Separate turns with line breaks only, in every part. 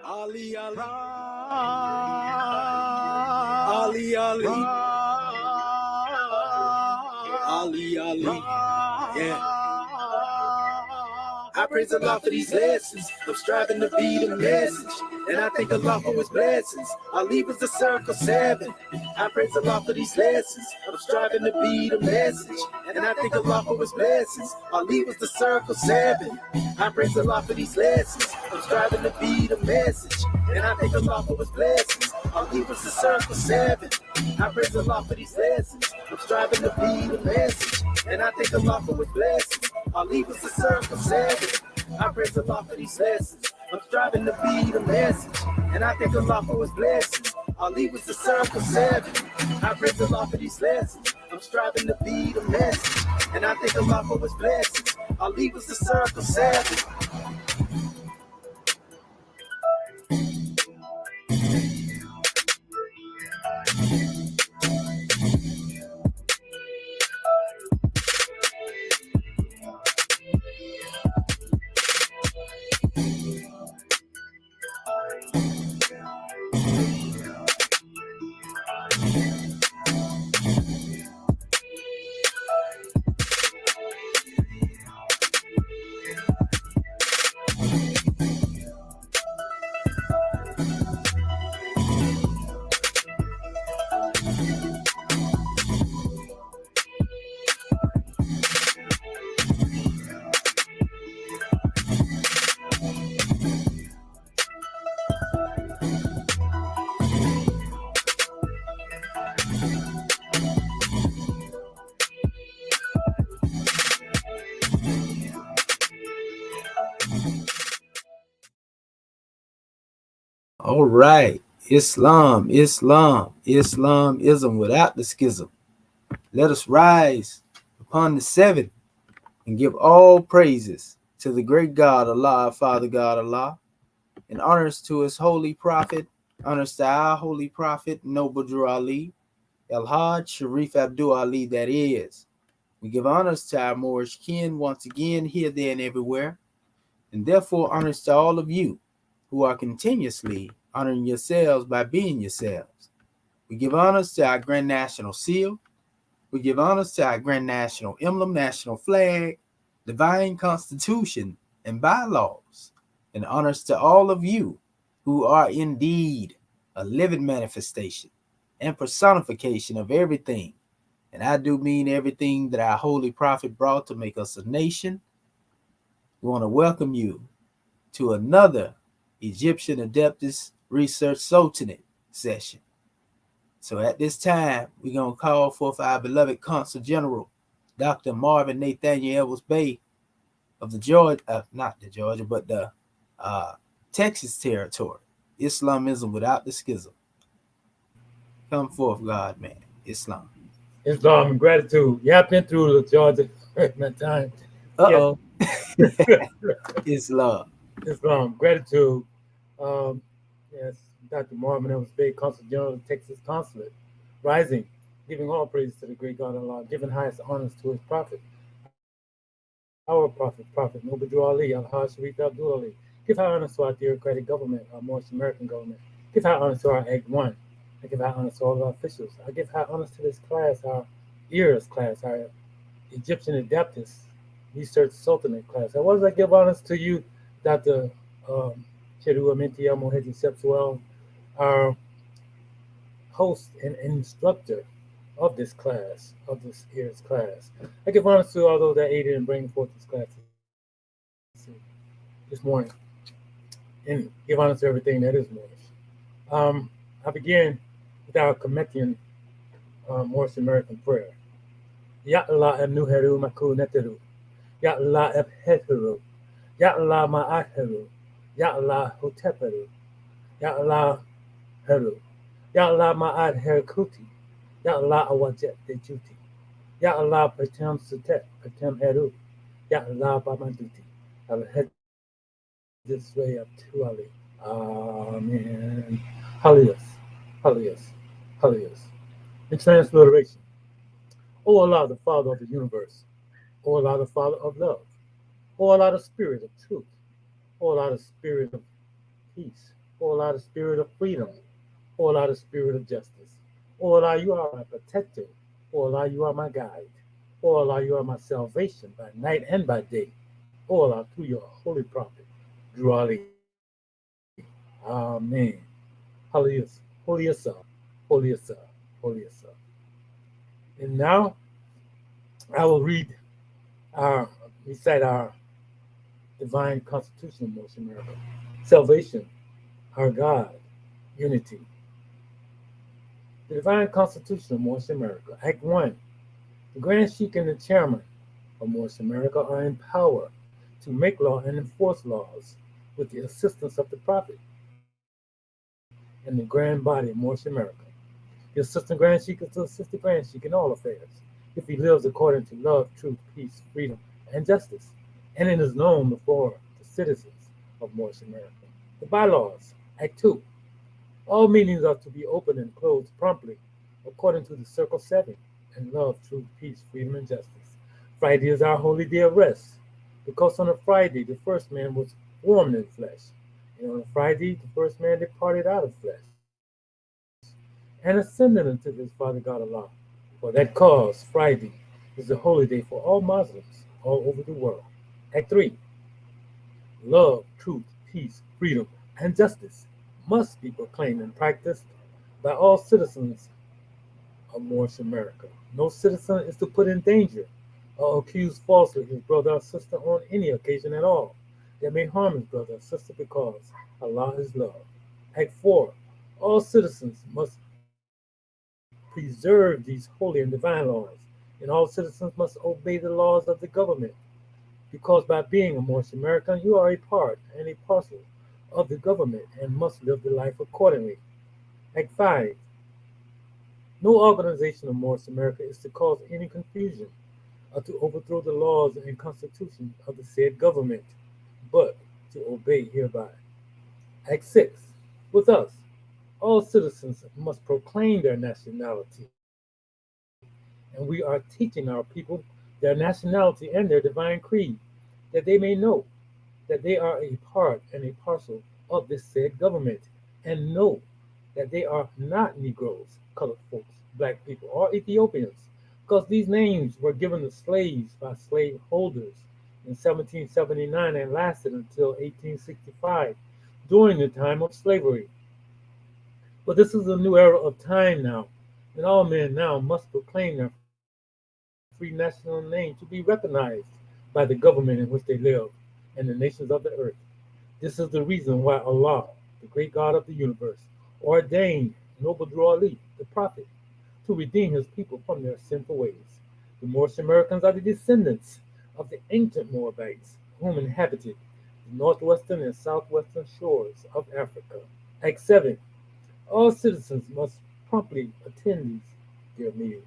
Ali, Ali, Ali, Ali, Ali, Ali, yeah. I praise Allah for these lessons. I'm striving to be the message, and I thank Allah for His blessings. Ali was the circle 7. I praise Allah for these lessons. I'm striving to be the message, and I thank Allah for His blessings. Ali was the circle 7. I praise Allah for these lessons. I'm striving to be the message, and I thank Allah for His blessings. Ali was the circle 7. I praise Allah for these lessons. I'm striving to be the message, and I thank Allah for His blessings. Ali was the circle 7. I praise Allah for these lessons. I'm striving to be the message, and I thank Allah for His blessings. Ali was the circle 7. I praise Allah for these lessons. I'm striving to be the message, and I thank Allah for His blessings. Ali was the circle 7.
All right. Islamism without the schism. Let us rise upon the 7th and give all praises to the great God, Allah, Father God, Allah, and honors to His holy prophet, honors to our holy prophet, Noble Drew Ali, El-Hajj Sharif Abdul Ali, that is. We give honors to our Moorish kin once again, here, there, and everywhere, and therefore honors to all of you who are continuously honoring yourselves by being yourselves. We give honors to our Grand National Seal. We give honors to our Grand National Emblem, National Flag, Divine Constitution, and bylaws. And honors to all of you who are indeed a living manifestation and personification of everything. And I do mean everything that our holy prophet brought to make us a nation. We want to welcome you to another Egyptian Adeptus Research Sultanate session. So at this time, we're going to call forth our beloved Consul General, Dr. Marvin Nathaniel Edwards Bey of the Texas territory, Islamism without the schism. Come forth, God, man. Islam.
Islam and gratitude. Yeah, I've been through the Georgia that time.
Uh-oh. Islam.
Islam, gratitude. Yes, Dr. Marvin Edwards Bey, Consul General of the Texas Consulate, rising, giving all praise to the great God Allah, giving highest honors to His prophet, our prophet, Noble Drew Ali, Al-Hajj Sharif Abdul Ali. Give high honors to our theocratic government, our Moorish American government. Give high honors to our Act 1. I give high honors to all of our officials. I give high honors to this class, our E.A.R.S class, our Egyptian Adeptus Research Sultanate class. I want to give honors to you, Dr. Cheru Amintia Moheji Sepsuel, our host and instructor of this class, of this E.A.R.S class. I give honors to all those that aided in bringing forth this class this morning, and give honors to everything that is Moorish. I begin with our Cometian Moorish American prayer. Ya Allah Nuheru Maku Neteru. Ya Allah Ebheteru. Ya Allah Ma'aheru. Ya Allah Hoteperu. Ya Allah Heru. Ya Allah Ma'ad Herkuti. Ya Allah Awajet Dejuti. Ya Allah Patem Sutet Patem Heru. Ya Allah Bamaduti. I'll head this way up to Ali. Amen. Hallelujah. Hallelujah. Hallelujah. In transliteration. O Allah, the Father of the universe. O Allah, the Father of love. O Allah, the Spirit of truth. O Allah, the Spirit of peace. O Allah, the spirit of freedom. O Allah, the spirit of justice. O Allah, you are my protector. O Allah, you are my guide. O Allah, you are my salvation by night and by day. O Allah, through your holy prophet, Drew Ali. Amen. Hallelujah. Holy Holy Holy And now I will recite our divine constitution of Most America. Salvation, our God, unity. The divine constitution of Most America. Act 1. The Grand Sheik and the Chairman of Most America are empowered to make law and enforce laws with the assistance of the Prophet and the Grand Body of Most America. The Assistant Grand Sheik is to assist the Grand Sheik in all affairs, if he lives according to love, truth, peace, freedom, and justice, and it is known before the citizens of Most America. The bylaws, Act 2. All meetings are to be opened and closed promptly, according to the Circle 7, and love, truth, peace, freedom, and justice. Friday is our holy day of rest, because on a Friday the first man was formed in flesh, and on a Friday the first man departed out of flesh, and ascended unto his Father God Allah. For that cause, Friday is the holy day for all Muslims all over the world. Act 3. Love, truth, peace, freedom, and justice must be proclaimed and practiced by all citizens of Moorish America. No citizen is to put in danger or accuse falsely his brother or sister on any occasion at all that may harm his brother or sister, because Allah is love. Act 4. All citizens must preserve these holy and divine laws, and all citizens must obey the laws of the government, because by being a Moorish American, you are a part and a parcel of the government and must live the life accordingly. Act 5. No organization of Moorish America is to cause any confusion or to overthrow the laws and constitution of the said government, but to obey hereby. Act 6. With us, all citizens must proclaim their nationality, and we are teaching our people their nationality and their divine creed, that they may know that they are a part and a parcel of this said government, and know that they are not Negroes, colored folks, black people, or Ethiopians, because these names were given to slaves by slaveholders in 1779 and lasted until 1865, during the time of slavery. But this is a new era of time now, and all men now must proclaim their free national name to be recognized by the government in which they live and the nations of the earth. This is the reason why Allah, the great God of the universe, ordained noble Drew Ali, the prophet, to redeem his people from their sinful ways. The Moorish Americans are the descendants of the ancient Moabites whom inhabited the northwestern and southwestern shores of Africa. Act 7. All citizens must promptly attend their meetings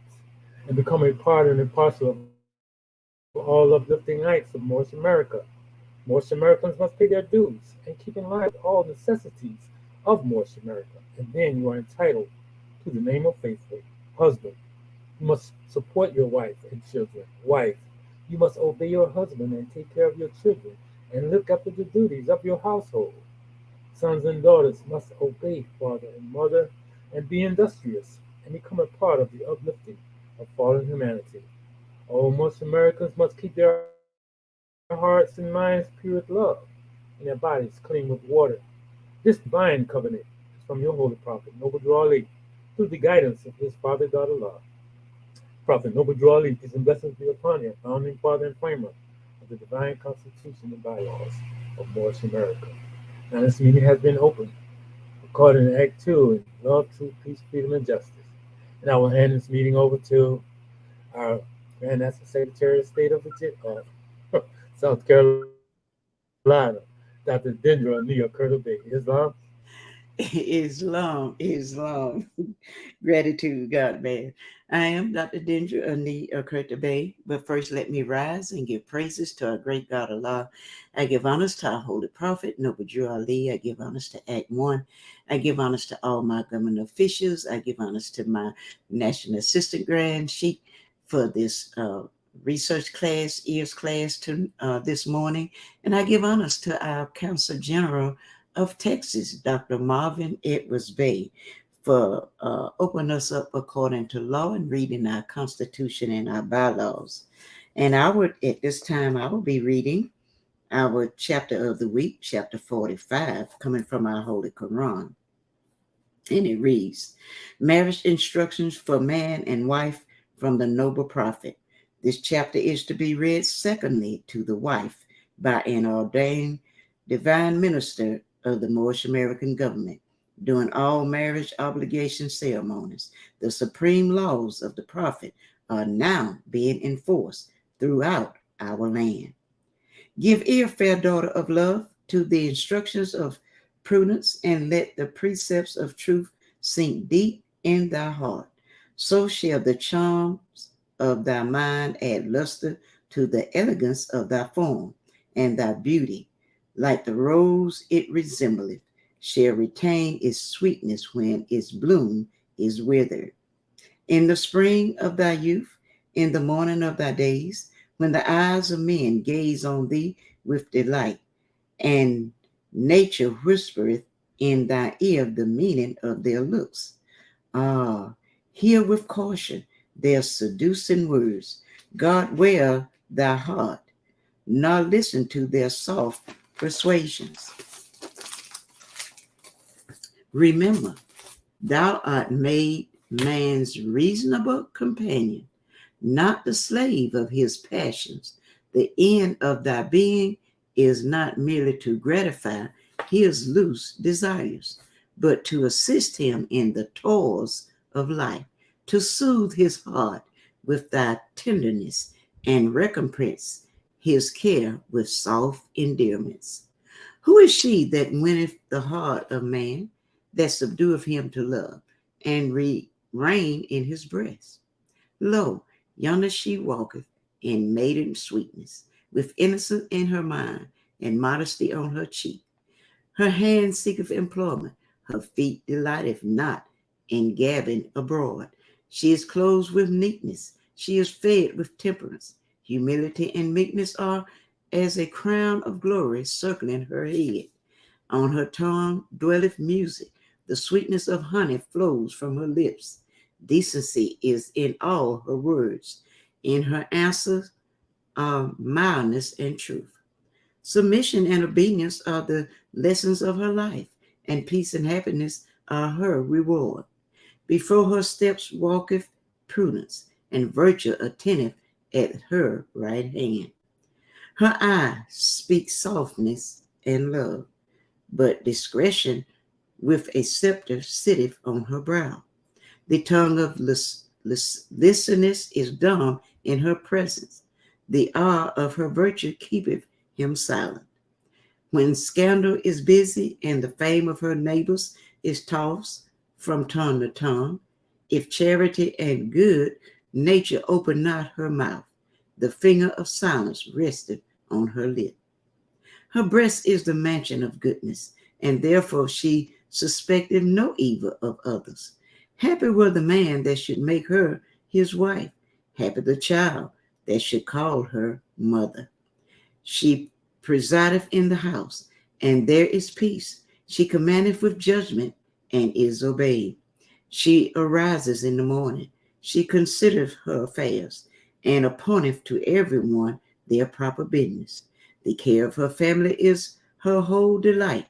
and become a part and a parcel of all uplifting acts of Moorish America. Moorish Americans must pay their dues and keep in line with all necessities of Moorish America, and then you are entitled to the name of faithful. Husband, you must support your wife and children. Wife, you must obey your husband and take care of your children and look after the duties of your household. Sons and daughters must obey father and mother and be industrious and become a part of the uplifting of fallen humanity. All most Americans must keep their hearts and minds pure with love and their bodies clean with water. This divine covenant is from your holy prophet, Noble Drew Ali, through the guidance of his Father God Allah. Prophet Noble Drew Ali, peace and blessings be upon him, founding father and framer of the divine constitution and bylaws of Moorish America. Now this meeting has been opened according to Act 2 in love, truth, peace, freedom, and justice. And I will hand this meeting over to our Grand National Secretary of State of South Carolina, Dr. Dendra Nia Curtis Bay. Islam.
Islam, Islam. Gratitude, God, man. I am Dr. Dendra Ani Bay, but first let me rise and give praises to our great God Allah. I give honors to our holy prophet, Noble Drew Ali. I give honors to Act 1. I give honors to all my government officials. I give honors to my National Assistant Grand Sheik for this research class, E.A.R.S class to this morning. And I give honors to our Council General, of Texas, Dr. Marvin Edwards Bay, for opening us up according to law and reading our Constitution and our bylaws. And at this time, I will be reading our chapter of the week, chapter 45, coming from our Holy Quran. And it reads, Marriage Instructions for Man and Wife from the Noble Prophet. This chapter is to be read secondly to the wife by an ordained divine minister of the Moorish American government during all marriage obligation ceremonies. The supreme laws of the prophet are now being enforced throughout our land. Give ear, fair daughter of love, to the instructions of prudence, and let the precepts of truth sink deep in thy heart. So shall the charms of thy mind add luster to the elegance of thy form, and thy beauty, like the rose it resembleth, shall retain its sweetness when its bloom is withered. In the spring of thy youth, in the morning of thy days, when the eyes of men gaze on thee with delight, and nature whispereth in thy ear the meaning of their looks. Ah, hear with caution their seducing words. Guard well thy heart, nor listen to their soft persuasions. Remember, thou art made man's reasonable companion, not the slave of his passions. The end of thy being is not merely to gratify his loose desires, but to assist him in the toils of life, to soothe his heart with thy tenderness, and recompense his care with soft endearments. Who is she that winneth the heart of man, that subdueth him to love, and reign in his breast? Lo, yonder she walketh in maiden sweetness, with innocence in her mind, and modesty on her cheek. Her hand seeketh employment, her feet delighteth not in gabbing abroad. She is clothed with neatness, she is fed with temperance. Humility and meekness are as a crown of glory circling her head. On her tongue dwelleth music, the sweetness of honey flows from her lips. Decency is in all her words, in her answers are mildness and truth. Submission and obedience are the lessons of her life, and peace and happiness are her reward. Before her steps walketh prudence, and virtue attendeth at her right hand. Her eye speaks softness and love, but discretion with a scepter sitteth on her brow. The tongue of listeners is dumb in her presence. The hour of her virtue keepeth him silent. When scandal is busy and the fame of her neighbors is tossed from tongue to tongue, if charity and good nature open not her mouth, the finger of silence resteth on her lip. Her breast is the mansion of goodness, and therefore she suspected no evil of others. Happy were the man that should make her his wife. Happy the child that should call her mother. She presideth in the house, and there is peace. She commandeth with judgment, and is obeyed. She arises in the morning. She considereth her affairs, and appointeth to everyone their proper business. The care of her family is her whole delight.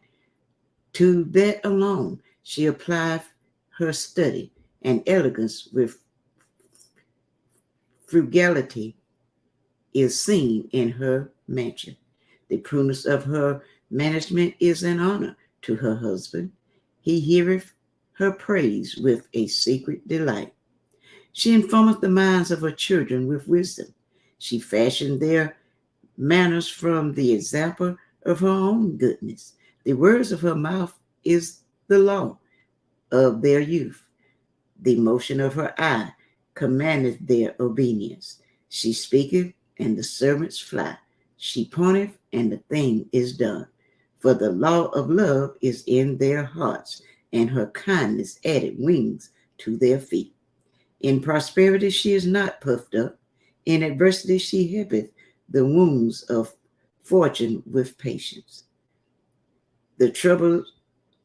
To that alone she applieth her study, and elegance with frugality is seen in her mansion. The prudence of her management is an honor to her husband. He heareth her praise with a secret delight. She informeth the minds of her children with wisdom. She fashioned their manners from the example of her own goodness. The words of her mouth is the law of their youth. The motion of her eye commandeth their obedience. She speaketh, and the servants fly. She pointeth, and the thing is done. For the law of love is in their hearts, and her kindness added wings to their feet. In prosperity she is not puffed up. In adversity she helpeth the wounds of fortune with patience. The troubles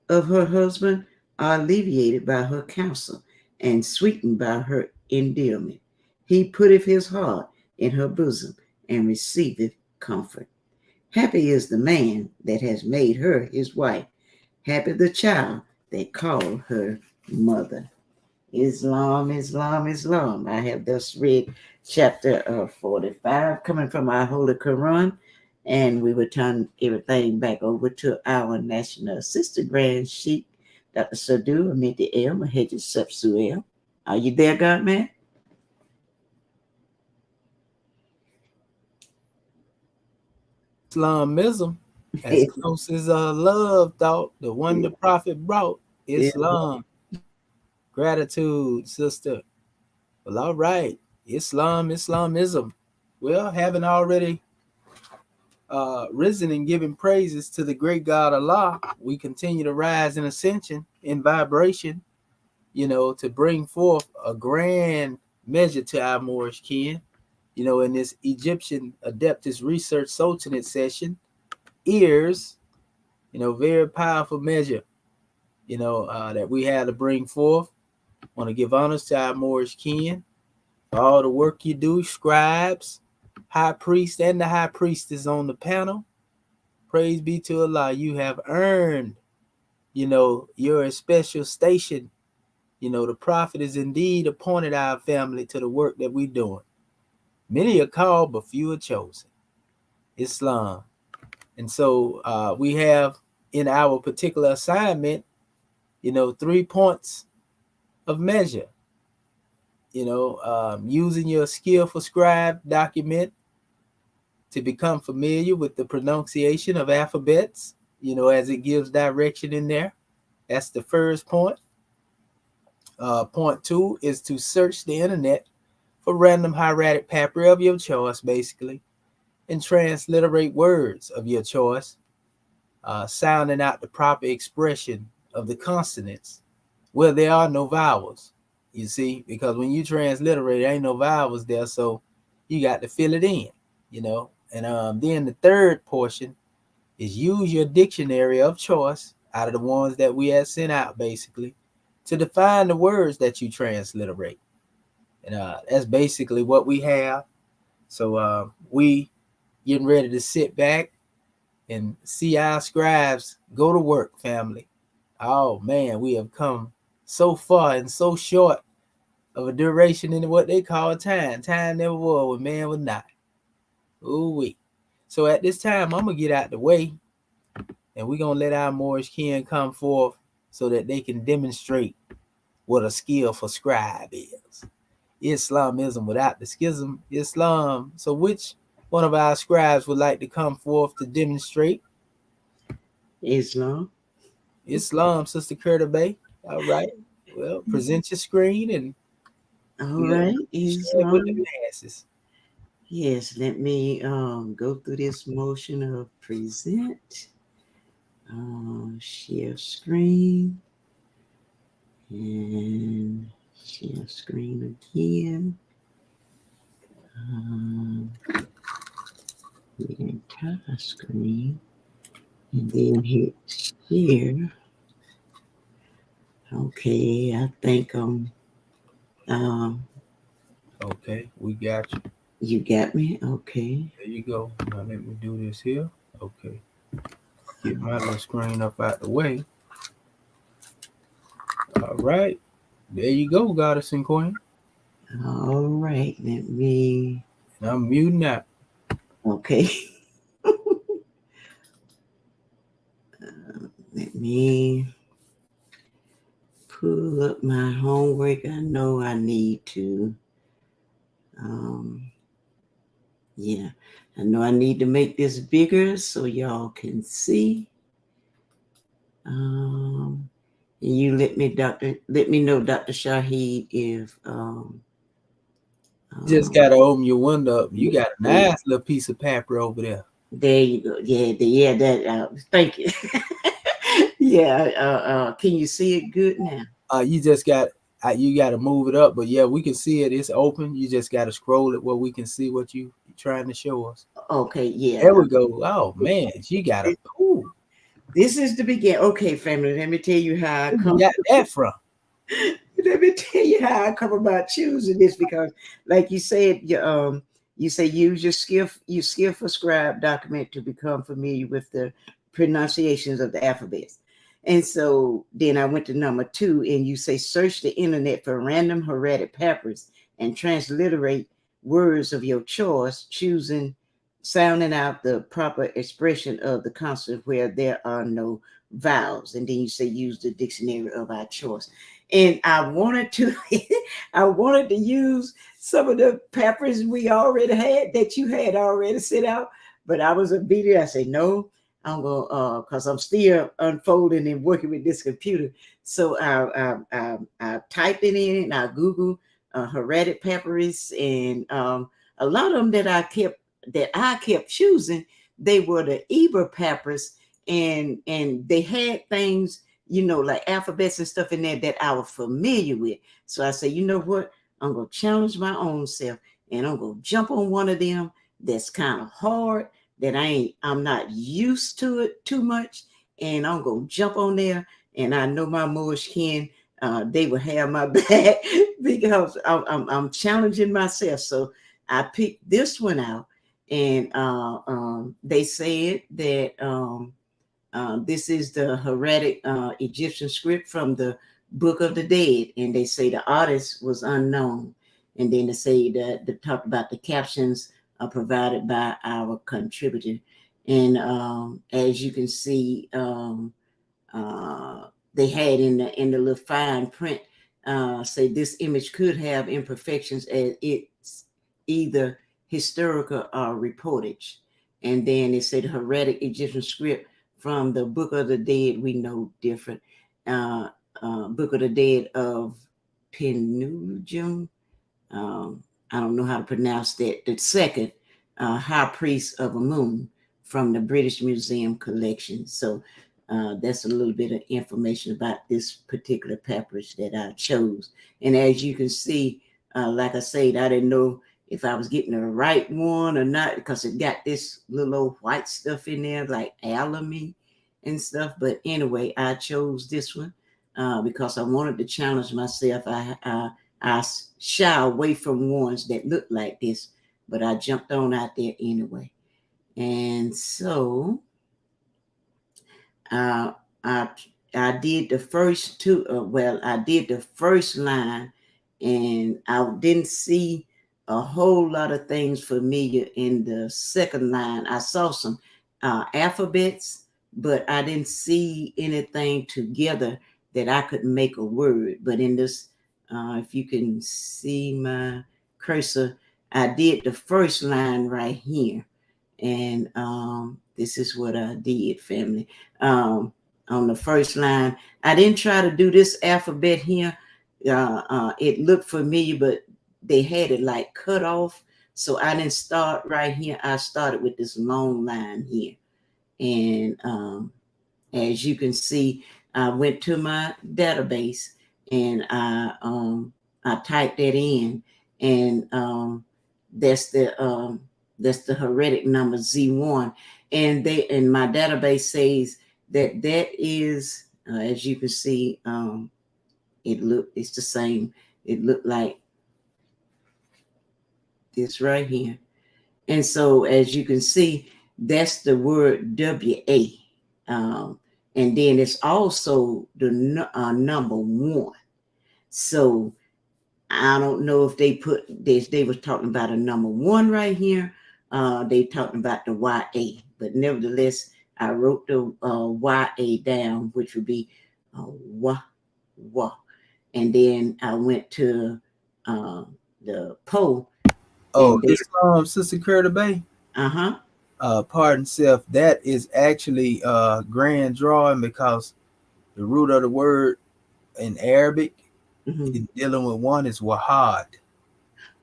of her husband are alleviated by her counsel and sweetened by her endearment. He putteth his heart in her bosom and receiveth comfort. Happy is the man that has made her his wife. Happy the child that called her mother. Islam, Islam, Islam. I have thus read chapter 45 coming from our Holy Quran, and we will turn everything back over to our National Assistant Grand Sheikh, Dr. Sadu Amiti El Mahedji Sepsuel. Are you there, God man?
Islamism, as close as love thought, the one the prophet brought, Islam. Gratitude, sister. Well, all right. Islam, Islamism. Well, having already risen and giving praises to the great God Allah, we continue to rise in ascension, in vibration, to bring forth a grand measure to our Moorish kin, in this Egyptian Adeptus Research Sultanate session. E.A.R.S, very powerful measure, that we had to bring forth. Want to give honors to our Moorish kin for all the work you do, scribes, high priest, and the high priestess on the panel. Praise be to Allah. You have earned, your special station. The prophet is indeed appointed our family to the work that we're doing. Many are called, but few are chosen. Islam. And so we have in our particular assignment, 3 points of measure. Using your skillful scribe document to become familiar with the pronunciation of alphabets, as it gives direction in there. That's the first point. Point 2 is to search the internet for random hieratic papyri of your choice, basically, and transliterate words of your choice, sounding out the proper expression of the consonants where there are no vowels. You see, because when you transliterate, there ain't no vowels there, so you got to fill it in, And then the third portion is use your dictionary of choice out of the ones that we had sent out, basically, to define the words that you transliterate. And that's basically what we have. So we getting ready to sit back and see our scribes go to work, family. Oh, man, we have come so far and so short of a duration in what they call time. Time never was when man was not. Ooh-wee. So at this time, I'm going to get out the way, and we're going to let our Moorish kin come forth so that they can demonstrate what a skillful scribe is. Islamism without the schism, Islam. So which one of our scribes would like to come forth to demonstrate?
Islam.
Islam, Sister Curta Bay. All right. Well, present your screen and
all right. Islam.
With the masses.
Yes, let me go through this motion of present. Share screen. And share screen again. The entire screen. And then hit share. Okay, I think
okay, we got you.
You got me? Okay.
There you go. Now let me do this here. Okay. Get my little screen up out the way. All right. There you go, Goddess and Queen.
All right. Let me.
And I'm muting out.
Okay. Let me pull up my homework. I know I need to. Yeah, I know I need to make this bigger so y'all can see. And you let me know, Dr. Shahid, if
just gotta open your window up. You got a nice little piece of paper over there.
There you go. Yeah, that. Thank you. Yeah. Can you see it good now?
You just got. You got to move it up, but yeah, we can see it. It's open. You just got to scroll it where we can see what you're trying to show us.
Okay, yeah.
There we go. Oh man, she got a. Ooh.
This is the beginning. Okay, family, let me tell you how I
Where
come.
you got that from?
Let me tell you how I come about choosing this because, like you said, you say use your skillful scribe document to become familiar with the pronunciations of the alphabets. And so then I went to number 2, and you say search the internet for random hieratic papyrus and transliterate words of your choice, choosing sounding out the proper expression of the consonant where there are no vowels. And then you say use the dictionary of our choice. And I wanted to I wanted to use some of the peppers we already had that you had already set out, but I was obedient. I said no, I'm gonna because I'm still unfolding and working with this computer. So I typed it in and I Google hieratic peppers, and a lot of them that I kept choosing, they were the Eber peppers, and they had things, like alphabets and stuff in there that I was familiar with. So I said, you know what? I'm gonna challenge my own self, and I'm gonna jump on one of them that's kind of hard, that I'm not used to it too much, and I'm gonna jump on there. And I know my Moorish kin, they will have my back because I'm challenging myself. So I picked this one out, and they said that this is the hieratic Egyptian script from the Book of the Dead, and they say the artist was unknown. And then they say that they talk about the captions are provided by our contributor. And as you can see, they had in the little fine print, say this image could have imperfections as it's either historical or reportage. And then they say the hieratic Egyptian script from the Book of the Dead, we know different. Uh, Book of the Dead of Penujum. I don't know how to pronounce that. The second High Priest of Amun from the British Museum collection. So that's a little bit of information about this particular papyrus that I chose. And as you can see, like I said, I didn't know if I was getting the right one or not because it got this little old white stuff in there like alum and stuff. But anyway, I chose this one because I wanted to challenge myself. I shy away from ones that look like this, but I jumped on out there anyway. And so uh, I I did the first two. I did the first line, and I didn't see a whole lot of things familiar in the second line. I saw some alphabets, but I didn't see anything together that I could make a word. But in this, if you can see my cursor, I did the first line right here, and this is what I did, family. On the first line, I didn't try to do this alphabet here. It looked familiar, but they had it like cut off. So I didn't start right here. I started with this long line here. And as you can see, I went to my database and I typed that in, and that's the that's the heretic number Z1, and my database says that is as you can see, it's the same. It looked like this right here, and so as you can see, that's the word WA. Um, and then it's also the number 1. So I don't know if they put this. They was talking about a number 1 right here. They talking about the YA, but nevertheless, I wrote the YA down, which would be wah wah, and then I went to the PO,
Oh,
and they
Sister Curtis Bay.
uh-huh.
Pardon self. That is actually grand drawing because the root of the word in Arabic
Mm-hmm.
in dealing with one is wahad.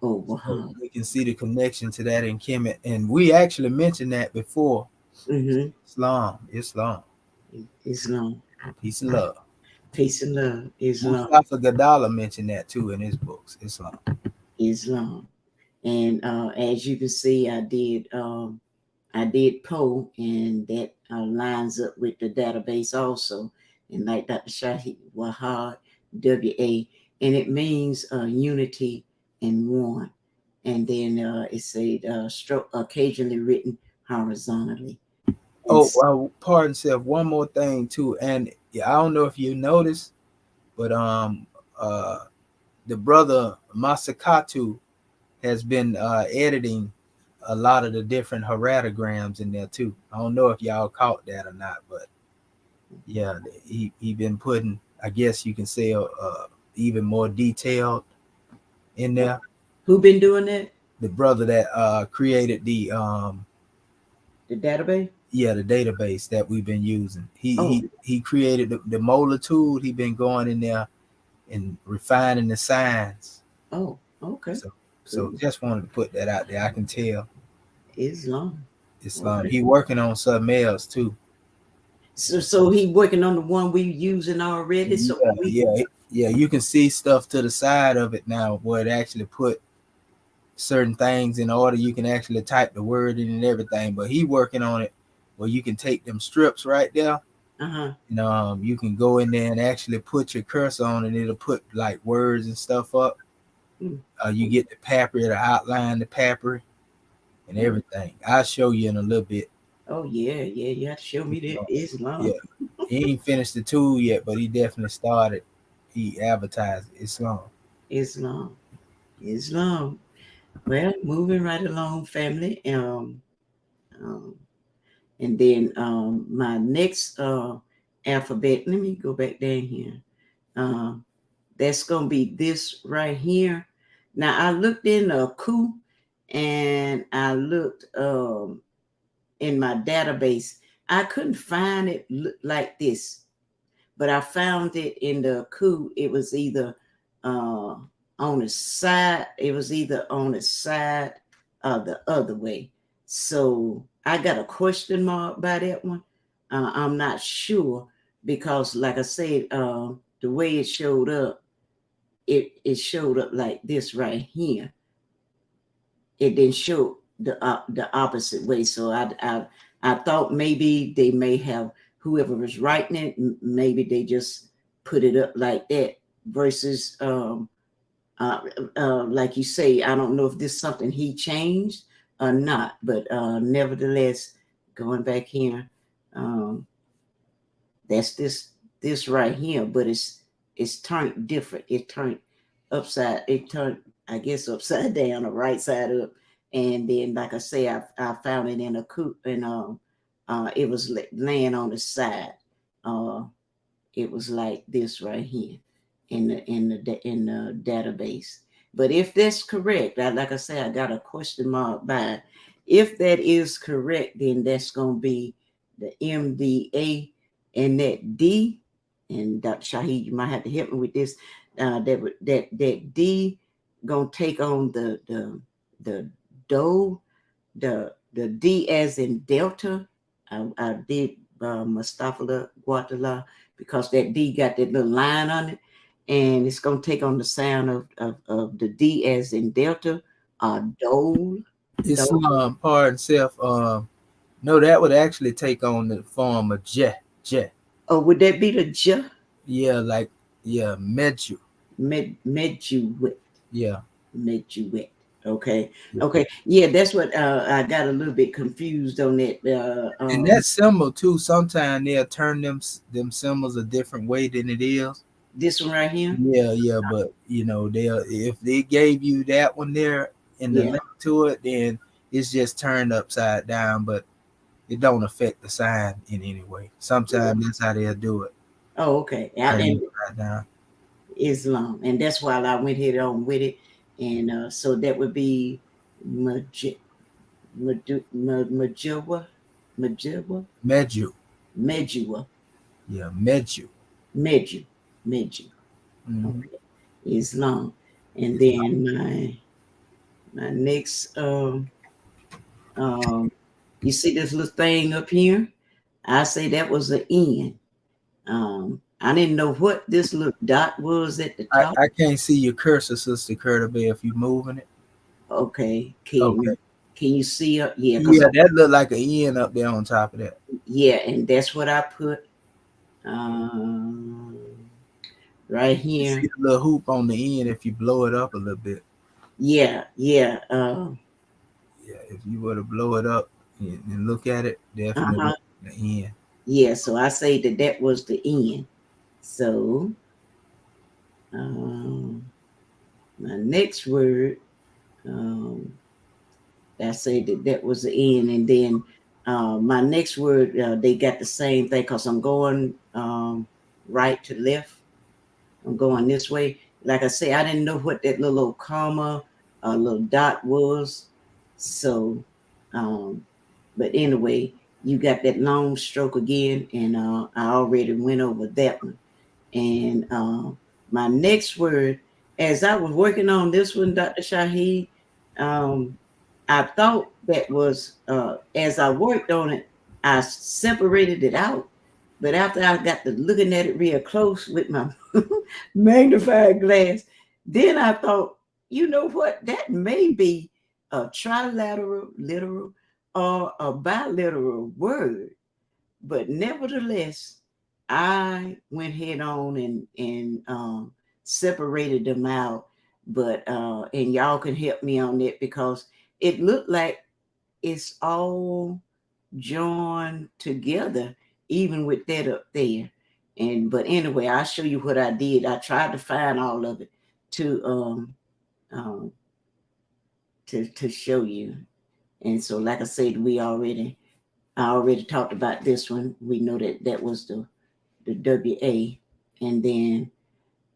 Oh
So
wow.
we can see the connection to that in Kemet, and we actually mentioned that before.
Mm-hmm.
Islam,
Islam.
peace and love.
Peace and love. Islam.
Mustafa Gadala mentioned that too in his books. Islam.
Islam. And as you can see, I did I did poll, and that lines up with the database also. And like Dr. Shahi Wahad, WA, and it means unity and one. And then it said stroke occasionally written horizontally.
Oh, well, pardon self. One more thing too, and I don't know if you noticed, but the brother Masakatu has been editing a lot of the different heratograms in there too. I don't know if y'all caught that or not, but yeah, he been putting, I guess you can say, even more detailed in there.
Who been doing that?
The brother that created the
database.
Yeah, the database that we've been using.
Oh.
He created the molar tool. He been going in there and refining the signs.
Oh, okay.
So just wanted to put that out there. I can tell
Islam.
Okay. He working on something else too.
So he working on the one we using already. So
yeah. You can see stuff to the side of it now where it actually put certain things in order. You can actually type the word in and everything. But he working on it where you can take them strips right there. And you can go in there and actually put your cursor on, and it'll put like words and stuff up. You get the papyri to outline the papyri and everything. I'll show you in a little bit.
Oh yeah, you have to show me that Islam.
Yeah, he ain't finished the tool yet, but he definitely started. He advertised Islam.
Well, moving right along, family. And then my next alphabet. Let me go back down here. That's gonna be this right here. Now I looked in a coup, and I looked in my database. I couldn't find it like this, but I found it in the coup. It was either on the side. It was either on the side or the other way. So I got a question mark by that one. I'm not sure because, like I said, the way it showed up, it showed up like this right here. It didn't show the opposite way. So I thought maybe they may have, whoever was writing it, maybe they just put it up like that versus like you say, I don't know if this is something he changed or not, but nevertheless, going back here, that's this right here, but it's turned different. It turned I guess upside down or right side up. And then, like I say, I found it in a coop, and it was laying on the side. It was like this right here in the database. But if that's correct, like I say, I got a question mark by. If that is correct, then that's gonna be the MDA, and that D. And Dr. Shahid, you might have to help me with this. That D gonna take on the D as in Delta. I did Mustafa Guatemala because that D got that little line on it, and it's gonna take on the sound of the D as in Delta or Dole.
Islam, pardon self. No, that would actually take on the form of J.
Oh, would that be the J?
Yeah, like Medu.
Medu.
Yeah.
Medu. Okay. Yeah, that's what I got a little bit confused on that.
And that symbol too, sometimes they'll turn them symbols a different way than it is.
This one right here?
Yeah, but if they gave you that one there in the link to it, then it's just turned upside down, but it don't affect the sign in any way. Sometimes that's how they'll do it.
Oh, okay. Islam, and that's why I went head on with it, and so that would be Medu.
Yeah, Medu.
Mm-hmm. Okay. Islam, and then my next you see this little thing up here? I say that was an N. I didn't know what this little dot was at the top.
I can't see your cursor, Sister Curta Bay, if you're moving it.
Okay.
Okay.
Can you see up? Yeah,
Yeah, that look like an N up there on top of that.
yeah, and that's what I put um, right
You see
here.
the little hoop on the end if you blow it up a little bit.
Yeah, yeah,
Yeah, if you were to blow it up and look at it, definitely
uh-huh.
the end.
Yeah, so I say that was the end. So my next word, um, I say that was the end, and then my next word, they got the same thing because I'm going right to left. I'm going this way. Like I say, I didn't know what that little comma, little dot was. So, um, but anyway, you got that long stroke again, and I already went over that one. And my next word, as I was working on this one, Dr. Shahid, um, I thought that was, as I worked on it, I separated it out. But after I got to looking at it real close with my magnified glass, then I thought, you know what? That may be a trilateral, literal, or a biliteral word. But nevertheless, I went head on and separated them out. But and y'all can help me on that because it looked like it's all joined together, even with that up there. And but anyway, I'll show you what I did. I tried to find all of it to um to show you. And so, like I said, I already talked about this one. We know that that was the WA, and then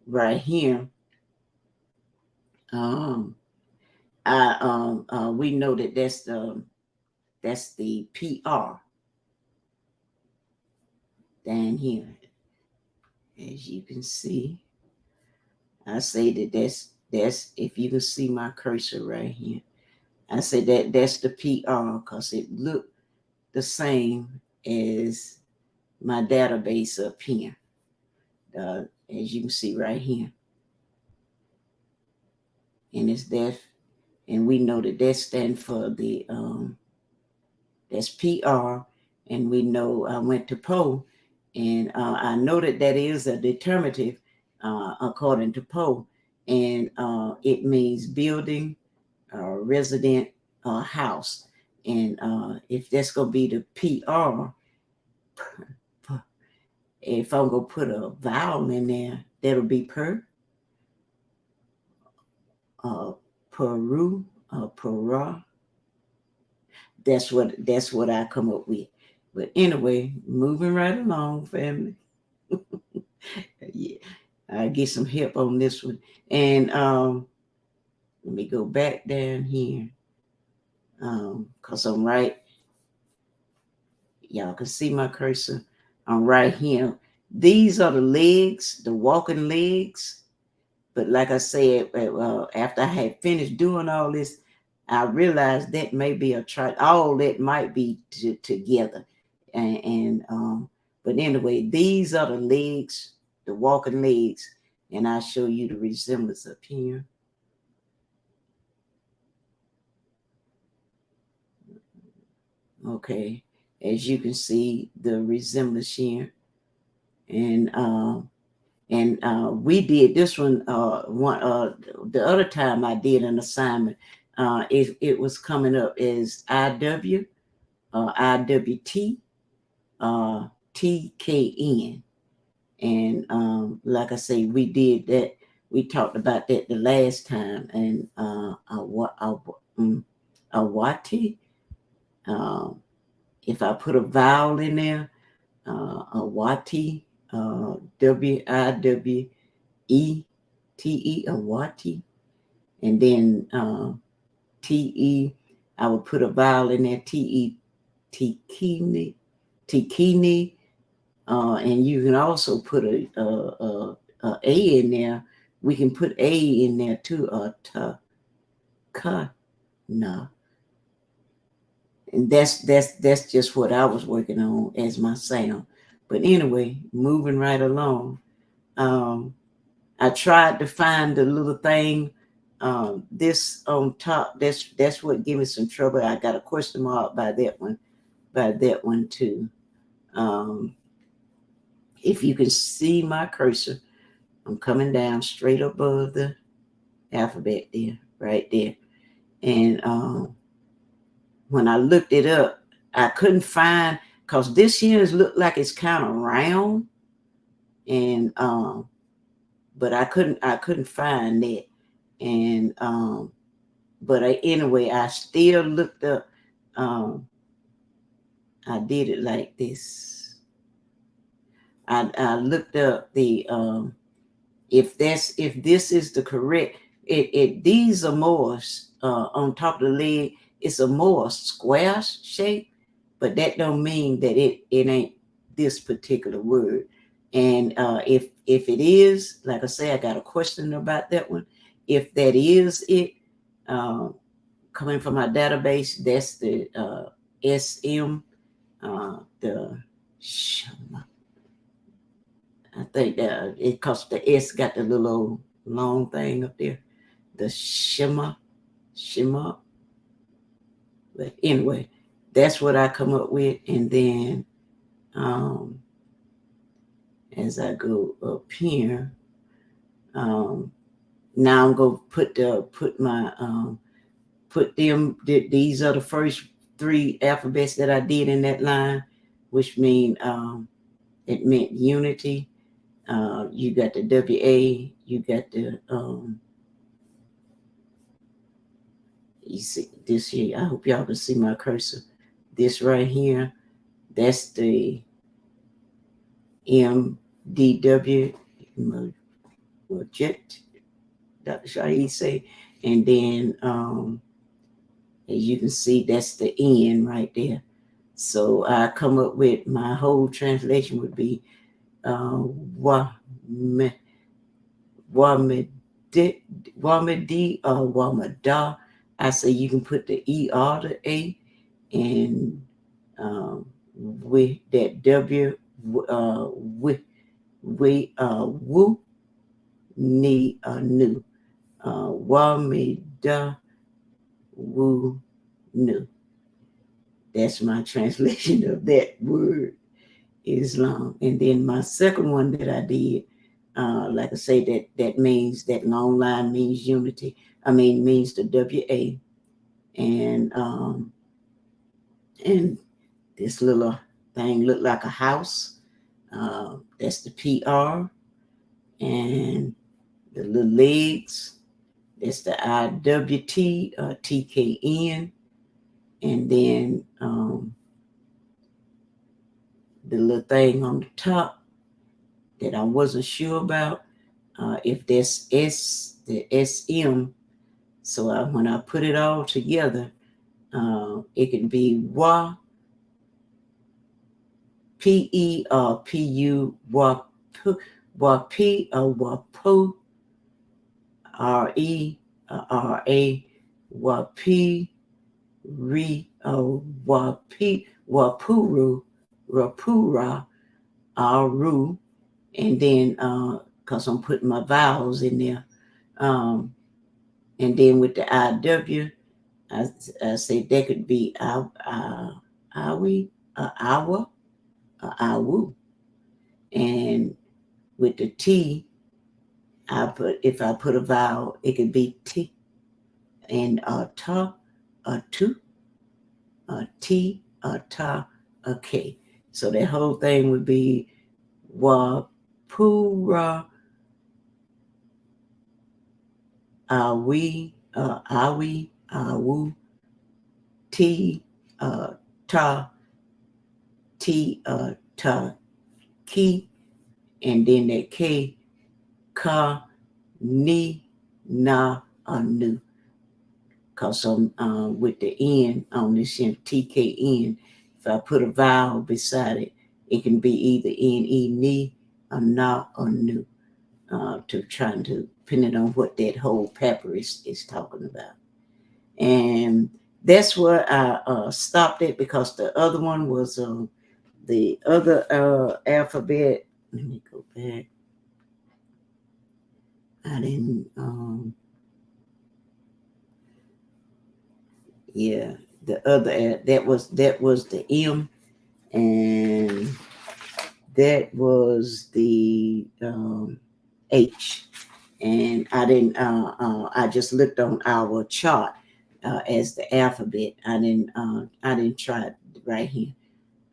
right here, um, we know that that's the PR down here, as you can see. I say that that's if you can see my cursor right here. I say that that's the PR because it looked the same as my database up here, as you can see right here, and it's that, and we know that that stands for the that's PR, and we know I went to Poe, and I know that that is a determinative according to Poe, and it means building, resident, house, and if that's gonna be the PR, if I'm gonna put a vowel in there, that'll be uh, Peru, Para. That's what I come up with. But anyway, moving right along, family. Yeah, I get some help on this one. And let me go back down here. Cause I'm right. Y'all can see my cursor. I'm right here. These are the legs, the walking legs. But like I said, after I had finished doing all this, I realized that may be all that might be together. And but anyway, these are the legs, the walking legs, and I'll show you the resemblance up here. Okay, as you can see, the resemblance here, and we did this one the other time I did an assignment. It was coming up as IW, IWT, TKN, and like I say, we did that. We talked about that the last time, and Awati. Um, if I put a vowel in there, Awati, WIWETE, Awati, and then TE, I would put a vowel in there, TE, Tikini, Tikini, and you can also put a in there. We can put a in there too, no, and that's just what I was working on as my sound. But anyway, moving right along, I tried to find the little thing This on top, that's what gave me some trouble. I got a question mark by that one too. If you can see my cursor, I'm coming down straight above the alphabet there, right there. And when I looked it up, I couldn't find, because this here looked like it's kind of round, and but I couldn't find that. And but anyway, I still looked up. I did it like this. I looked up the if this is the correct, these are more on top of the leg. It's a more square shape, but that don't mean that it ain't this particular word. And if it is, like I say, I got a question about that one. If that is it, coming from my database, that's the SM, the I think that it cost the S got the little long thing up there, the shimmer. But anyway, that's what I come up with, and then as I go up here, now I'm gonna these are the first 3 alphabets that I did in that line, which mean it meant unity. You got the WA, you got the you see this here. I hope y'all can see my cursor. This right here, that's the MDW, Jet, Dr. Shahi say, and then as you can see, that's the N right there. So I come up with my whole translation would be Wamedi or Wamada. I say you can put the E.R. to A, and with that W, woo, ni, new, Wamida, woo, new. That's my translation of that word, Islam. And then my second one that I did, like I say, that means, that long line means unity. Means the WA. And this little thing looked like a house. That's the PR. And the little legs, that's the IWT, TKN. And then the little thing on the top that I wasn't sure about, if that's the SM. So when I put it all together, it can be WA, PE, or PU, WA, P, or WAPO, RE, RA, WAP, RE, WAP, WAPURU, Rapura, Aru, and then because I'm putting my vowels in there, and then with the IW, I say that could be Awi, Awa, Awu, and with the T, if I put a vowel, it could be T, and ta, tu, T, ta, K. So that whole thing would be Wapura, Awi, Awu, T, ta, T, ta, ki, and then that K, ka, ni, na, nu. Because I'm with the N on this TKN, if I put a vowel beside it, it can be either N-E, ni, or na, or nu, depending on what that whole papyrus is talking about. And that's where I stopped it, because the other one was the other alphabet. Let me go back. I didn't Yeah, the other that was the M, and that was the H. And I didn't. I just looked on our chart as the alphabet. I didn't. I didn't try right here.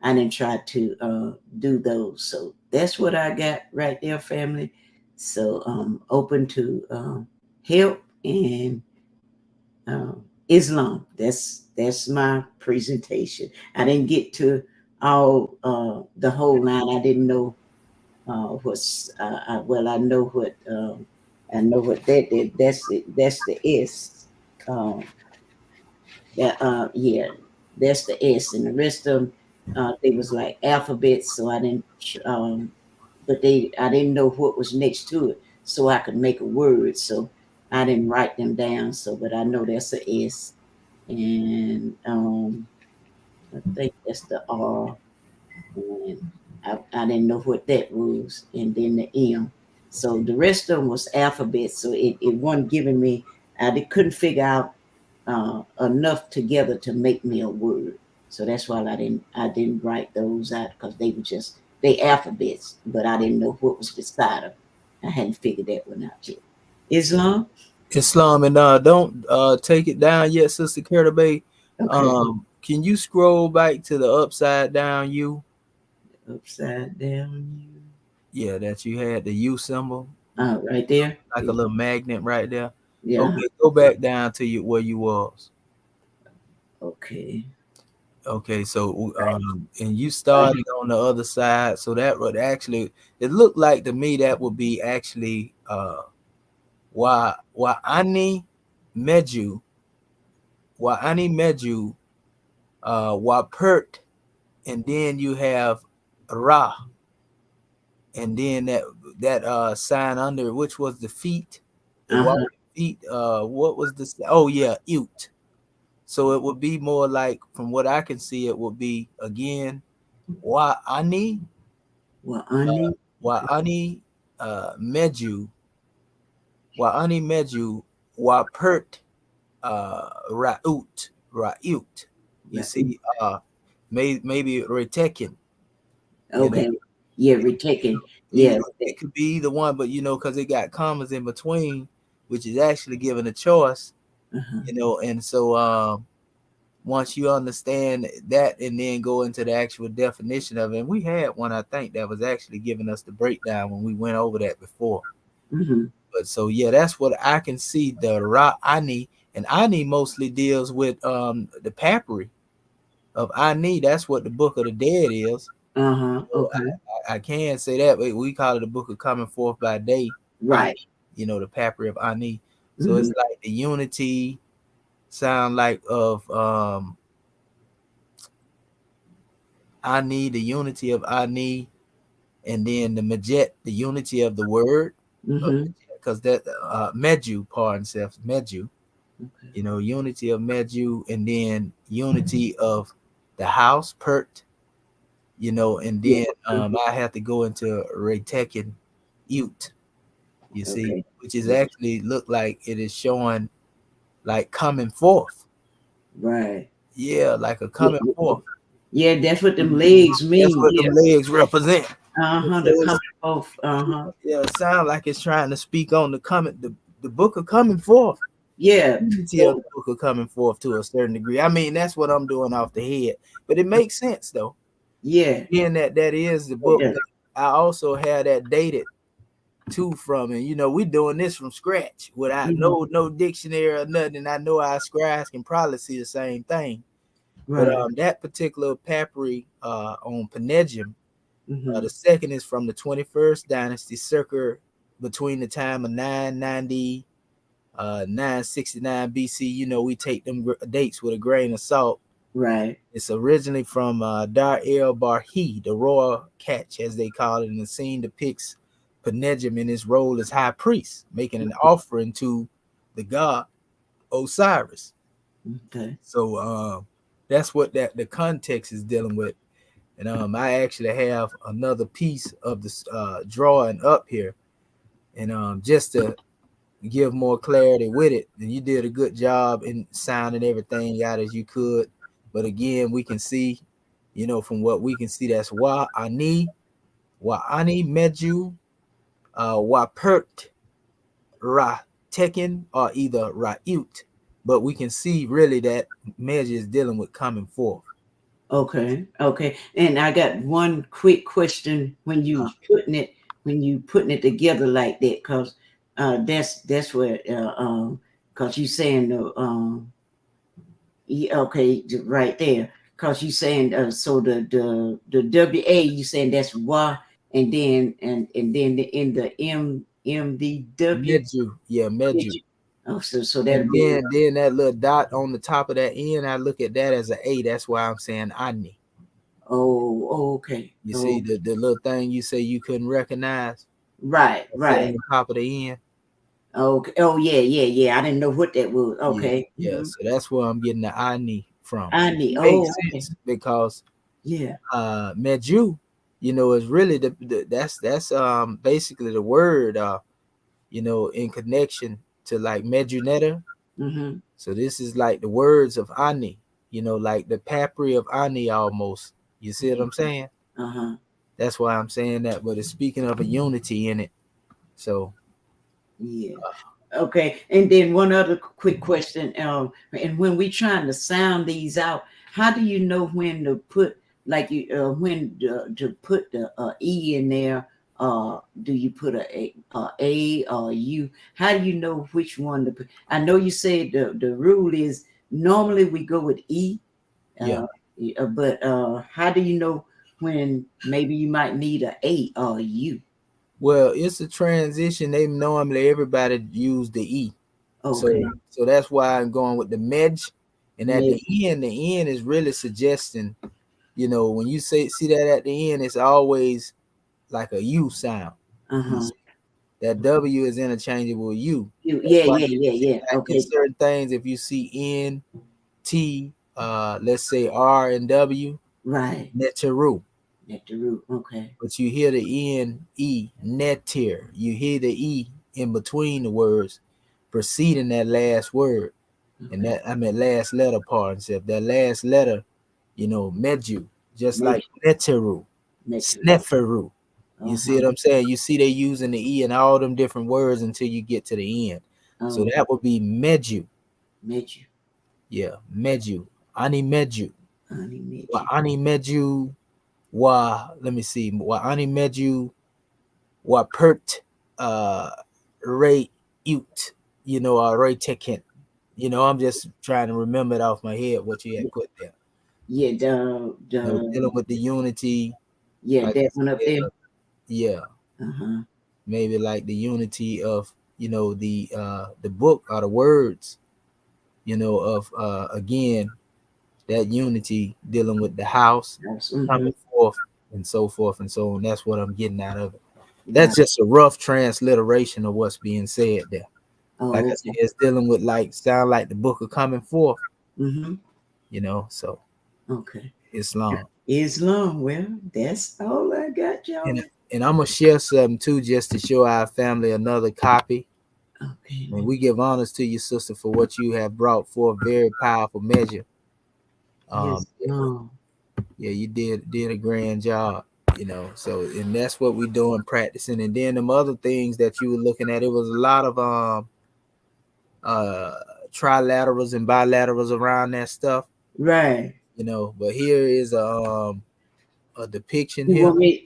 I didn't try to do those. So that's what I got right there, family. So open to help and Islam. That's my presentation. I didn't get to all the whole line. I didn't know what's well. I know what that is. That's it. That's the S. That yeah, that's the S, and the rest of them they was like alphabets. So I didn't but I didn't know what was next to it, so I could make a word. So I didn't write them down. So, but I know that's a S, and I think that's the R, and I didn't know what that was, and then the M. So the rest of them was alphabets. So it wasn't giving me. Couldn't figure out enough together to make me a word. So that's why I didn't write those out because they were just they alphabets, but I didn't know what was beside them. I hadn't figured that one out yet. Islam.
Islam, and don't take it down yet, Sister Curta Bay.
Okay.
Can you scroll back to the upside down U?
Upside down.
Yeah, that you had the U symbol,
Right there.
like a little magnet right there.
Yeah.
Okay, go back down to you where you was.
Okay.
Okay, so and you started on the other side, so that would actually it looked like to me that would be actually Wa'ani Medu, Wa'ani Medu, Wapert, and then you have Ra, and then that sign under which was the feet, the walking feet. What was this? Oh yeah, Ute. So it would be more like, from what I can see, it would be again Wa'ani,
Wa'ani.
Wa'ani Meju, Wa'ani Meju, Wapert Ra'ut. You
Right.
see, maybe Retekin. You know,
Okay. Yeah, retaken.
you
Yeah.
know, it could be either one, but because it got commas in between, which is actually given a choice.
Uh-huh.
And so once you understand that and then go into the actual definition of it, and we had one I think that was actually giving us the breakdown when we went over that before.
Mm-hmm.
But so yeah, that's what I can see. The Ra Ani, and Ani mostly deals with the papyri of Ani. That's what the Book of the Dead is.
Uh-huh.
So
Okay.
I can say that, but we call it the Book of Coming Forth by Day. Ani,
Right.
the papyri of Ani. So it's
Mm-hmm.
like the unity sound like of Ani, the unity of Ani, and then the Majet, the unity of the word,
Mm-hmm.
because that Medu, pardon self, Medu,
Okay.
unity of Medu, and then unity of the house, Pert, and
Yeah.
then I have to go into Retekin Ute, you see,
Okay.
which is actually look like it is showing like coming forth.
Right.
Yeah, like a
Yeah.
coming forth.
Yeah, that's what them legs
That's
mean.
what them
Yeah.
legs represent.
Uh-huh.
So
The
it's,
coming off. Uh-huh.
yeah, it sounds like it's trying to speak on the book of coming forth.
Yeah.
Unity of
So
the book of coming forth to a certain degree. I mean, that's what I'm doing off the head, but it makes sense though.
yeah.
Being that is the book.
Yeah.
I also have that dated too from, and we doing this from scratch without
Mm-hmm.
no dictionary or nothing. And I know our scribes can probably see the same thing. But
Right.
that particular papyri on Penegim,
Mm-hmm.
the second is from the 21st dynasty, circa between the time of 990, 969 BC. We take them dates with a grain of salt.
Right.
It's originally from Dar el Barhi, the royal catch, as they call it, and the scene depicts Penegim in his role as high priest, making an offering to the god Osiris.
Okay.
So that's what the context is dealing with. And I actually have another piece of this drawing up here, and just to give more clarity with it. And you did a good job in sounding everything out as you could. But again, we can see, from what we can see, that's wa ani meju, wa pert ra tekin, or either ra'ut. But we can see really that measure is dealing with coming forth.
Okay, okay. And I got one quick question when you putting it together like that, cause that's where cause you saying yeah, okay, right there, cause you saying so the WA you saying that's why, and then in the MDW.
Meju, yeah, meju.
Oh, so that'll
And
be
then that little dot on the top of that N, I look at that as an A. That's why I'm saying ani.
okay.
You see
Oh,
the little thing you say you couldn't recognize
right,
that sit on
right.
the top of the N.
Okay. Oh, yeah. I didn't know what that was.
Yeah,
Okay.
yeah. So that's where I'm getting the ani from.
I
It
need.
makes
Oh, okay.
sense because
Yeah.
meju, is really that's basically the word in connection to like mejunetta.
Mm-hmm.
So this is like the words of ani, like the papri of ani almost. You see what
Yeah.
I'm saying?
Uh-huh.
That's why I'm saying that. But it's speaking of a unity in it. So
Yeah. Okay. And then one other quick question. And when we trying to sound these out, how do you know when to put like you when to put the E in there? Do you put a or U? How do you know which one to put? I know you said the rule is normally we go with E.
yeah.
But how do you know when maybe you might need a or a U?
Well, it's a transition. They normally everybody use the E.
Okay.
So that's why I'm going with the medj. And at
Maybe.
the end is really suggesting, when you see that at the end, it's always like a U sound. You
Uh-huh.
see, that W is interchangeable with U.
You,
That's
yeah,
why
yeah,
you
yeah,
see
yeah.
like in
Okay.
certain things, if you see N, T, let's say R and W,
Right.
neteru.
At the root. Okay.
But you hear the N, E, netir. You hear the E in between the words, preceding that last word. And
Okay.
last letter part. Except that last letter, meju, just
Make
like neteru,
make it.
sneferu. You see
Uh-huh.
what I'm saying? You see they using the E in all them different words until you get to the end. So
Oh,
that would be meju.
met you.
Yeah, meju. Ani meju.
Honey, met
Wa
you.
ani meju. Let me see. Wa ani meju. Wa pert ray ut. Ray teken. I'm just trying to remember it off my head what you had put there.
Yeah, the
Dealing with the unity,
yeah,
like I
that one up
said,
there.
yeah,
Uh-huh.
maybe like the unity of the book or the words, of again that unity dealing with the house
Mm-hmm.
coming forth and so forth and so on. That's what I'm getting out of it.
Right.
That's just a rough transliteration of what's being said there. Like
Oh,
I said,
okay.
it's dealing with like sound like the book of coming forth,
Mm-hmm.
so
Okay.
Islam.
Islam. Well, that's all I got,
And
y'all.
and I'm gonna share something too, just to show our family another copy.
Okay.
And we give honors to you, sister, for what you have brought forth. Very powerful measure.
Islam.
Yeah, you did a grand job. So and that's what we doing practicing. And then them other things that you were looking at, it was a lot of uh trilaterals and bilaterals around that stuff.
Right.
But here is a depiction
You
here.
want me?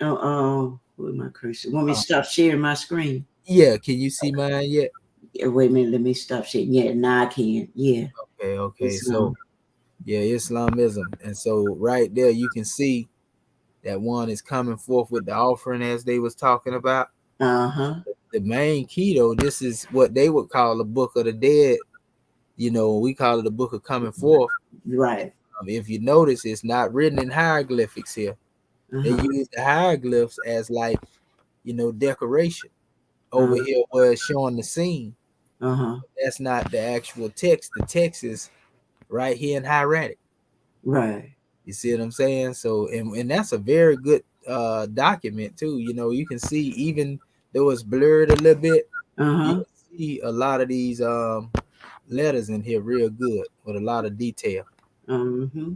With my cursor. Want me to
Uh,
stop sharing my screen?
yeah, can you see mine yet?
Yeah, wait a minute. Let me stop sharing. Yeah, now I can. Yeah.
Okay. So
Islam.
yeah, Islamism. And so right there you can see that one is coming forth with the offering as they was talking about.
Uh-huh.
The main key though, this is what they would call the book of the dead. We call it the book of coming forth.
Right.
If you notice, it's not written in hieroglyphics here. They
Uh-huh.
use the hieroglyphs as like, decoration. Over
Uh,
here where it's showing the scene.
uh-huh.
That's not the actual text. The text is right here in hieratic.
Right.
You see what I'm saying? So and that's a very good document too. You can see even though it's blurred a little bit, you
Uh-huh.
can see a lot of these letters in here real good with a lot of detail.
Mm-hmm.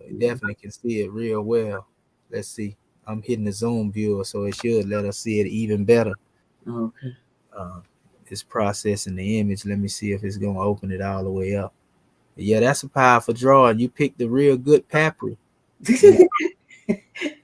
You definitely can see it real well. Let's see. I'm hitting the zoom viewer, so it should let us see it even better.
Okay.
Uh, it's processing the image. Let me see if it's gonna open it all the way up. Yeah, that's a powerful drawing. You picked the real good papyri. You know,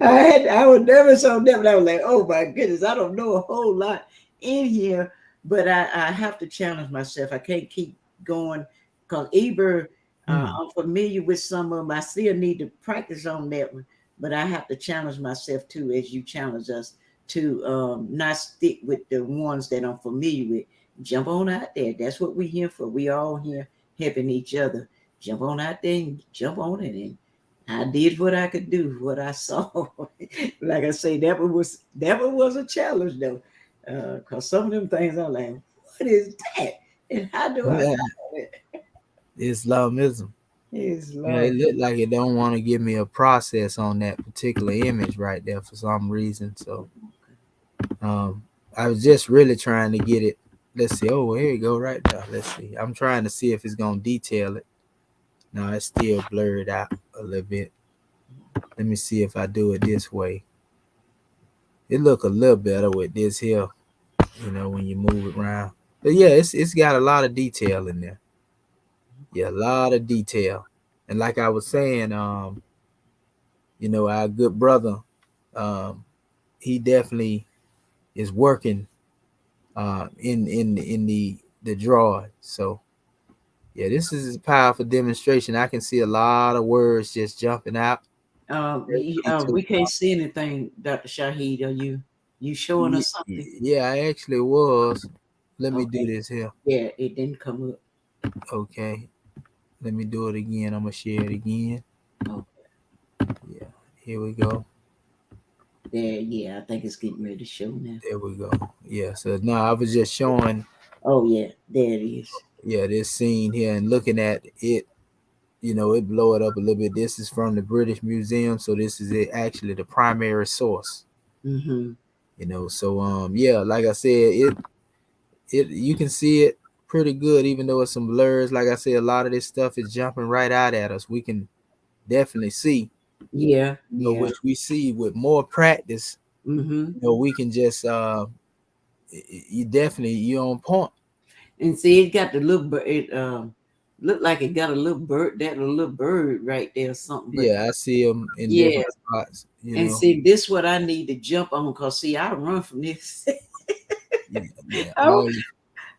I was nervous on that, but I was like, oh my goodness, I don't know a whole lot in here, but I have to challenge myself. I can't keep going because Eber, I'm familiar with some of them. I still need to practice on that one, but I have to challenge myself too, as you challenge us to not stick with the ones that I'm familiar with. Jump on out there. That's what we're here for. We all here helping each other. Jump on out there and jump on it, and I did what I could do, what I saw. Like I say, that one was a challenge though, because some of them things I'm like, what is that? And how do I
yeah,
follow it?
Islamism.
It's
Yeah, it
love.
looked like it don't want to give me a process on that particular image right there for some reason. So um I was just really trying to get it. Let's see. Oh, here you go right there. Let's see. I'm trying to see if it's gonna detail it. No, it's still blurred out a little bit. Let me see if I do it this way. It look a little better with this here, when you move it around. But yeah, it's got a lot of detail in there. Yeah, a lot of detail. And like I was saying, our good brother, um, he definitely is working in the drawing. So yeah, this is a powerful demonstration. I can see a lot of words just jumping out.
We can't see anything, Dr. Shahid. Are you showing us something?
Yeah, I actually was. Let me do
Okay.
this here.
Yeah, it didn't come up.
Okay, let me do it again. I'm gonna share it again.
Okay.
Yeah, here we go.
There, yeah, I think it's getting ready to show now.
There we go. Yeah, so now I was just showing,
Oh yeah, there it is.
yeah, this scene here and looking at it. It blow it up a little bit. This is from the British Museum, so this is actually the primary source.
Mm-hmm.
So yeah, like I said, it you can see it pretty good, even though it's some blurs. Like I said, a lot of this stuff is jumping right out at us. We can definitely see,
Yeah, yeah.
which we see with more practice.
Mm-hmm.
We can just you're on point.
And see, it got the little bird. It looked like it got a little bird. That a little bird right there, or something. But
Yeah, I see them in
yeah,
different spots.
and see, this what I need to jump on. Cause see, I run from this.
Yeah, yeah.
I, won't-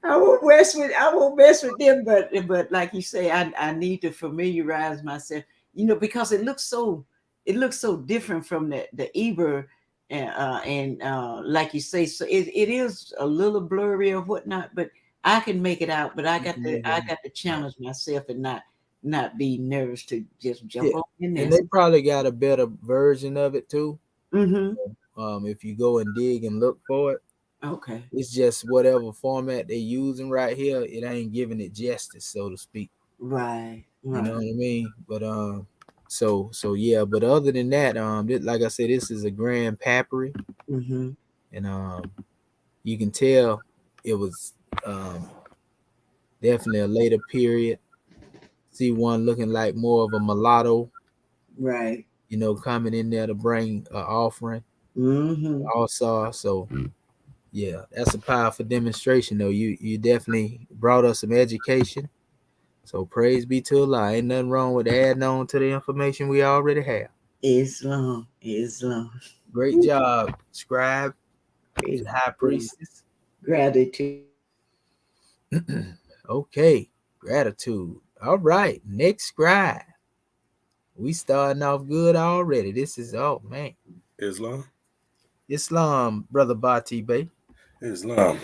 I won't mess with them. But like you say, I need to familiarize myself. Because it looks so different from the Eber. And like you say, so it is a little blurry or whatnot, but I can make it out. But I
You
got
can
to
make
I
it
got to
out.
challenge myself and not be nervous to just
Yeah,
jump on in
and
there.
they probably got a better version of it too.
Mm-hmm.
If you go and dig and look for it,
Okay.
it's just whatever format they using right here. It ain't giving it justice, so to speak.
Right.
You know
Right.
what I mean? But so yeah. But other than that, like I said, this is a grand papyri,
Mm-hmm.
and you can tell it was definitely a later period. See one looking like more of a mulatto,
Right.
coming in there to bring an offering.
Mm-hmm.
Also, so yeah, that's a powerful demonstration though. You definitely brought us some education. So praise be to Allah. Ain't nothing wrong with adding on to the information we already have.
Islam. Islam.
Great job, scribe
Praise
and high
God.
priestess.
Gratitude.
Okay, gratitude. All right, next scribe. We starting off good already. This is, oh man,
Islam.
Islam, brother Bati Bey.
Islam.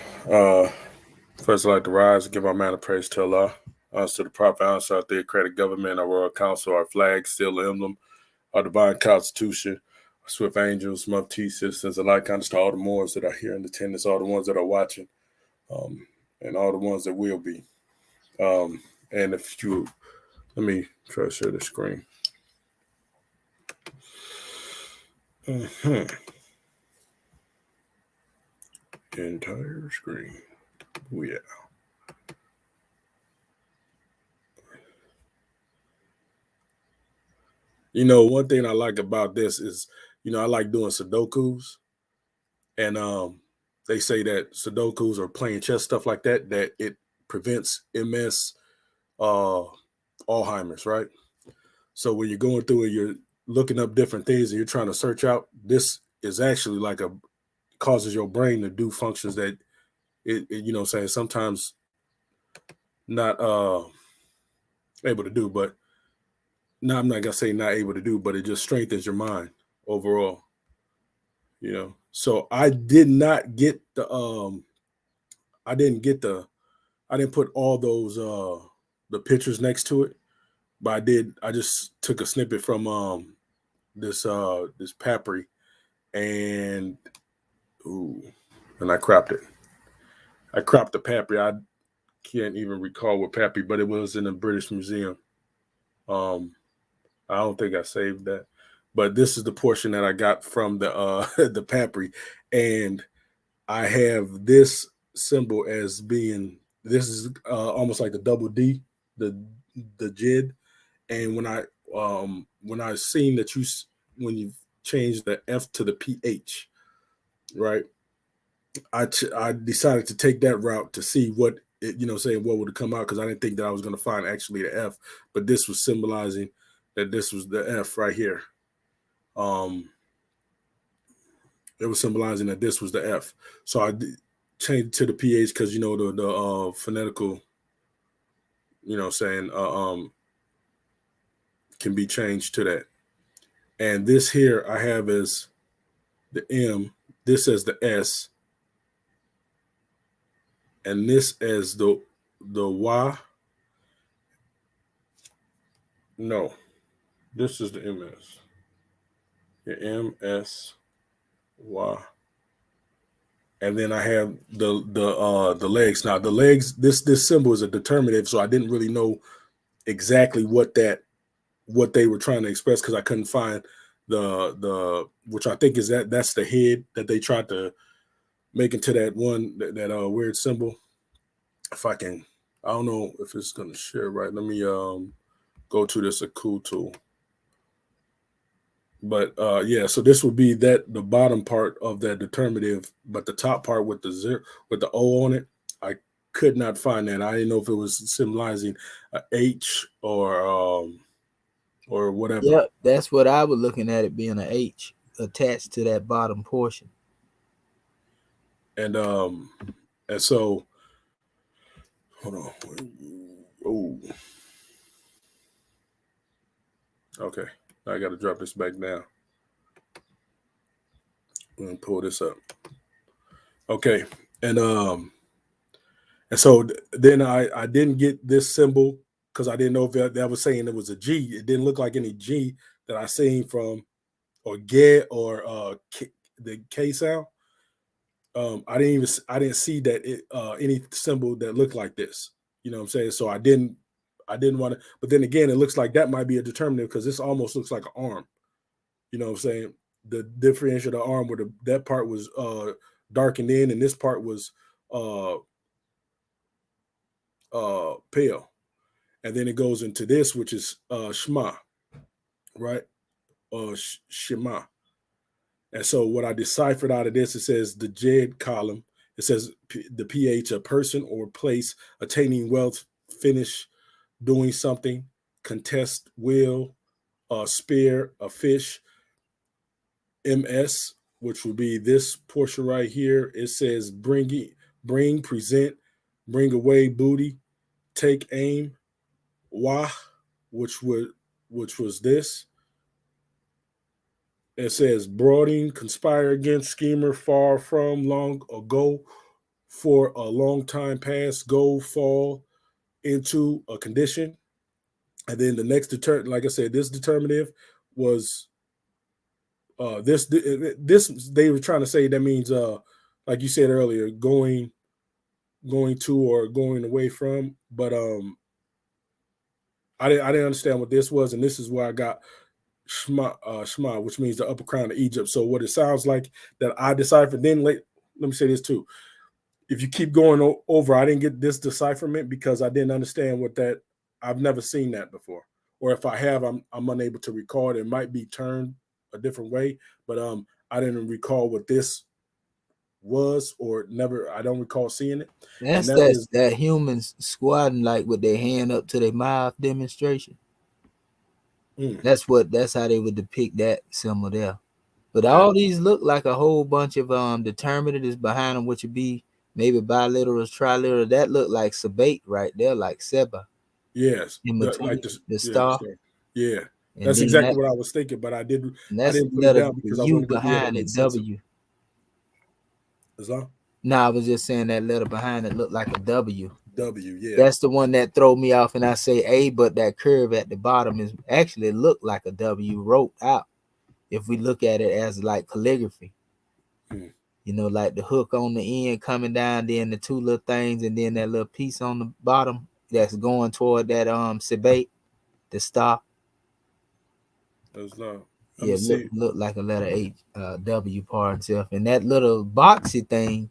First, I'd like to rise and give our man of praise to Allah. To the Prophet, to our theocratic government, our royal council, our flag, seal, emblem, our divine constitution, our swift angels, mufti, citizens alike, to all the Moors that are here in attendance, all the ones that are watching, and all the ones that will be. And if you, let me try to share the screen. Entire screen. Oh, yeah. One thing I like about this is, I like doing Sudokus, and they say that Sudokus or playing chess, stuff like that, that it prevents MS, Alzheimer's, right? So when you're going through it, you're looking up different things and you're trying to search out. This is actually like causes your brain to do functions that saying sometimes not able to do, but no, I'm not gonna say not able to do, but it just strengthens your mind overall. So I did not get I didn't put all those the pictures next to it, but I just took a snippet from this papri, and I cropped it. I cropped the papri. I can't even recall what papri, but it was in the British Museum. I don't think I saved that, but this is the portion that I got from the the papri, and I have this symbol as being, this is almost like the double D, the JID, and when I seen that when you change the F to the PH, right? I decided to take that route to see what saying what would come out, because I didn't think that I was going to find actually the F, but this was symbolizing that this was the F right here. It was symbolizing that this was the F. So I changed it to the PH because the phonetical, saying can be changed to that. And this here I have as the M, this as the S, and this as the Y. No, this is the MS. The MS Y. And then I have the legs. Now the legs, this symbol is a determinative, so I didn't really know exactly what they were trying to express, because I couldn't find the which I think is that's the head that they tried to make into that one that weird symbol. If I can, I don't know if it's gonna share right. Let me go to this a cool tool. But yeah, so this would be the bottom part of that determinative, but the top part with the zero, with the O on it, I could not find that. I didn't know if it was symbolizing a H or whatever.
Yep, that's what I was looking at, it being an H attached to that bottom portion.
And so hold on. Oh, okay. I got to drop this back down. I'm gonna pull this up. Okay, and so then I didn't get this symbol because I didn't know if that was saying it was a G. It didn't look like any G that I seen from or get or the K sound. I didn't see that any symbol that looked like this. You know what I'm saying? So I didn't want to. But then again, it looks like that might be a determinative because this almost looks like an arm. You know what I'm saying? The differential of the arm where that part was darkened in, and this part was pale, and then it goes into this, which is Shema, right? Shema. And so what I deciphered out of this, it says the JED column. It says the PH, a person or place attaining wealth, finish doing something, contest, will, spear, a fish. MS, which would be this portion right here. It says bring, present, bring away booty, take aim. Wah, which was this. It says brooding, conspire against, schemer, far from, long ago, for a long time past, go, fall into a condition. And then the next like I said, this determinative was this they were trying to say that means like you said earlier, going to or going away from. But I didn't understand what this was, and this is where I got Shema, which means the upper crown of Egypt. So what it sounds like that I deciphered. Then let me say this too. If you keep going over, I didn't get this decipherment because I didn't understand what that. I've never seen that before, or if I have, I'm unable to recall it. It might be turned a different way, but I didn't recall what this was, or never. I don't recall seeing it. And
That's
that is
that humans squatting like with their hand up to their mouth demonstration. That's how they would depict that symbol there. But all these look like a whole bunch of determinatives behind them, which would be maybe biliterals, triliteral. That look like sabate right there, like Seba.
yes,
In between
like this,
the
yeah,
star.
yeah.
And
That's
then
exactly what I was thinking, but I didn't
that's
put it
letter
down because I
U
wanted to be able to
behind
make
it,
sense of
W.
it. Is that
No, I was just saying that letter behind it looked like a W.
W? Yeah.
That's the one that throw me off, and I say A, but that curve at the bottom is actually look like a W wrote out. If we look at it as like calligraphy, you know, like the hook on the end coming down, then the two little things, and then that little piece on the bottom that's going toward that sebate, the star.
That's not. Let
Yeah,
me see.
look like a letter H, W part itself, and that little boxy thing.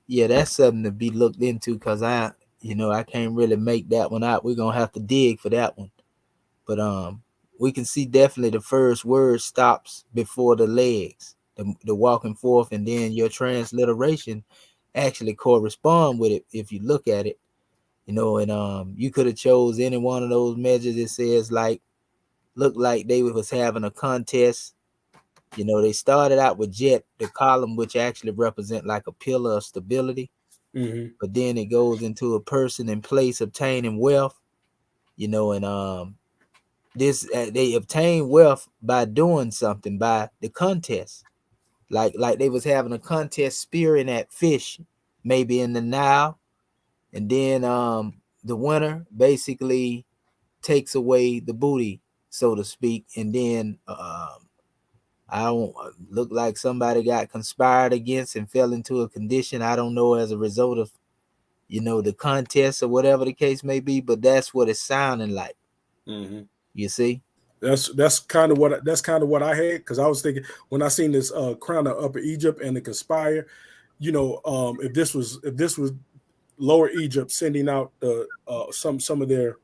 Yeah, that's something to be looked into because I can't really make that one out. We're gonna have to dig for that one. But we can see definitely the first word stops before the legs, the walking forth, and then your transliteration actually correspond with it if you look at it. And you could have chose any one of those measures. It says like look like they was having a contest. They started out with jet, the column, which actually represent like a pillar of stability. But then it goes into a person in place obtaining wealth, and this they obtain wealth by doing something, by the contest. Like they was having a contest spearing at fish, maybe in the Nile, and then the winner basically takes away the booty, so to speak, and then I don't look like somebody got conspired against and fell into a condition. I don't know, as a result of the contest or whatever the case may be, but that's what it's sounding like. You see,
That's kind of what I had, because I was thinking when I seen this crown of Upper Egypt and the conspire, if this was Lower Egypt sending out the some of their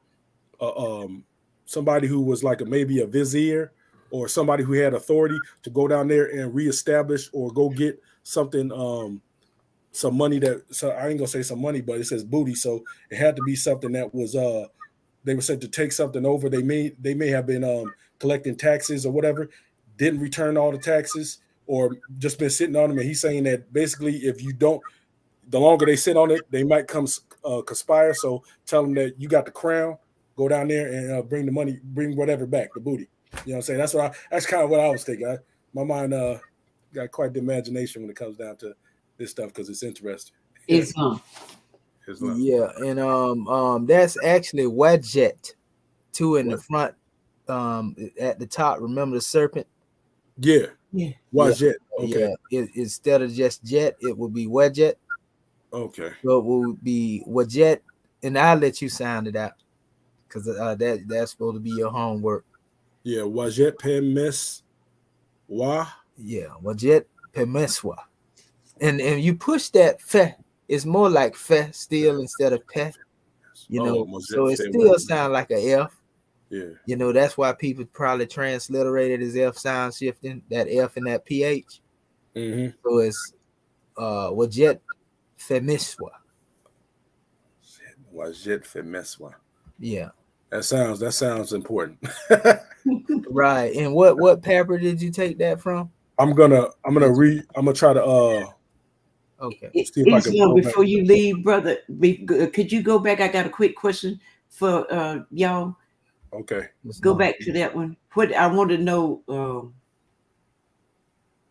somebody who was like maybe a vizier or somebody who had authority to go down there and reestablish or go get something, some money so I ain't gonna say some money, but it says booty, so it had to be something that was they were said to take something over. They may have been collecting taxes or whatever, didn't return all the taxes, or just been sitting on them. And he's saying that basically, if you don't, the longer they sit on it, they might come conspire. So tell them that you got the crown, go down there and bring the money, bring whatever back, the booty. You know what I'm saying? That's kind of what I was thinking. My mind got quite the imagination when it comes down to this stuff because it's interesting.
Islam.
Yeah, and that's actually Wajet, two in the front, at the top. Remember the serpent?
Yeah. Wajet.
Yeah.
Okay.
Instead of just jet, it would be Wajet.
Okay.
So it would be Wajet, and I'll let you sound it out because that's supposed to be your homework.
Yeah, Wajet Pemeswa.
Yeah, Wajet Pemeswa. And you push that fe, it's more like fe still instead of pe. So it still sounds like a F.
Yeah.
That's why people probably transliterated as F sound shifting, that F and that PH. So it's Wajet Femiswa.
Wajet Femeswa.
Yeah.
That sounds important.
Right. And what paper did you take that from?
I'm gonna try to
okay.
See if I can
before you leave, brother, could you go back? I got a quick question for y'all.
Okay.
Go back to that one. What I want to know,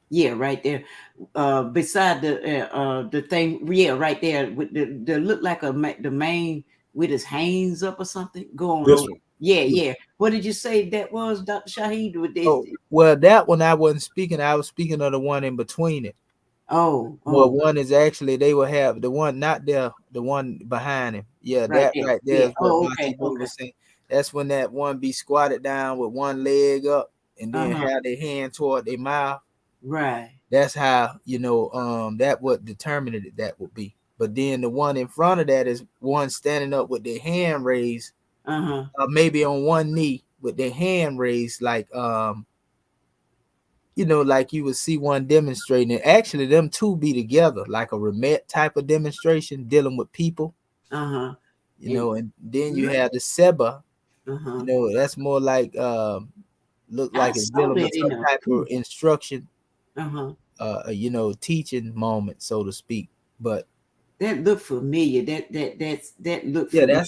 yeah, right there. Beside the thing, yeah, right there with the look like the man with his hands up or something. Go on.
This one.
Yeah. What did you say that was, Dr. Shaheed?
Well, that one I wasn't speaking. I was speaking of the one in between it.
Well,
one is actually they will have the one not there, the one behind him. Yeah,
right
that
there.
right there is what
Okay.
was saying. That's when that one be squatted down with one leg up and then have their hand toward their mouth.
Right.
That's how that would determine it. That would be. But then the one in front of that is one standing up with their hand raised, maybe on one knee, with their hand raised, like like you would see one demonstrating. And actually, them two be together, like a remet type of demonstration dealing with people.
Uh-huh.
And then you have the Seba.
Uh-huh.
That's more like look
I
like it's
saw
dealing with
that in
some
a
type of instruction,
uh-huh.
teaching moment, so to speak. But
That looked familiar. That looked
yeah,
familiar.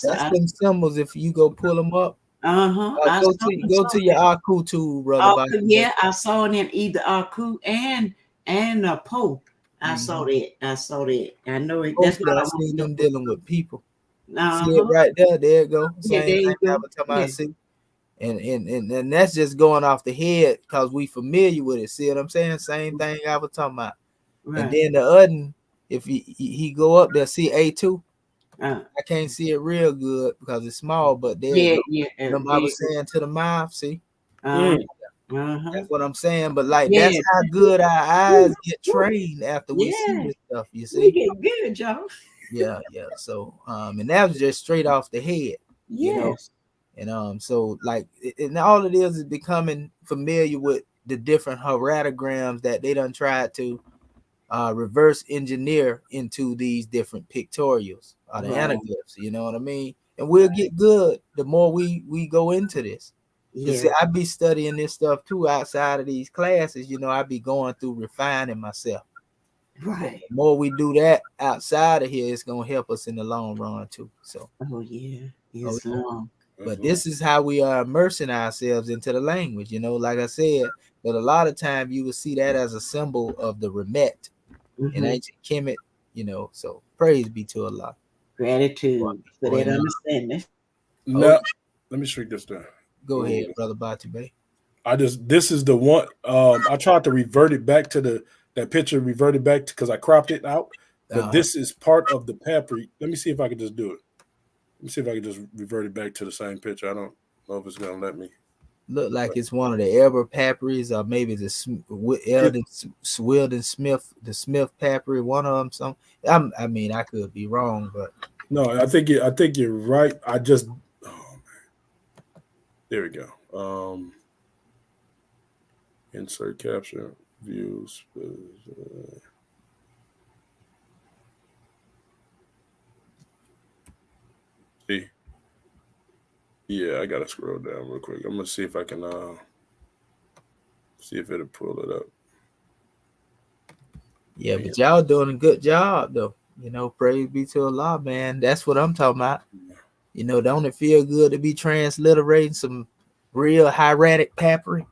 that's them symbols. If you go pull them up,
Uh-huh. I
go
saw,
to
I
go
saw
to your
that.
Aku tool, brother.
Yeah, I saw it in either Aku and Poe. I saw
Mm-hmm.
that. I saw that. I know it.
Both
That's
of
what
them,
I
I
want
seen
to
them
know.
dealing with people. See it
Uh-huh.
right there. There it go.
Yeah,
Same
there
thing
you
I
go.
was talking
Yeah.
about. See, and that's just going off the head because we familiar with it. See what I'm saying? Same thing I was talking about. And
Right.
then the other, if he go up there, see A2.
Uh,
I can't see it real good because it's small, but there you
yeah,
go.
yeah.
Remember I was saying to the mouth. See,
Uh,
Mm.
uh-huh.
that's what I'm saying. But like that's
Yeah.
how good our eyes get trained after we see
Yeah.
this stuff. You
We
see?
get good, y'all.
Yeah. So and that was just straight off the head.
Yes.
And so like and all it is becoming familiar with the different heratograms that they done tried to reverse engineer into these different pictorials or the
Right.
anaglyphs, you know what I mean? And we'll get good the more we go into this. You see,
Yeah.
I be studying this stuff too outside of these classes, I be going through refining myself. But
Right.
the more we do that outside of here, it's gonna help us in the long run too. So
Oh yeah.
oh,
It's
yeah.
long.
But this is how we are immersing ourselves into the language, like I said. But a lot of time you will see that as a symbol of the remet in
Mm-hmm.
ancient Kemet, So praise be to Allah.
Gratitude for
Boy,
that understanding.
oh,
No, let me shrink this down.
go ahead, brother Batibe.
This is the one. I tried to revert it back to that picture, reverted back because I cropped it out. But this is part of the papyri. Let me see if I can just do it. Let me see if I can just revert it back to the same picture. I don't know if it's gonna let me.
Look like it's one of the Eber papyries, or maybe the Swilden Smith, the Smith papyri. One of them. I mean, I could be wrong, but
No, I think you're right. I just there we go. Insert capture views. See, yeah, I gotta scroll down real quick. I'm gonna see if I can see if it'll pull it up.
yeah, but y'all doing a good job though. Praise be to Allah, man. That's what I'm talking about. Don't it feel good to be transliterating some real hieratic papyri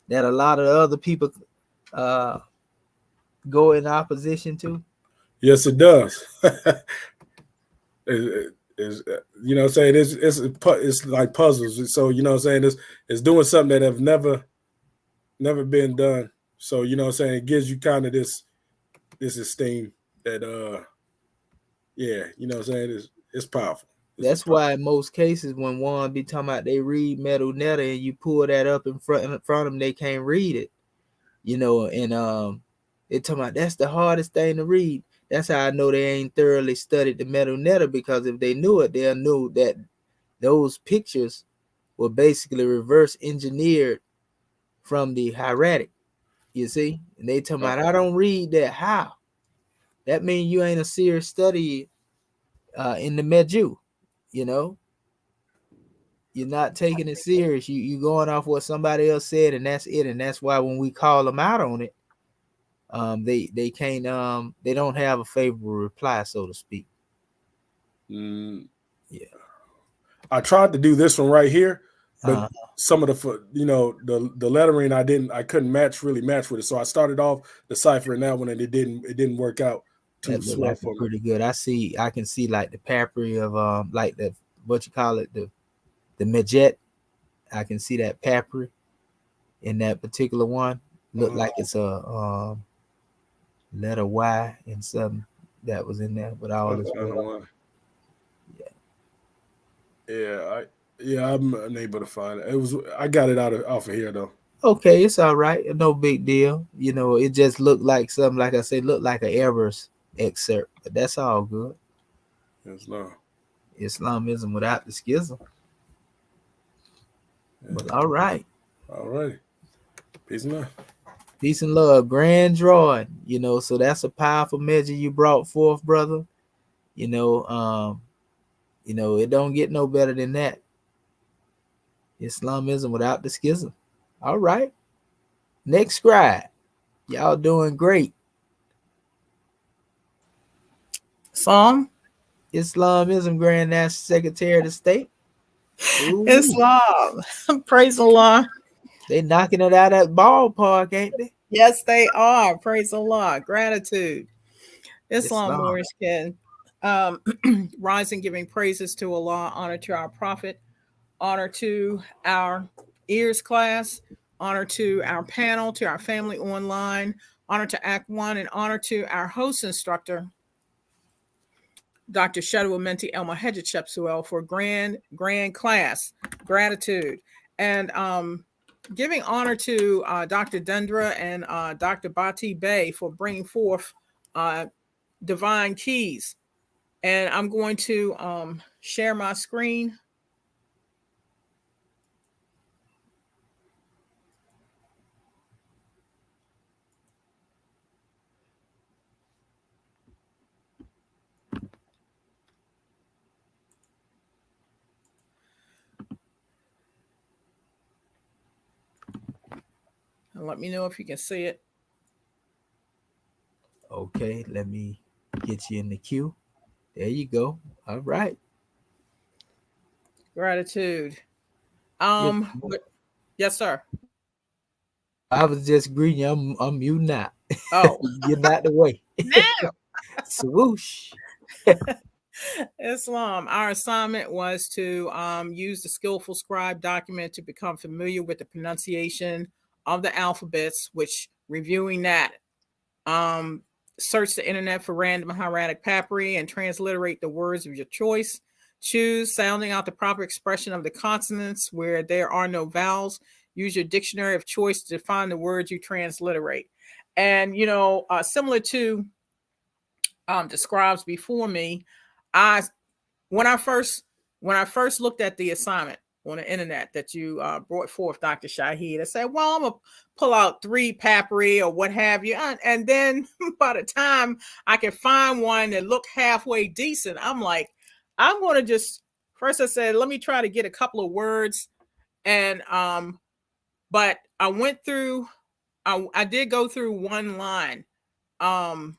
that a lot of other people go in opposition to?
Yes, it does. Is what I'm saying? It's like puzzles. So what I'm saying, it's doing something that have never been done. So what I'm saying, it gives you kind of this esteem that yeah, what I'm saying, it's powerful.
That's why in most cases when one be talking about they read Medu Netta and you pull that up in front of them, they can't read it. And they talking about that's the hardest thing to read. That's how I know they ain't thoroughly studied the Medu Netta, because if they knew it, they'll know that those pictures were basically reverse engineered from the hieratic. You see? And they talking about I don't read that. How? That means you ain't a serious study in the Medu, You're not taking it serious. You going off what somebody else said, and that's it. And that's why when we call them out on it, they can't they don't have a favorable reply, so to speak. Yeah.
I tried to do this one right here, but
Uh,
some of the lettering I couldn't really match with it. So I started off deciphering that one, and it didn't work out too
that look
swell
like
for me.
pretty good. I can see like the papyri of like the what you call it, the Mejet. I can see that papyri in that particular one. Look like it's a letter Y and something that was in there with all this.
I'm unable to find it. I got it off of here though.
Okay, it's all right. No big deal. It just looked like something, like I said, looked like an E.A.R.S excerpt, but that's all good.
It's not
Islamism without the schism. Well, all right.
All right. Peace and love.
Peace and love. Grand drawing. So that's a powerful measure you brought forth, brother. It don't get no better than that. Islamism without the schism. All right. Next scribe. Y'all doing great.
Psalm.
Islamism Grand National Secretary of the State. Ooh,
Islam. Praise the Lord.
they knocking it out at ballpark, ain't they?
Yes, they are. Praise the Lord. Gratitude. Islam
Islam.
warriors can rise in giving praises to Allah, honor to our prophet, honor to our E.A.R.S class, honor to our panel, to our family online, honor to Act One, and honor to our host instructor, Dr. Shadua Menti El Mahedjid Shepsuel, for grand class. Gratitude. And giving honor to Dr. Dendra and Dr. Bati Bey for bringing forth divine keys. And I'm going to share my screen. And let me know if you can see it.
Okay, let me get you in the queue. There you go. All right.
Gratitude. Yes, sir.
I was just greeting you. I'm you now.
Oh.
Getting out the way.
Now.
Swoosh.
Islam. Our assignment was to use the skillful scribe document to become familiar with the pronunciation of the alphabets, which reviewing that, search the internet for random hieratic papyri and transliterate the words of your choice. Choose sounding out the proper expression of the consonants where there are no vowels. Use your dictionary of choice to define the words you transliterate. And, similar to the scribes before me, when I first looked at the assignment on the internet that you brought forth, Dr. Shahid, I said, well, I'm going to pull out 3 papyri or what have you. And then by the time I could find one that looked halfway decent, I'm like, I'm going to just, first I said, let me try to get a couple of words. And, but I went through, I did go through one line. Now,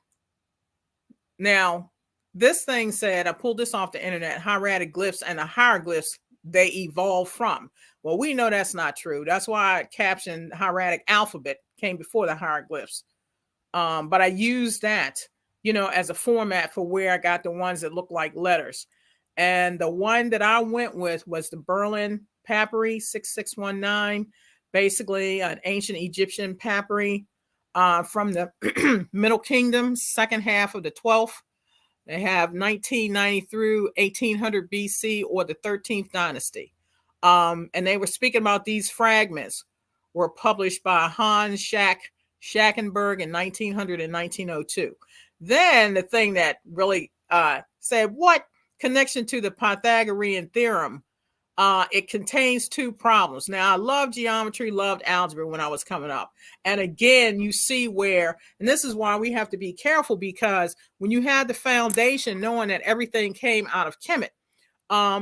this thing said, I pulled this off the internet, hieratic glyphs and the hieroglyphs they evolved from. Well, we know that's not true. That's why I captioned hieratic alphabet came before the hieroglyphs. But I used that, as a format for where I got the ones that look like letters. And the one that I went with was the Berlin papyri 6619, basically an ancient Egyptian papyri from the Middle Kingdom, second half of the 12th. They have 1990 through 1800 BC or the 13th dynasty. And they were speaking about these fragments were published by Hans Schackenberg in 1900 and 1902. Then the thing that really said, what connection to the Pythagorean theorem? It contains 2 problems. Now, I loved geometry, loved algebra when I was coming up. And again, you see where, and this is why we have to be careful, because when you have the foundation, knowing that everything came out of Kemet,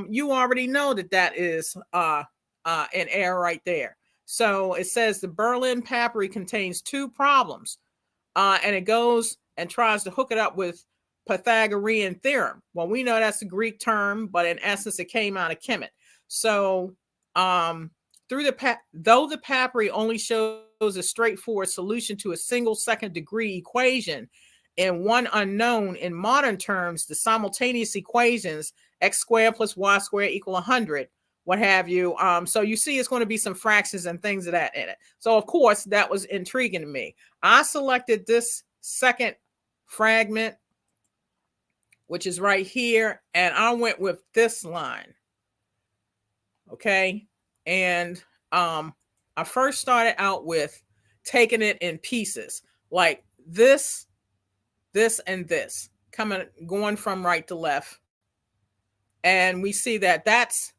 you already know that is an error right there. So it says the Berlin papyri contains 2 problems, and it goes and tries to hook it up with Pythagorean theorem. Well, we know that's a Greek term, but in essence, it came out of Kemet. So, though the papyri only shows a straightforward solution to a single second degree equation and one unknown in modern terms, the simultaneous equations x squared plus y squared equal 100, what have you. So you see, it's going to be some fractions and things of that in it. So of course, that was intriguing to me. I selected this second fragment, which is right here, and I went with this line. Okay. And I first started out with taking it in pieces, like this, and this, going from right to left. And we see that that's,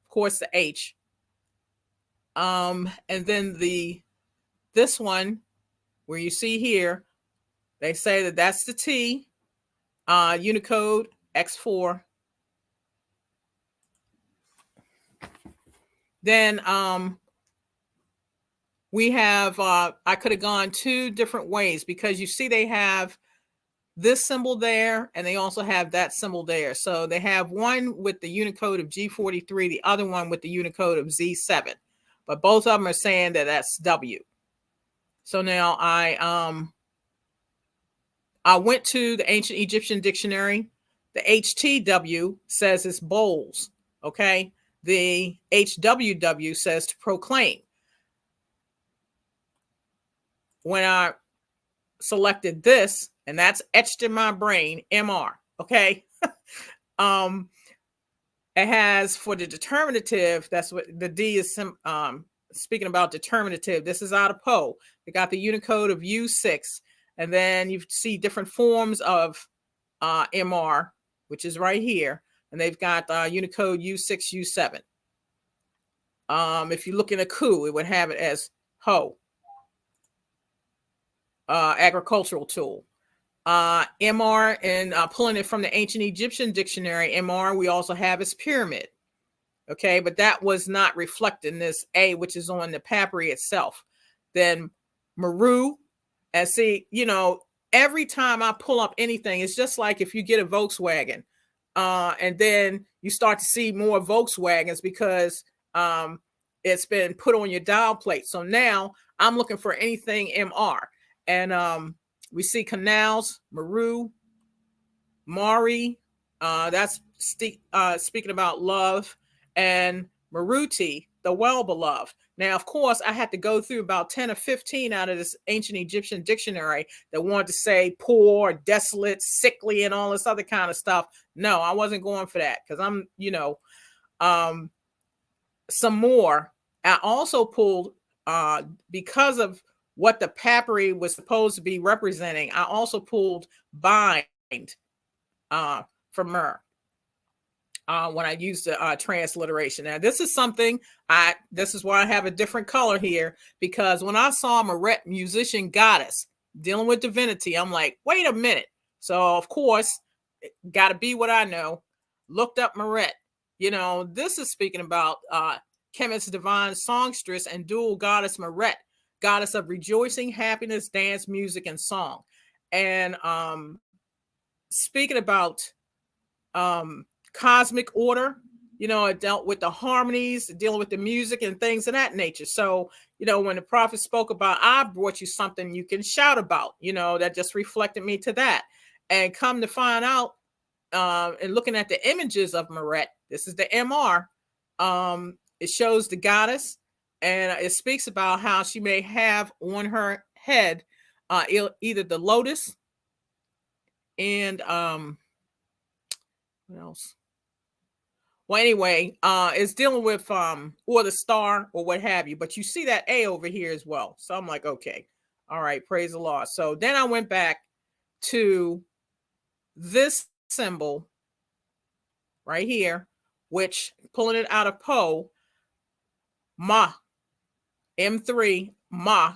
of course, the H. And then this one where you see here, they say that that's the T, Unicode X4. Then we have, I could have gone two different ways because you see they have this symbol there and they also have that symbol there. So they have one with the Unicode of G43, the other one with the Unicode of Z7. But both of them are saying that that's W. So now I went to the Ancient Egyptian Dictionary. The HTW says it's bowls, okay? The HWW says to proclaim. When I selected this, and that's etched in my brain, MR, okay? It has for the determinative, that's what the D is speaking about determinative. This is out of Poe. They got the Unicode of U6, and then you see different forms of MR, which is right here, and they've got Unicode U6, U7. If you look in a coup, it would have it as Ho, agricultural tool. MR, and pulling it from the Ancient Egyptian Dictionary, MR, we also have as pyramid. Okay, but that was not reflected in this A, which is on the papyri itself. Then Meru, and see, you know, every time I pull up anything, it's just like if you get a Volkswagen, and then you start to see more Volkswagens because it's been put on your dial plate. So now I'm looking for anything MR. And we see canals, Meru, Mari, that's speaking about love, and Maruti, the well-beloved. Now, of course, I had to go through about 10 or 15 out of this Ancient Egyptian Dictionary that wanted to say poor, desolate, sickly, and all this other kind of stuff. No, I wasn't going for that because I'm, you know, some more. I also pulled, because of what the papyri was supposed to be representing, I also pulled bind from Mer when I used the transliteration. Now, this is something, this is why I have a different color here, because when I saw Meret, musician goddess, dealing with divinity, I'm like, wait a minute. So, of course, got to be what I know. Looked up Meret. You know, this is speaking about Kemet's divine songstress and dual goddess Meret, goddess of rejoicing, happiness, dance, music, and song. And speaking about cosmic order, you know, it dealt with the harmonies, dealing with the music and things of that nature. So, you know, when the prophet spoke about, I brought you something you can shout about, you know, that just reflected me to that. And come to find out, and looking at the images of Meret, this is the MR, it shows the goddess, and it speaks about how she may have on her head either the lotus and what else? Well, anyway, it's dealing with or the star or what have you. But you see that A over here as well. So I'm like, okay, all right, praise the Lord. So then I went back to this symbol right here, which pulling it out of Poe, Ma, M3, Ma,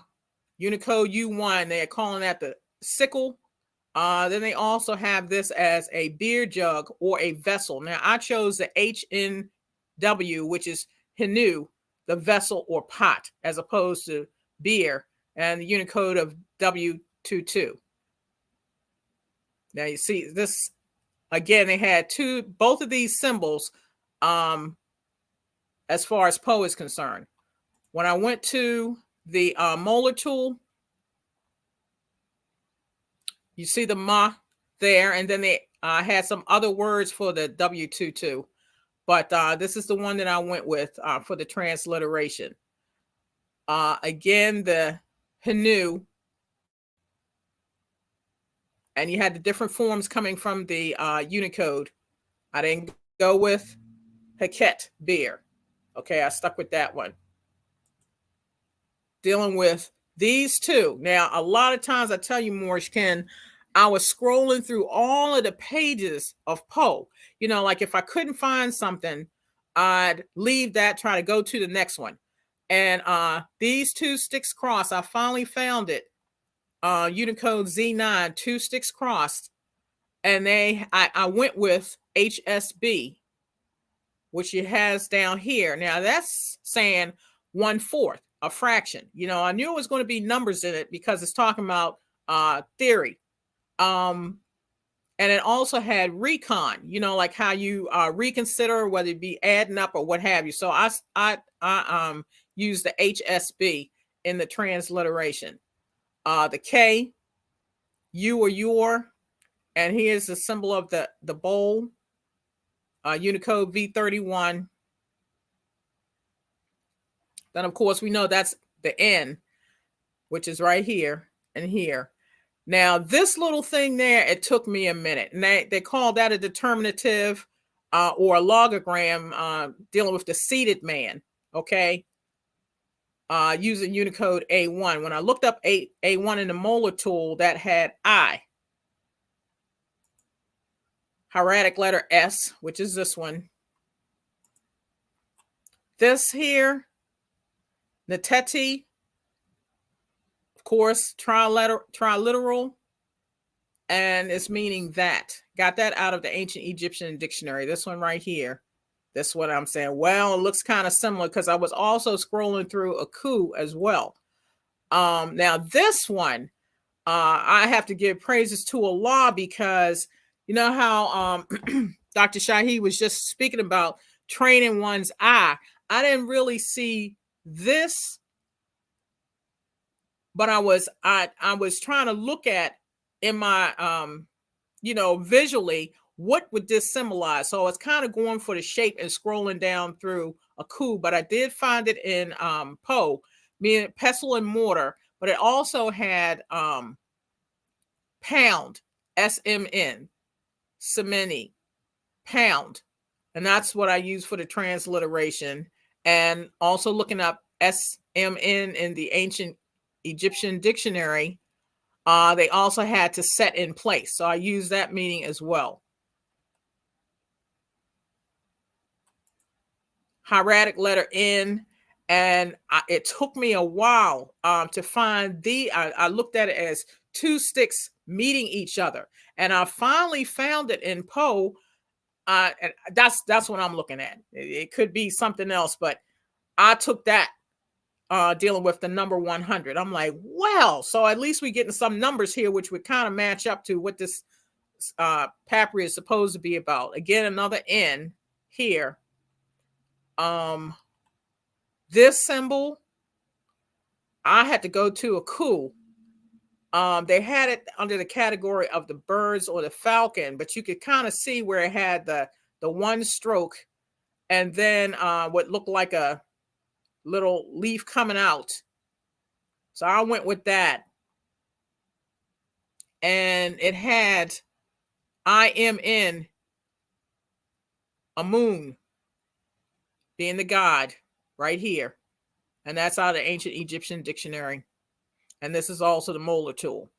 Unicode U1. They're calling that the sickle. Then they also have this as a beer jug or a vessel. Now, I chose the HNW, which is Hinu, the vessel or pot, as opposed to beer, and the Unicode of W22. Now, you see this, again, they had both of these symbols as far as Poe is concerned. When I went to the molar tool, you see the Ma there, and then they had some other words for the W22. But this is the one that I went with for the transliteration. Again, the Hinu, and you had the different forms coming from the Unicode. I didn't go with Heket, beer. Okay, I stuck with that one. Dealing with these two. Now, a lot of times I tell you, Morris Ken, I was scrolling through all of the pages of Poe. You know, like if I couldn't find something, I'd leave that, try to go to the next one. And these 2 sticks crossed, I finally found it. Unicode Z9, 2 sticks crossed. And I went with HSB, which it has down here. Now that's saying 1/4, a fraction. You know, I knew it was going to be numbers in it because it's talking about theory. And it also had recon, you know, like how you reconsider whether it be adding up or what have you. So I used the HSB in the transliteration. The K, you or your, and here's the symbol of the bowl, Unicode V31. Then, of course, we know that's the N, which is right here and here. Now, this little thing there, it took me a minute. And they call that a determinative or a logogram dealing with the seated man, okay, using Unicode A1. When I looked up A1 in the molar tool, that had I. Hieratic letter S, which is this one. This here, Nateti, of course, triliteral, and it's meaning that. Got that out of the ancient Egyptian dictionary. This one right here. This is what I'm saying. Well, it looks kind of similar because I was also scrolling through Aku as well. Now this one, I have to give praises to Allah because you know how Dr. Shahi was just speaking about training one's eye. I didn't really see this, but I was trying to look at in my visually what would this symbolize. So I was kind of going for the shape and scrolling down through Aku, but I did find it in Poe, meaning pestle and mortar, but it also had pound, SMN, semeni, pound. And that's what I use for the transliteration. And also looking up SMN in the ancient Egyptian dictionary, they also had to set in place. So I use that meaning as well. Hieratic letter N. And it took me a while to find I looked at it as 2 sticks meeting each other. And I finally found it in Poe. And that's what I'm looking at. It could be something else, but I took that dealing with the number 100. I'm like, well, so at least we're getting some numbers here, which would kind of match up to what this papyri is supposed to be about. Again, another N here. This symbol, I had to go to Aku. They had it under the category of the birds or the falcon, but you could kind of see where it had the one stroke and then what looked like a little leaf coming out. So I went with that. And it had IMN, a moon, being the god right here. And that's out of the ancient Egyptian dictionary. And this is also the molar tool.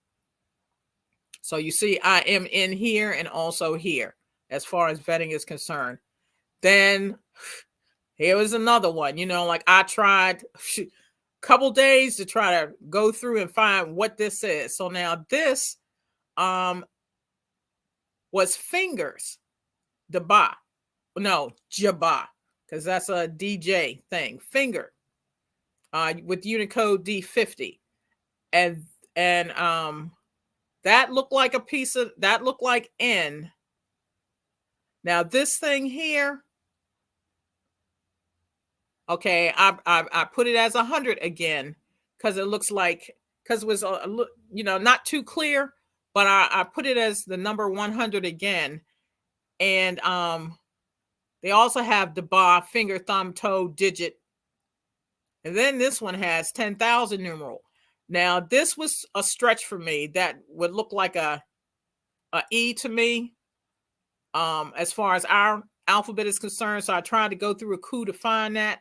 So you see IMN here and also here as far as vetting is concerned. Then here was another one, like I tried a couple days to try to go through and find what this is. So now this was fingers, Jabba, because that's a DJ thing, finger, with Unicode D50. And that looked like that looked like N. Now this thing here, okay, I put it as 100 again because it looks like, because it was not too clear, but I put it as the number 100 again. And they also have the bar, finger, thumb, toe, digit. And then this one has 10,000 numeral. Now this was a stretch for me. That would look like a E to me as far as our alphabet is concerned. So I tried to go through Aku to find that.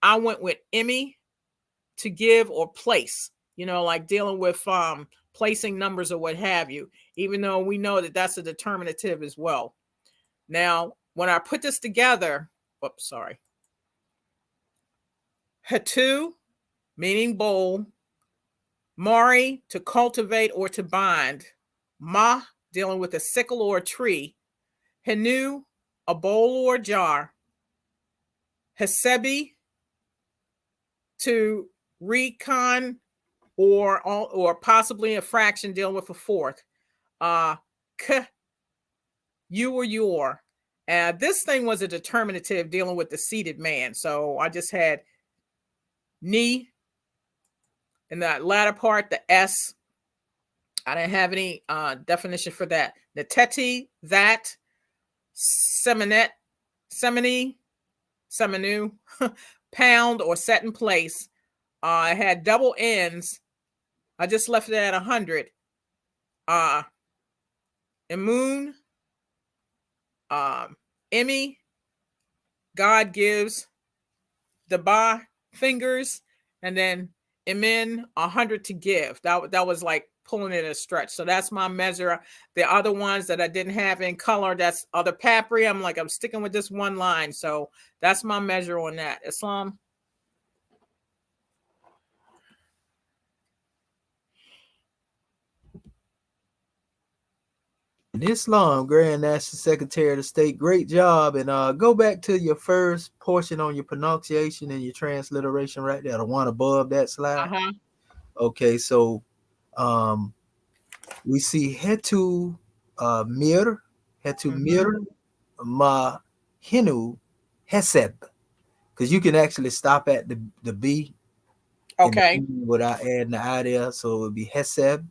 I went with Emmy, to give or place, like dealing with placing numbers or what have you, even though we know that that's a determinative as well. Now, when I put this together, Hatu, meaning bowl. Mari, to cultivate or to bind. Ma, dealing with a sickle or a tree. Henu, a bowl or a jar. Hesebi, to recon or possibly a fraction dealing with a fourth. K, you or your. This thing was a determinative dealing with the seated man. So I just had ni in that latter part, the S. I didn't have any definition for that. The teti, that. Seminet, semini, seminu, pound or set in place. I had double N's. I just left it at 100. Immune, Emmy, God gives, the ba, fingers, and then Emin, 100 to give. That was like pulling it a stretch. So that's my measure. The other ones that I didn't have in color, that's other papri. I'm sticking with this one line. So that's my measure on that. Islam.
Islam, Grand National Secretary of the State, great job. And go back to your first portion on your pronunciation and your transliteration right there, the one above that slide. Okay, so we see Hetu Mir, Hetu Mir, Ma Hinu, Heseb. Because you can actually stop at the B.
Okay.
Without adding the I there. So it would be Heseb.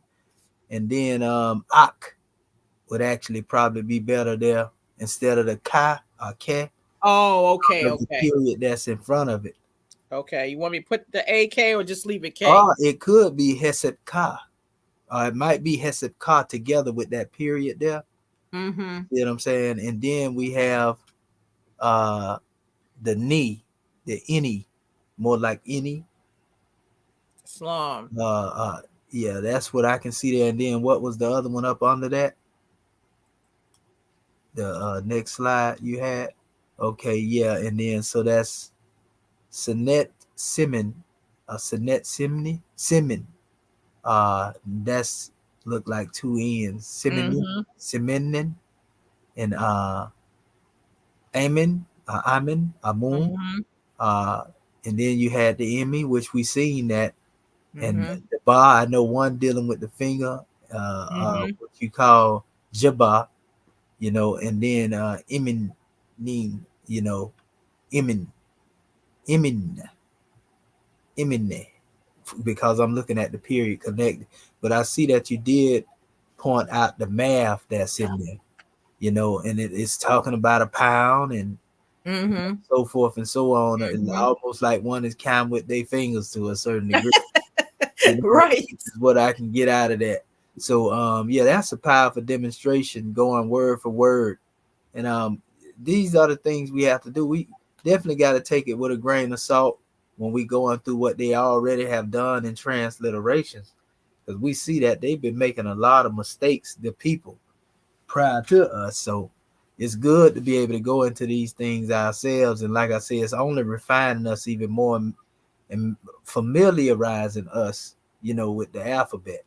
And then Ak would actually probably be better there instead of the Ka or Ke.
Oh, okay,
The period that's in front of it.
Okay, you want me to put the AK or just leave it K?
Oh, it could be Heseb Ka. It might be Heseb Ka together with that period there.
Mm-hmm.
You know what I'm saying? And then we have the Ni, the Ini, more like Ini.
Islam.
Yeah, that's what I can see there. And then what was the other one up under that? The next slide you had. Okay, yeah, and then so that's Sinet Simon, Sinet Simni Simon. That's look like two N's. Simon, Simenen, and Amen, Amen, Amun. And then you had the Emmy, which we seen that. And the ba, I know one dealing with the finger, what you call jabba, you know, and then imin, you know, imin, because I'm looking at the period connected. But I see that you did point out the math that's in there, you know, and it's talking about a pound and so forth and so on. And almost like one is counting with their fingers to a certain degree. You know,
right.
Is what I can get out of that. So yeah, that's a powerful demonstration going word for word. And these are the things we have to do. We definitely got to take it with a grain of salt when we going through what they already have done in transliterations, because we see that they've been making a lot of mistakes, the people prior to us. So it's good to be able to go into these things ourselves, and like I said, it's only refining us even more and familiarizing us, you know, with the alphabet,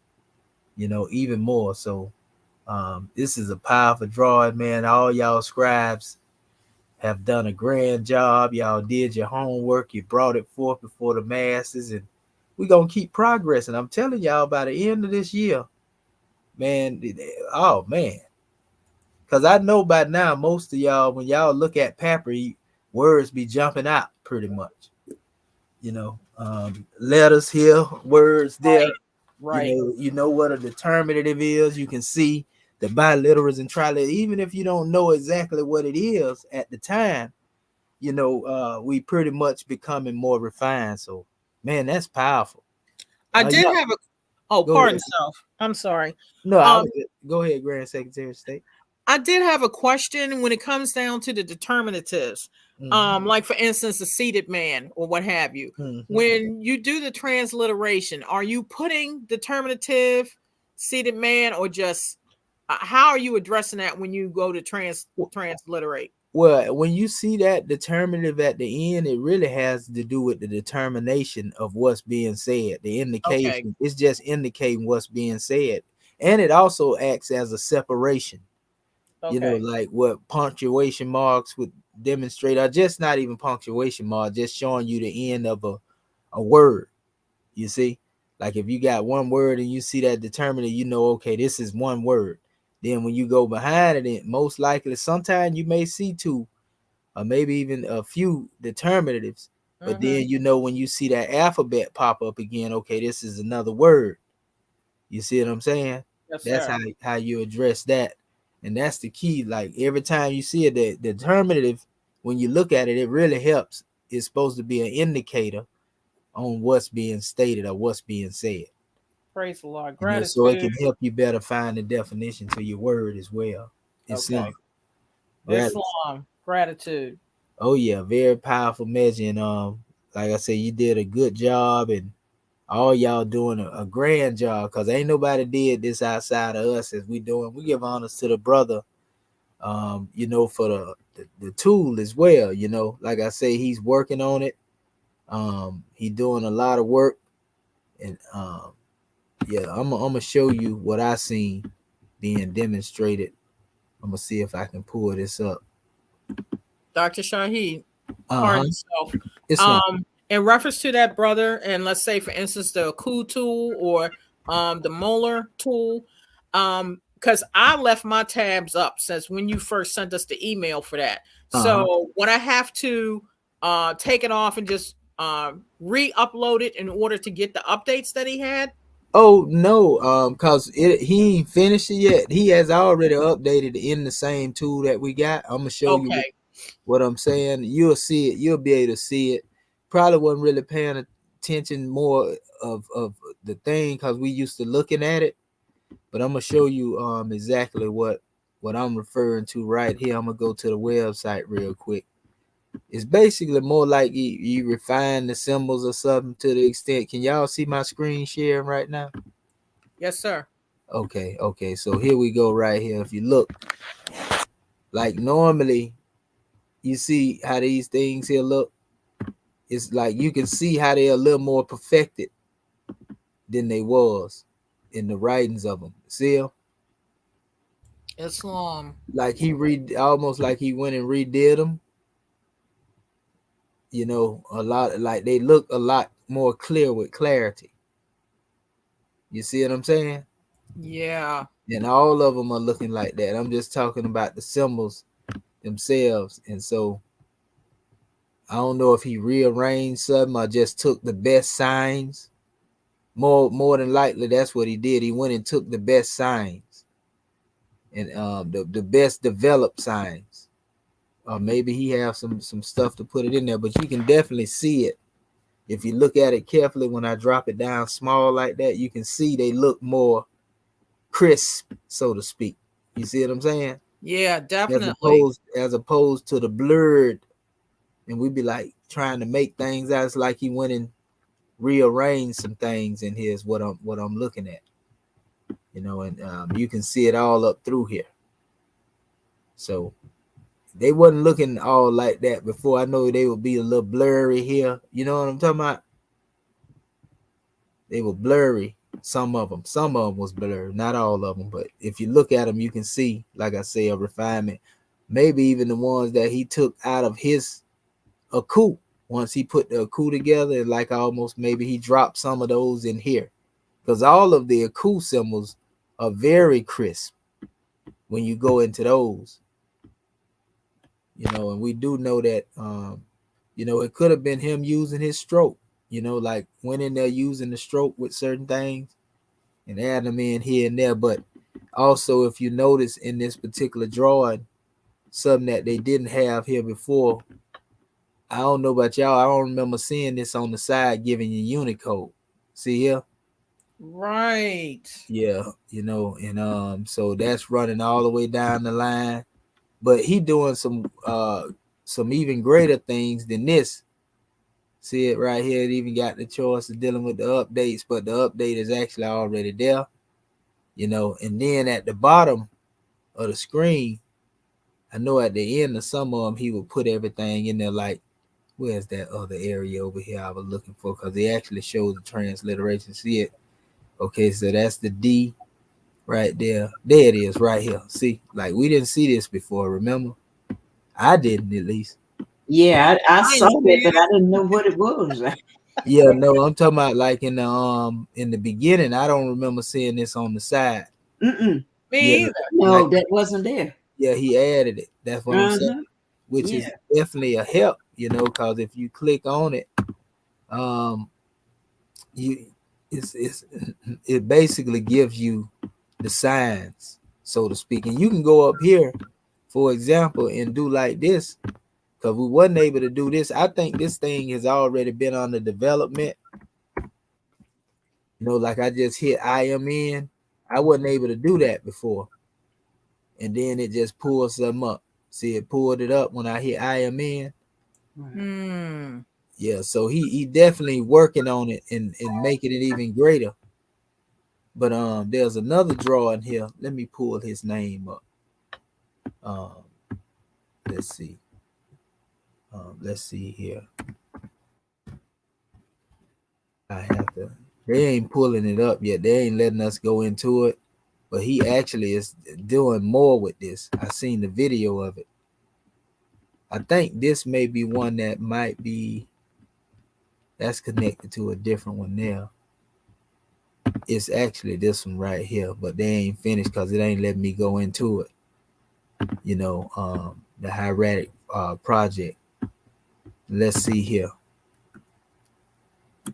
you know, even more. So this is a powerful drawing, man. All y'all scribes have done a grand job. Y'all did your homework. You brought it forth before the masses, and we're gonna keep progressing. I'm telling y'all, by the end of this year, man, oh man, because I know by now most of y'all, when y'all look at Papri, words be jumping out pretty much. You know, letters here, words there.
Right.
You know what a determinative is. You can see the biliterals and triliterals, even if you don't know exactly what it is at the time. You know, we pretty much becoming more refined. So, man, that's powerful.
I did have a. Oh, pardon self. I'm sorry.
No, go ahead, Grand Secretary of State.
I did have a question when it comes down to the determinatives. Like for instance, a seated man or what have you. When you do the transliteration, are you putting determinative seated man, or just how are you addressing that when you go to transliterate?
Well, when you see that determinative at the end, it really has to do with the determination of what's being said. The indication, it's just indicating what's being said. And it also acts as a separation. You know, like what punctuation marks would demonstrate, or just not even punctuation mark, just showing you the end of a word. You see, like if you got one word and you see that determinative, you know, okay, this is one word. Then when you go behind it, most likely, sometimes you may see two or maybe even a few determinatives. But then, you know, when you see that alphabet pop up again, okay, this is another word. You see what I'm saying?
Yes,
That's
sir.
how you address that. And that's the key. Like every time you see it, the determinative, when you look at it, it really helps. It's supposed to be an indicator on what's being stated or what's being said.
Praise the Lord.
You know, so it
Gratitude.
can help you better find the definition to your word as well. Islam.
Islam. Gratitude.
Oh yeah, very powerful measure. And like I said, you did a good job, and all y'all doing a grand job, because ain't nobody did this outside of us as we doing. We give honors to the brother, you know, for the tool as well. You know, like I say, he's working on it. He doing a lot of work, and yeah, I'm gonna show you what I seen being demonstrated. I'm gonna see if I can pull this up.
Dr. Shaheed,
Uh-huh.
pardon yourself.
It's not.
In reference to that brother, and let's say for instance the coup tool or the molar tool, because I left my tabs up since when you first sent us the email for that. So when I have to take it off and just re-upload it in order to get the updates that he had.
Oh no, cause he ain't finished it yet. He has already updated in the same tool that we got. I'm gonna show you what I'm saying. You'll see it. You'll be able to see it. Probably wasn't really paying attention more of the thing because we used to looking at it. But I'm gonna show you exactly what I'm referring to right here. I'm gonna go to the website real quick. It's basically more like you refine the symbols or something to the extent. Can y'all see my screen sharing right now?
Yes, sir.
Okay. So here we go right here. If you look, like normally, you see how these things here look. It's like you can see how they're a little more perfected than they was in the writings of them. See them?
Islam.
Like he almost like he went and redid them. You know, a lot, like they look a lot more clear with clarity. You see what I'm saying?
Yeah.
And all of them are looking like that. I'm just talking about the symbols themselves. And so I don't know if he rearranged something or just took the best signs. More than likely, that's what he did. He went and took the best signs and the best developed signs. Or maybe he have some stuff to put it in there, but you can definitely see it. If you look at it carefully, when I drop it down small like that, you can see they look more crisp, so to speak. You see what I'm saying?
Yeah, definitely.
As opposed to the blurred, and we'd be like trying to make things out. It's like he went and rearranged some things in here is what I'm looking at. You know, and you can see it all up through here. So they wasn't looking all like that before. I know they would be a little blurry here. You know what I'm talking about? They were blurry. Some of them was blurred, not all of them. But if you look at them, you can see, like I say, a refinement. Maybe even the ones that he took out of his coup. Once he put the coup together, like almost maybe he dropped some of those in here, because all of the coup symbols are very crisp when you go into those. You know, and we do know that, you know, it could have been him using his stroke, you know, like went in there using the stroke with certain things and add them in here and there. But also, if you notice in this particular drawing, something that they didn't have here before, I don't know about y'all, I don't remember seeing this on the side giving you Unicode. See here?
Right.
Yeah, you know, and so that's running all the way down the line. But he doing some even greater things than this. See it right here. It even got the choice of dealing with the updates, but the update is actually already there. You know, and then at the bottom of the screen, I know at the end of some of them, he would put everything in there like, where's that other area over here I was looking for? Because they actually shows the transliteration. See it? Okay, so that's the D right there. There it is right here. See, like we didn't see this before, remember? I didn't at least.
Yeah, I
I
saw
ain't
it,
see
but I didn't know what it was.
Yeah, no, I'm talking about like in the beginning. I don't remember seeing this on the side.
Mm-mm.
Yeah,
Me either.
like
No, that wasn't there.
yeah, he added it. That's what I'm saying.
Uh-huh.
Which
Yeah.
is definitely a help, because if you click on it, um, you it's it basically gives you the signs, so to speak, and you can go up here, for example, and do like this. Because we wasn't able to do this. I think this thing has already been under development. Like I just hit I am in. I wasn't able to do that before. And then it just pulls them up. See, it pulled it up when I hit I am in.
Hmm.
Yeah, so he definitely working on it and making it even greater. But there's another drawing here. Let me pull his name up. Let's see. Let's see here. I have to. They ain't pulling it up yet. They ain't letting us go into it. But he actually is doing more with this. I seen the video of it. I think this may be one that might be that's connected to a different one there. It's actually this one right here, but they ain't finished because it ain't letting me go into it. The hieratic project. Let's see here.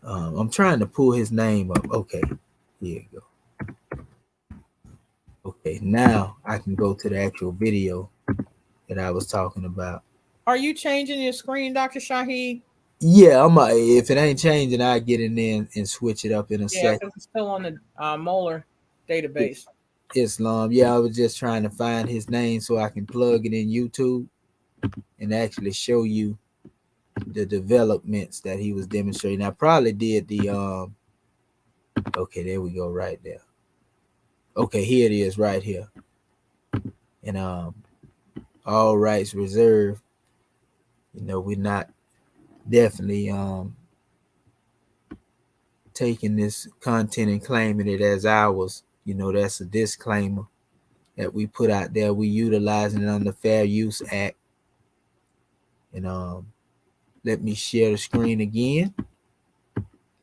I'm trying to pull his name up. Okay, here you go. Okay, now I can go to the actual video that I was talking about.
Are you changing your screen, Dr. Shaheed?
Yeah, if it ain't changing, I get in there and switch it up in a
Yeah,
second.
because it's still on the Molar database.
Islam. Yeah, I was just trying to find his name so I can plug it in YouTube and actually show you the developments that he was demonstrating. I probably did the okay, there we go, right there. Okay, here it is right here. And all rights reserved. We're not definitely taking this content and claiming it as ours. That's a disclaimer that we put out there. We utilizing it on the Fair Use Act. And let me share the screen again.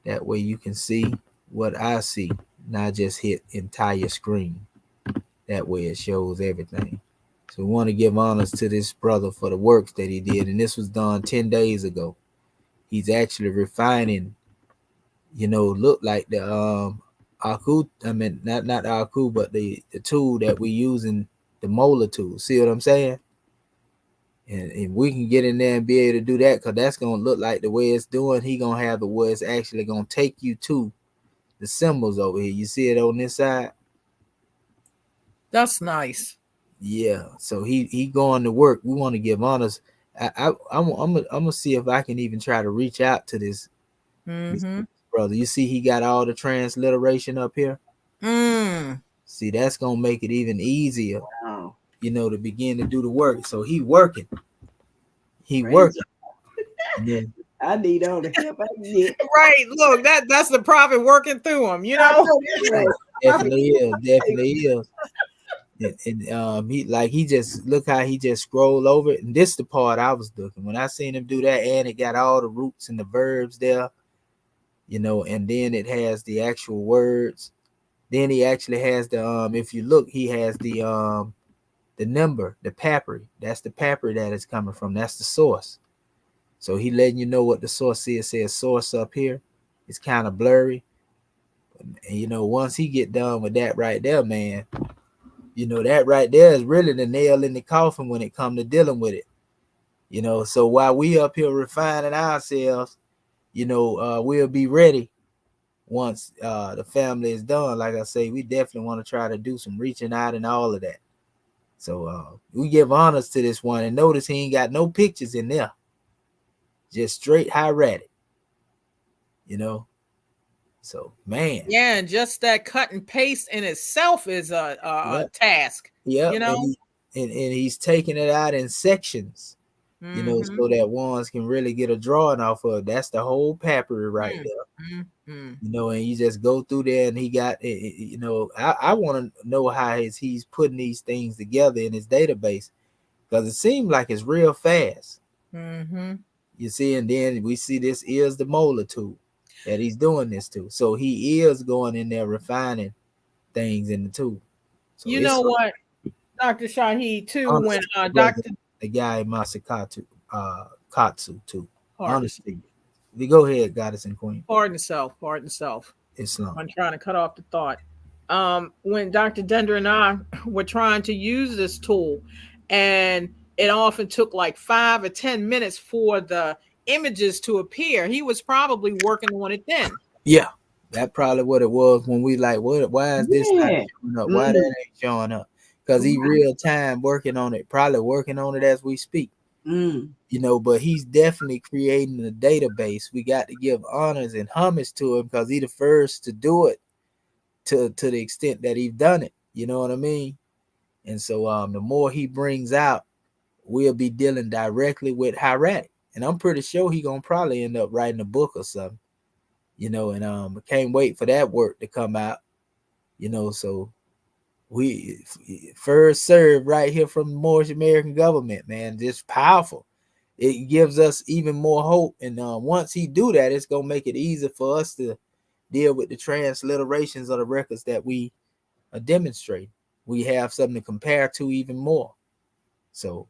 That way you can see what I see. Not just hit entire screen. That way it shows everything. So we want to give honors to this brother for the works that he did. And this was done 10 days ago. He's actually refining, look like the Aku, I mean not Aku, but the tool that we using, the molar tool. See what I'm saying? And we can get in there and be able to do that, because that's gonna look like the way it's doing. He gonna have the way it's actually gonna take you to the symbols over here. You see it on this side?
That's nice.
Yeah. So he going to work. We want to give honors. I'm gonna see if I can even try to reach out to this brother. You see, he got all the transliteration up here. See, that's gonna make it even easier.
Wow.
To begin to do the work. So he working. He
Praise
working. Yeah.
I need all the help I can get.
Right. Look, that's the prophet working through him.
I know that's right.
Definitely is. And he just look how he just scrolled over it. And this is the part I was looking when I seen him do that, and it got all the roots and the verbs there, and then it has the actual words. Then he actually has the if you look, he has the number, the papyri. That's the papyri that is coming from. That's the source. So he letting you know what the source is. Says source up here. It's kind of blurry. And once he get done with that right there, man, that right there is really the nail in the coffin when it comes to dealing with it. So while we up here refining ourselves, we'll be ready once the family is done. Like I say, we definitely want to try to do some reaching out and all of that. So we give honors to this one, and notice he ain't got no pictures in there. Just straight hieratic. So man.
Yeah, and just that cut and paste in itself is a task.
Yeah. and he's taking it out in sections, you know,
Mhm.
so that ones can really get a drawing off of. That's the whole papyri right
Mm,
there,
mm.
you know, and you just go through there and he got, you know, I want to know how he's putting these things together in his database, because it seems like it's real fast.
Mhm.
You see, and then we see this is the molar tool that he's doing this to. So he is going in there refining things in the tool. So
You
it's
know what, Dr. Shahid, too, when
honestly, brother,
Dr.
the guy Masakatu Katsu too.
Pardon,
Honestly. We go ahead, goddess and queen.
pardon self.
Islam.
I'm trying to cut off the thought. When Dr. Dender and I were trying to use this tool, and it often took like 5 or 10 minutes for the images to appear, he was probably working on it then.
Yeah. That probably what it was when we like, what, why is this not
Yeah.
showing up? Why that ain't showing up? Because he real time working on it, probably working on it as we speak.
Mm.
You know, but he's definitely creating a database. We got to give honors and homage to him because he the first to do it to the extent that he's done it. You know what I mean? And so the more he brings out, we'll be dealing directly with hieratic. And I'm pretty sure he gonna probably end up writing a book or something, you know, and I can't wait for that work to come out, you know. So we first served right here from the Moorish American government, man, just powerful. It gives us even more hope. And once he do that, it's gonna make it easier for us to deal with the transliterations of the records that we are demonstrating. We have something to compare to even more. So,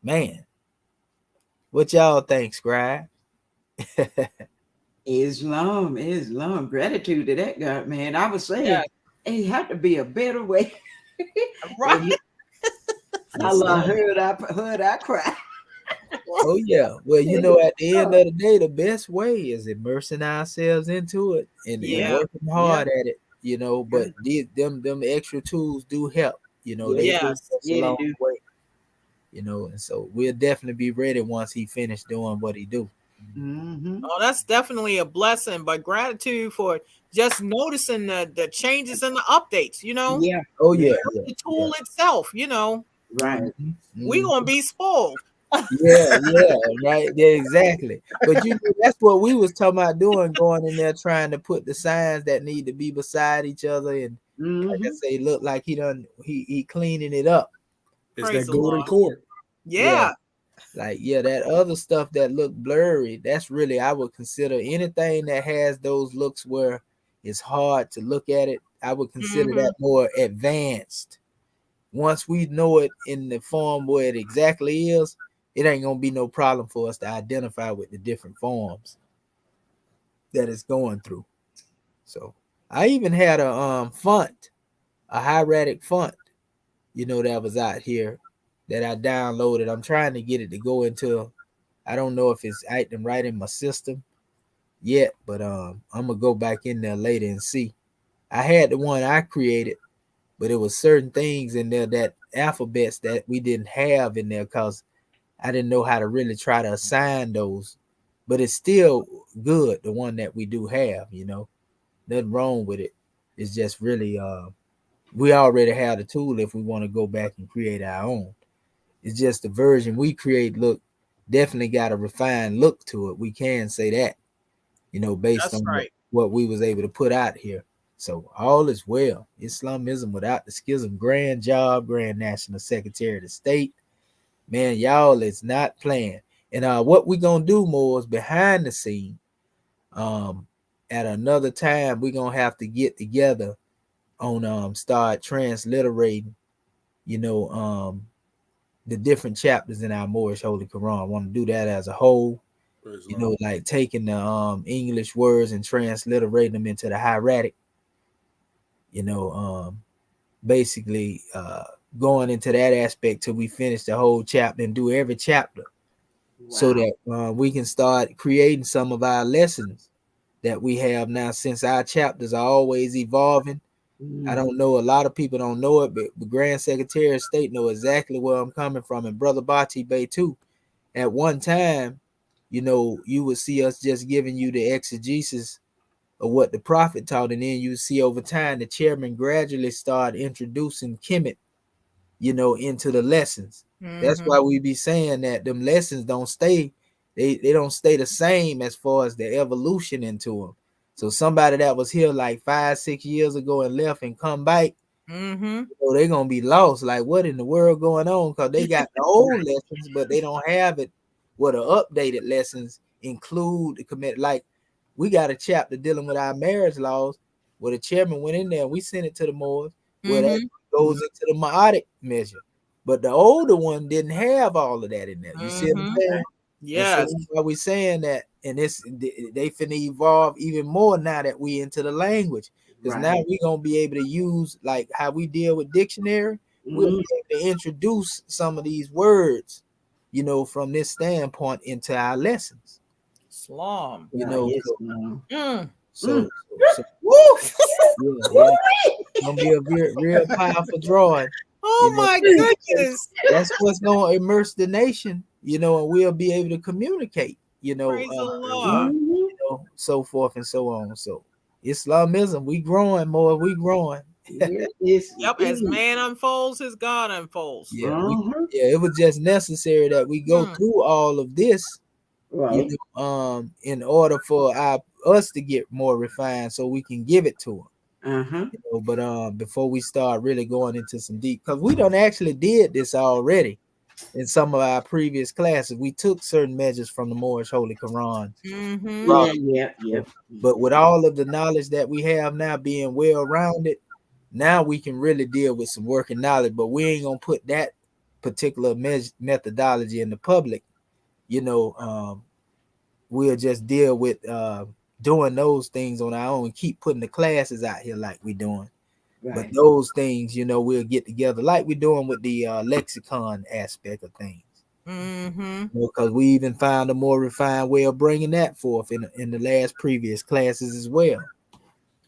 man, what y'all think, Scribe?
Islam. Gratitude to that God, man. I was
Yeah,
saying, it had to be a better way.
right.
Allah
Islam.
heard I cry.
Oh yeah. Well, you know, at the end of the day, the best way is immersing ourselves into it and
Yeah,
working hard at it. You know, but them extra tools do help. You know,
Yeah,
they
they
do
do.
yes.
go a
Yeah, they
long
do.
way. You know, and so we'll definitely be ready once he finished doing what he do.
Mm-hmm.
Oh, that's definitely a blessing. But gratitude for just noticing the changes and the updates,
Yeah.
Oh
Yeah.
yeah, yeah,
the
yeah.
tool itself,
Right.
we
Mhm.
gonna be spoiled.
Yeah, yeah, right. Yeah, exactly. But you know, that's what we was talking about doing, going in there trying to put the signs that need to be beside each other, and like I
Mm-hmm.
say, look like he cleaning it up.
It's
Praise
that
the
golden
Lord.
cord.
Yeah,
Yeah.
like yeah, that other stuff that look blurry, that's really, I would consider anything that has those looks where it's hard to look at it. I would consider
Hmm.
that more advanced. Once we know it in the form where it exactly is, it ain't gonna be no problem for us to identify with the different forms that it's going through. So I even had a font, a hieratic font, you know, that was out here that I downloaded. I'm trying to get it to go into, I don't know if it's acting right in my system yet, but I'm gonna go back in there later and see. I had the one I created, but it was certain things in there, that alphabets that we didn't have in there because I didn't know how to really try to assign those. But it's still good, the one that we do have, you know. Nothing wrong with it. It's just really we already have the tool if we want to go back and create our own. It's just the version we create look definitely got a refined look to it. We can say that, you know, based
That's
on
right.
what we was able to put out here. So all is well. Islamism without the schism. Grand job, Grand National Secretary of the State. Man, y'all is not playing. And what we gonna do more is behind the scene. Um, at another time, we gonna have to get together on start transliterating, you know, the different chapters in our Moorish Holy Quran. I want to do that as a whole,
Praise the
you
Lord.
know, like taking the English words and transliterating them into the hieratic, you know, basically going into that aspect till we finish the whole chapter and do every chapter, so
Wow.
that we can start creating some of our lessons that we have now, since our chapters are always evolving. I
Mm.
don't know, a lot of people don't know it, but the Grand Secretary of State know exactly where I'm coming from, and Brother Bati Bey too. At one time, you know, you would see us just giving you the exegesis of what the prophet taught, and then you see over time the chairman gradually start introducing Kemet into the lessons. That's
Mhm.
why we be saying that them lessons don't stay, they don't stay the same as far as the evolution into them. So somebody that was here like 5-6 years ago and left and come back,
Mhm.
they're gonna be lost. Like, what in the world going on? Because they got the old lessons, but they don't have it. What the updated lessons include the commit. Like, we got a chapter dealing with our marriage laws where the chairman went in there and we sent it to the Moors, where that
Mhm.
goes into the Maotic measure. But the older one didn't have all of that in there. You see what I'm
Mhm.
saying? And so
Yes.
that's why we saying that, and they finna evolve even more now that we into the language. Because now
Right.
we're gonna be able to use, like how we deal with dictionary, we'll
Mm,
be able to introduce some of these words, from this standpoint into our lessons.
Slum.
You
God,
know,
yes,
so
no.
Mm.
Mm.
Woo!
yeah, gonna be a real powerful drawing.
Oh my goodness.
That's what's gonna immerse the nation, and we'll be able to communicate,
Praise the Lord.
Mhm.
so forth and so on. So Islamism, we growing more, we growing.
Yes, yes,
Yep. As
indeed.
man unfolds, his God unfolds.
Yeah,
Uh-huh.
it was just necessary that we go
Hmm.
through all of this,
Right.
in order for us to get more refined so we can give it to them.
Uh-huh.
But before we start really going into some deep, because we done actually did this already in some of our previous classes. We took certain measures from the Moorish Holy Quran.
Mm-hmm.
Yeah, yeah, yeah.
But with all of the knowledge that we have now being well rounded, now we can really deal with some working knowledge. But we ain't gonna put that particular methodology in the public. We'll just deal with doing those things on our own, keep putting the classes out here like we doing. But
Right.
those things, we'll get together like we're doing with the lexicon aspect of things.
Mm-hmm.
Because we even found a more refined way of bringing that forth in the last previous classes as well.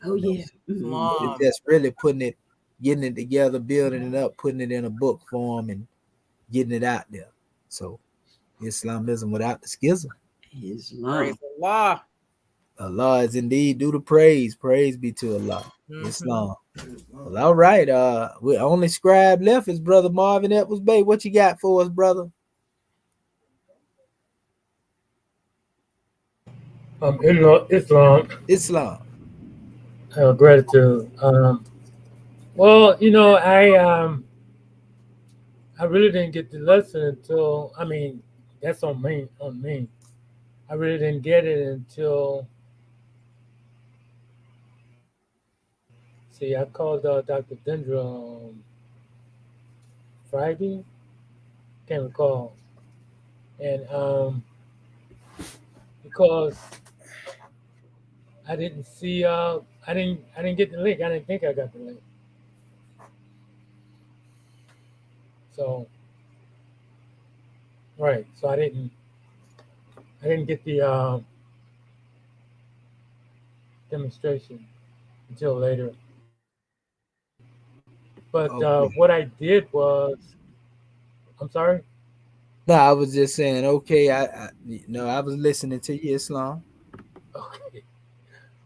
Oh, yeah.
But it's
Slum.
just really getting it together, building it up, putting it in a book form, and getting it out there. So Islamism without the schism.
Praise
Islam.
Allah.
Allah is indeed due to praise. Praise be to Allah.
Mm-hmm.
Islam. Well, all right. We only scribe left is Brother Marvin Edwards Bay. What you got for us, brother?
Islam,
Islam.
gratitude. Well, I really didn't get the lesson until, I mean, that's on me. On me, I really didn't get it until. See, I called Dr. Dendra Friday. Can't recall, and because I didn't see, I didn't get the link. I didn't think I got the link. So right, so I didn't get the demonstration until later. But
Okay.
what I did was, I'm sorry.
No, I was just saying. Okay, I was listening to you, Islam.
Okay,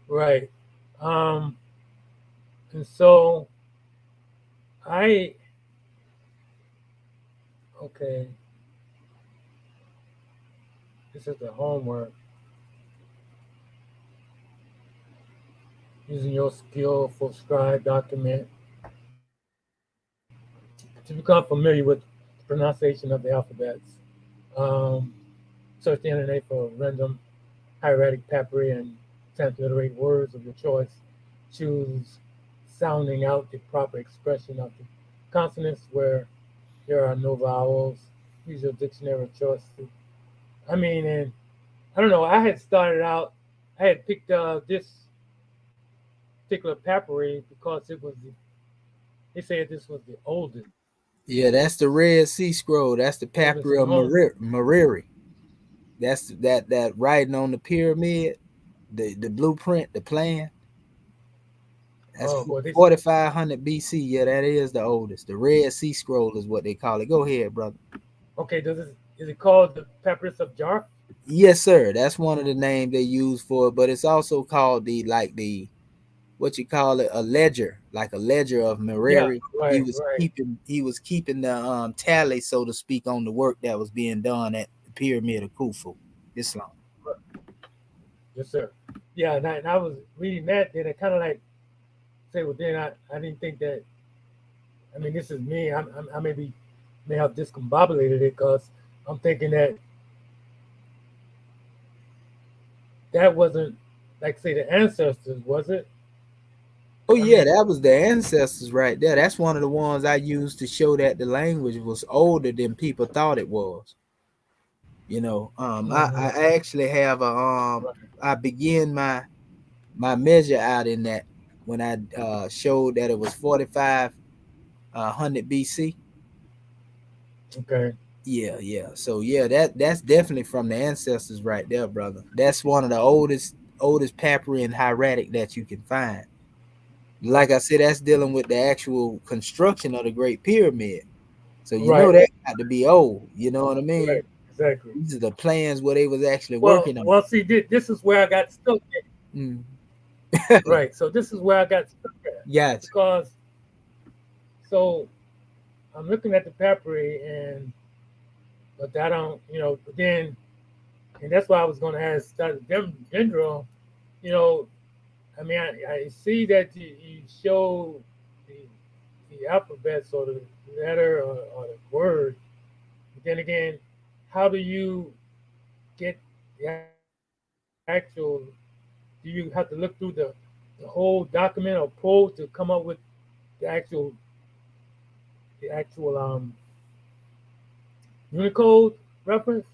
right. Um, and so I, okay, this is the homework. Using your skillful scribe document to become familiar with the pronunciation of the alphabets. Um, Search the internet for random hieratic papyri and transliterate words of your choice. Choose sounding out the proper expression of the consonants where there are no vowels. Use your dictionary of choice. I mean, and I don't know. I had started out. I had picked this particular papyri because it was the. They said this was the oldest,
Yeah, that's the Red Sea Scroll. That's the
oldest
Papyri of
known.
Mariri. That's that writing on the pyramid, the blueprint, the plan. That's
Oh, well, this
4500 BC. Yeah, that is the oldest. The Red Sea Scroll is what they call it. Go ahead, brother.
okay. Does it is it called the Papyrus of Jar?
Yes, sir. That's one of the names they use for it, but it's also called the what you call it, a ledger, like a ledger of
Yeah,
Merari.
right, right.
He was keeping the tally, so to speak, on the work that was being done at the pyramid of Khufu, Islam.
Yes, sir. Yeah, and I was reading that, then it kind of like say, well, then I didn't think that. I mean, this is me. I may have discombobulated it because I'm thinking that that wasn't like say the ancestors, was it?
Oh
I
yeah,
mean,
that was the ancestors right there. That's one of the ones I used to show that the language was older than people thought it was.
mhm,
I actually have a
right,
I begin my measure out in that when I showed that it was 4500 BC.
okay,
Yeah, yeah. So yeah, that's definitely from the ancestors right there, brother. That's one of the oldest papyri and hieratic that you can find. Like I said, that's dealing with the actual construction of the Great Pyramid. So you know
right,
that got to be old. You know what I
right,
mean?
exactly.
These are the plans where they was actually
Well,
working on.
well, see, this is where I got stuck at.
Mm.
Right. So this is where I got stuck at
Gotcha.
because so I'm looking at the papyri and but I don't, but then and that's why I was going to ask Dr. Dendro, you know, I mean, I see that you show the, the alphabet, or the letter or the word. But then again, how do you get the actual? Do you have to look through the whole document or pull to come up with the actual the actual Unicode reference?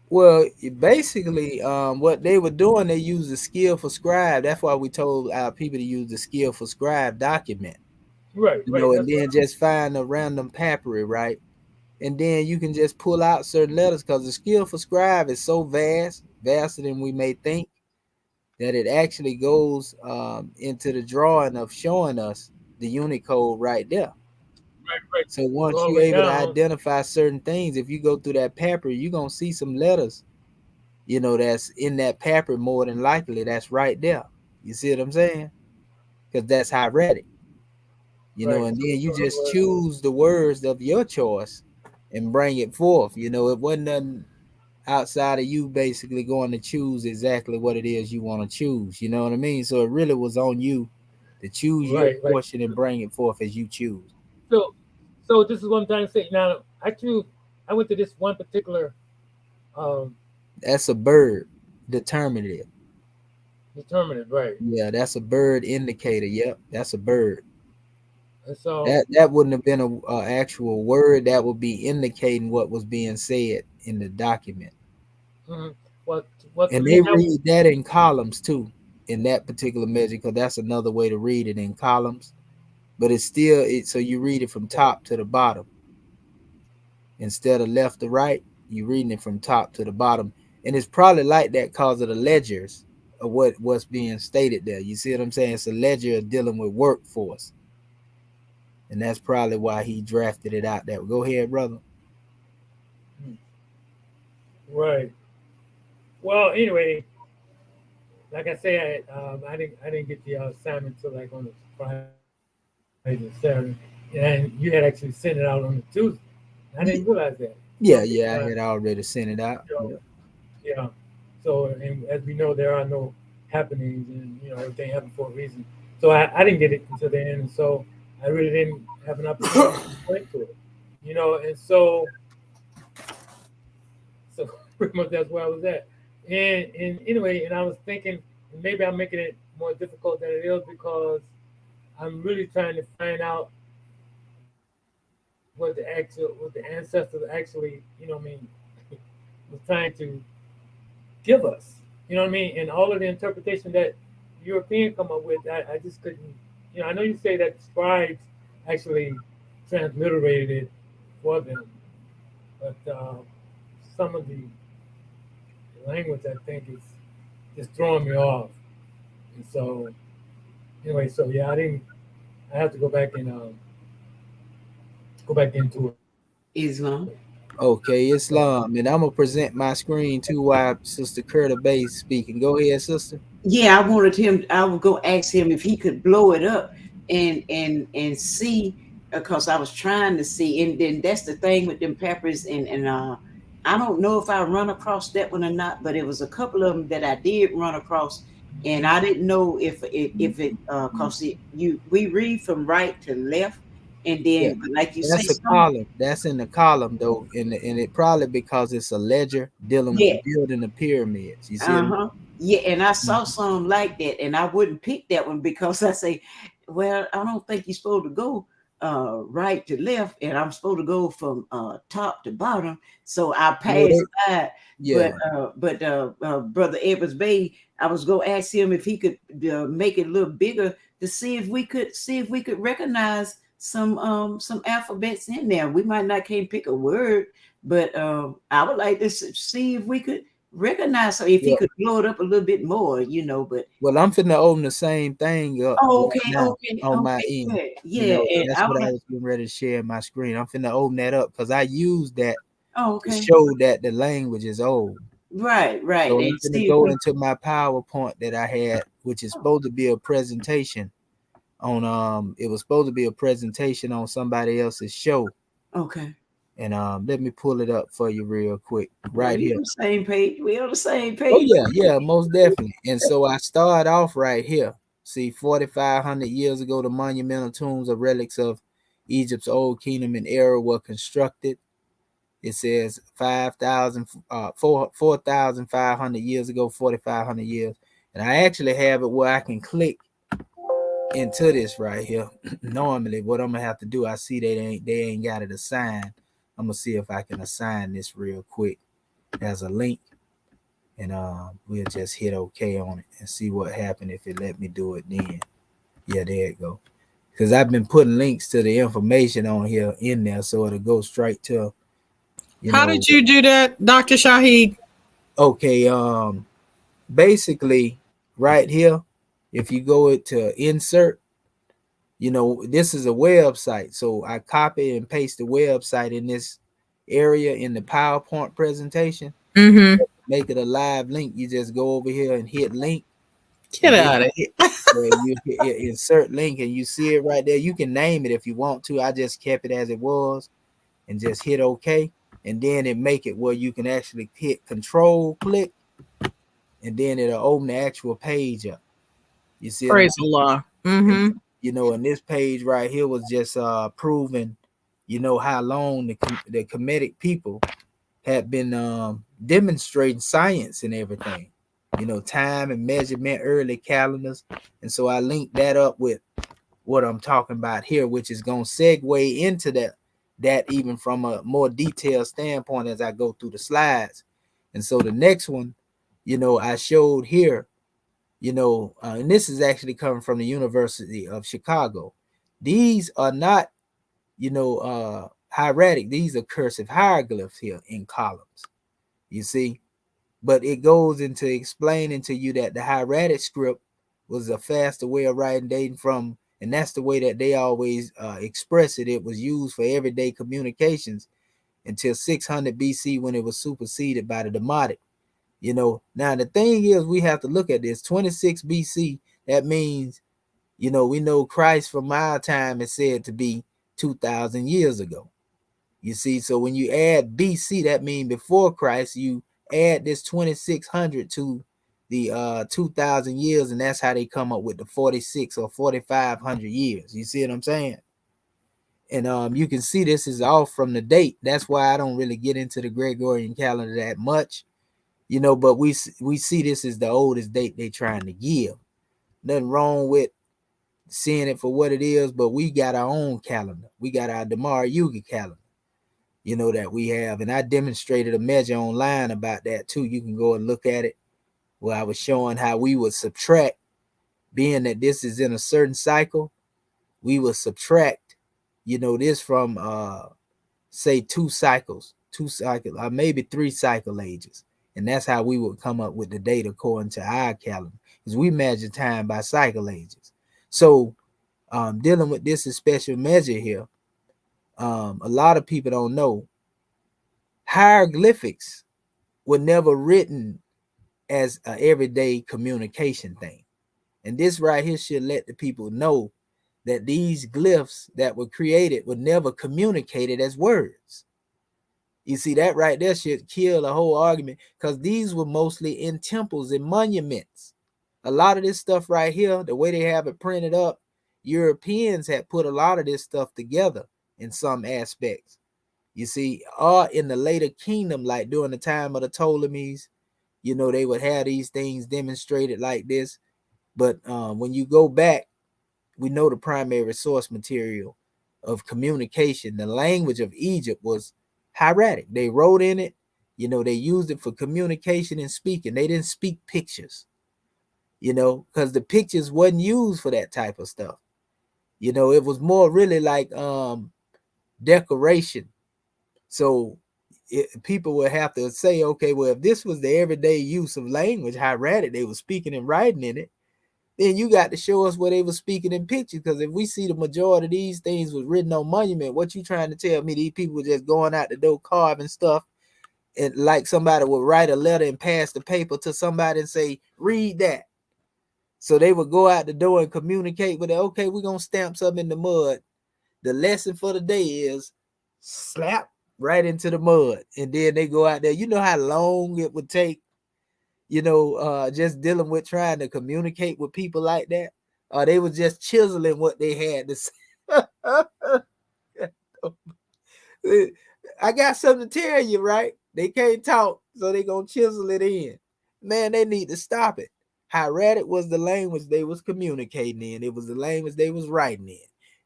Well, basically, what they were doing, they used the skillful scribe. That's why we told our people to use the skillful scribe document.
Right, right.
And
That's what.
then just find a random papyri, right? And then you can just pull out certain letters because the skillful scribe is so vast, vaster than we may think, that it actually goes into the drawing of showing us the Unicode right there.
Right, right.
So
It's
once
all the
you're
way
able to
down.
identify certain things, if you go through that papyri, you're gonna see some letters, that's in that papyri more than likely. That's right there. You see what I'm saying? Because that's hieratic,
Right.
and
So,
then you
so in other
just
words,
choose the words of your choice and bring it forth. It wasn't nothing outside of you basically going to choose exactly what it is you want to choose. You know what I mean? So it really was on you to choose your
right, right.
portion and bring it forth as you choose.
So, so this is what I'm trying to say. Now, I went to this one particular um,
That's a bird determinative.
determinant, right?
Yeah, that's a bird indicator. Yep, that's a bird.
And so,
That wouldn't have been a actual word. That would be indicating what was being said in the document.
mhm. what, what to
And
me
they
that
read that in columns too, in that particular measure, because that's another way to read it in columns. But it's still so you read it from
okay,
top to the bottom instead of left to right. You're reading it from top to the bottom, and it's probably like that because of the ledgers of what's being stated there. You see what I'm saying? It's a ledger dealing with workforce, and that's probably why he drafted it out that way. Go ahead, brother.
right. Well, anyway, like I say, I didn't get the assignment till like on the Friday and Saturday, and you had actually sent it out on the Tuesday. I
Yeah,
didn't realize that.
yeah,
Okay,
yeah. I
well,
had already sent it out.
you know,
Yeah.
yeah. So, and as we know, there are no happenings, and everything happened for a reason. So I didn't get it until the end, and so I really didn't have an opportunity to go into it. And so pretty much that's where I was at. And anyway, and I was thinking maybe I'm making it more difficult than it is because I'm really trying to find out what the ancestors actually, what I mean, was trying to give us. You know what I mean? And all of the interpretation that European come up with, I just couldn't. I know you say that scribes actually transliterated it for them, but some of the language I think is just throwing me off. And so anyway, so yeah, I didn't. I have to go back and go back into it.
Islam.
Okay, Islam. And I'm gonna present my screen too while Sister Curta Bay is speaking. Go ahead, sister.
Yeah, I wanted him. I would go ask him if he could blow it up and see, because I was trying to see, and then that's the thing with them peppers, and I don't know if I run across that one or not, but it was a couple of them that I did run across, and I didn't know if it cause we read from right to left, and
Yeah,
then but like you say,
that's a
some
column. That's in the column though, and it probably because it's a ledger dealing with
yeah.
building the pyramids. You see what
Uh-huh. Yeah, and I
I'm
saw some like that, and I wouldn't pick that one because I say, well, I don't think you're supposed to go right to left, and I'm supposed to go from top to bottom. So I
No,
passed by,
yeah.
but Brother Edwards Bay, I was gonna ask him if he could make it a little bigger to see if we could recognize some alphabets in there. We might not can't pick a word, but I would like to see if we could recognize, so if he
Well,
could blow it up a little bit more, you know. But
well, I'm finna open the same thing up
oh,
right
okay,
now
okay,
on my
okay,
end.
yeah,
You
yeah.
know,
And
that's
I
what I
would,
was getting ready to share my screen. I'm finna open that up because I used that
oh,
to
okay,
show that the language is old.
right,
So
and
I'm finna
see if
go
we,
into my PowerPoint that I had, which is
oh,
supposed to be a presentation on it was supposed to be a presentation on somebody else's show.
okay.
And let me pull it up for you real quick
Well,
right
we
here.
on the same page. We on the same
Oh
page.
yeah, yeah, most definitely. And so I start off right here. See, 4,500 years ago, the monumental tombs of relics of Egypt's old kingdom and era were constructed. It says 4,500 years ago, 4,500 years. And I actually have it where I can click into this right here. Normally, what I'm gonna have to do, I see they ain't got it assigned. I'm gonna see if I can assign this real quick as a link, and we'll just hit OK on it and see what happened if it let me do it. Then, yeah, there it go. Because I've been putting links to the information on here in there, so it'll go straight to, you
How
know.
did you do that, Dr. Shahid?
Okay, basically, right here, if you go to insert, you know, this is a website. So I copy and paste the website in this area in the PowerPoint presentation,
Mm-hmm.
make it a live link. You just go over here and hit link,
Get
and then
out of here.
you hit insert link, and you see it right there. You can name it if you want to. I just kept it as it was and just hit OK. And then it make it where you can actually hit control click, and then it'll open the actual page up. You see what I'm
Praise
saying?
Allah.
And
Mm-hmm.
you know, and this page right here was just proving, you know, how long the Kemetic people had been demonstrating science and everything, you know, time and measurement, early calendars. And so I linked that up with what I'm talking about here, which is going to segue into that even from a more detailed standpoint as I go through the slides. And so the next one, you know, I showed here, you know, and this is actually coming from the University of Chicago. These are not, you know, hieratic. These are cursive hieroglyphs here in columns. You see, but it goes into explaining to you that the hieratic script was a faster way of writing, dating from, and that's the way that they always express it. It was used for everyday communications until 600 BC when it was superseded by the Demotic. You know, now the thing is, we have to look at this 26 BC. That means, you know, we know Christ from our time is said to be 2,000 years ago. You see, so when you add BC, that means before Christ, you add this 2600 to the 2,000 years, and that's how they come up with the 46 or 4,500 years. You see what I'm saying? And you can see this is off from the date. That's why I don't really get into the Gregorian calendar that much, you know. But we see this is the oldest date they trying to give. Nothing wrong with seeing it for what it is, but we got our own calendar. We got our Damar Yuga calendar, you know, that we have. And I demonstrated a measure online about that too. You can go and look at it, where I was showing how we would subtract, being that this is in a certain cycle, we would subtract, you know, this from say two cycles, or maybe 3 cycle ages. And that's how we would come up with the date according to our calendar, because we measure time by cycle ages. So dealing with this special measure here, a lot of people don't know Hieroglyphics were never written as an everyday communication thing. And this right here should let the people know that these glyphs that were created were never communicated as words. You see, that right there should kill the whole argument, because these were mostly in temples and monuments. A lot of this stuff right here, the way they have it printed up, Europeans had put a lot of this stuff together in some aspects. You see, or in the later kingdom, like during the time of the Ptolemies, they would have these things demonstrated like this. But when you go back, we know the primary source material of communication, the language of Egypt, was hieratic. They wrote in it, they used it for communication and speaking. They didn't speak pictures, because the pictures wasn't used for that type of stuff. It was more really like decoration. So people would have to say, okay, well, if this was the everyday use of language, hieratic, they were speaking and writing in it, then you got to show us where they were speaking in pictures. Because if we see the majority of these things was written on monument, what you trying to tell me? These people were just going out the door carving stuff, and like somebody would write a letter and pass the paper to somebody and say, read that. So they would go out the door and communicate with it. Okay, we're going to stamp something in the mud. The lesson for the day is slap right into the mud. And then they go out there. You know how long it would take, just dealing with trying to communicate with people like that? They were just chiseling what they had to say. I got something to tell you, right? They can't talk, so they gonna chisel it in. Man, they need to stop it. Hieratic was the language they was communicating in. It was the language they was writing in.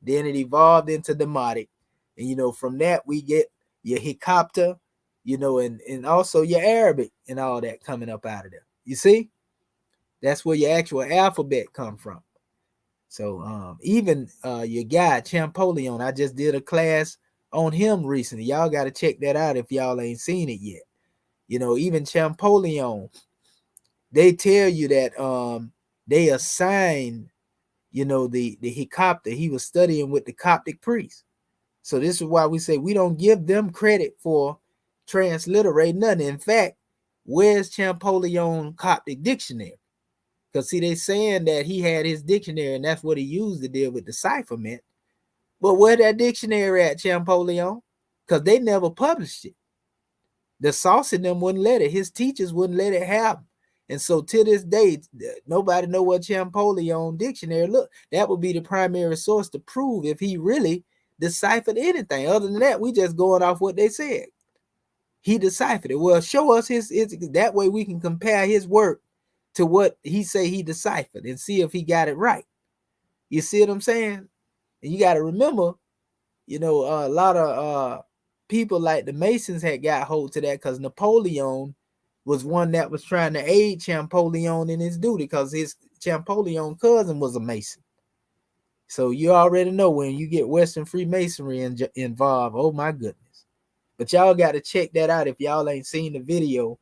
Then it evolved into Demotic. And, from that, we get your Hikapta, and also your Arabic and all that coming up out of there. You see? That's where your actual alphabet come from. So even your guy, Champollion, I just did a class on him recently. Y'all got to check that out if y'all ain't seen it yet. Even Champollion, they tell you that they assign, the Hikapta. He was studying with the Coptic priests. So this is why we say we don't give them credit for transliterating nothing. In fact, where's Champollion Coptic dictionary? Because see, they saying that he had his dictionary and that's what he used to deal with decipherment. But where that dictionary at, Champollion? Because they never published it. The sauce in them wouldn't let it. His teachers wouldn't let it happen. And so to this day, nobody know what Champollion dictionary look. That would be the primary source to prove if he really deciphered anything. Other than that, we just going off what they said. He deciphered it. Well, show us his that way we can compare his work to what he say he deciphered and see if he got it right. You see what I'm saying? And you got to remember, a lot of people like the Masons had got hold to that because Napoleon was one that was trying to aid Champollion in his duty because his Champollion cousin was a Mason. So you already know when you get Western Freemasonry involved, oh my goodness. But y'all got to check that out if y'all ain't seen the video.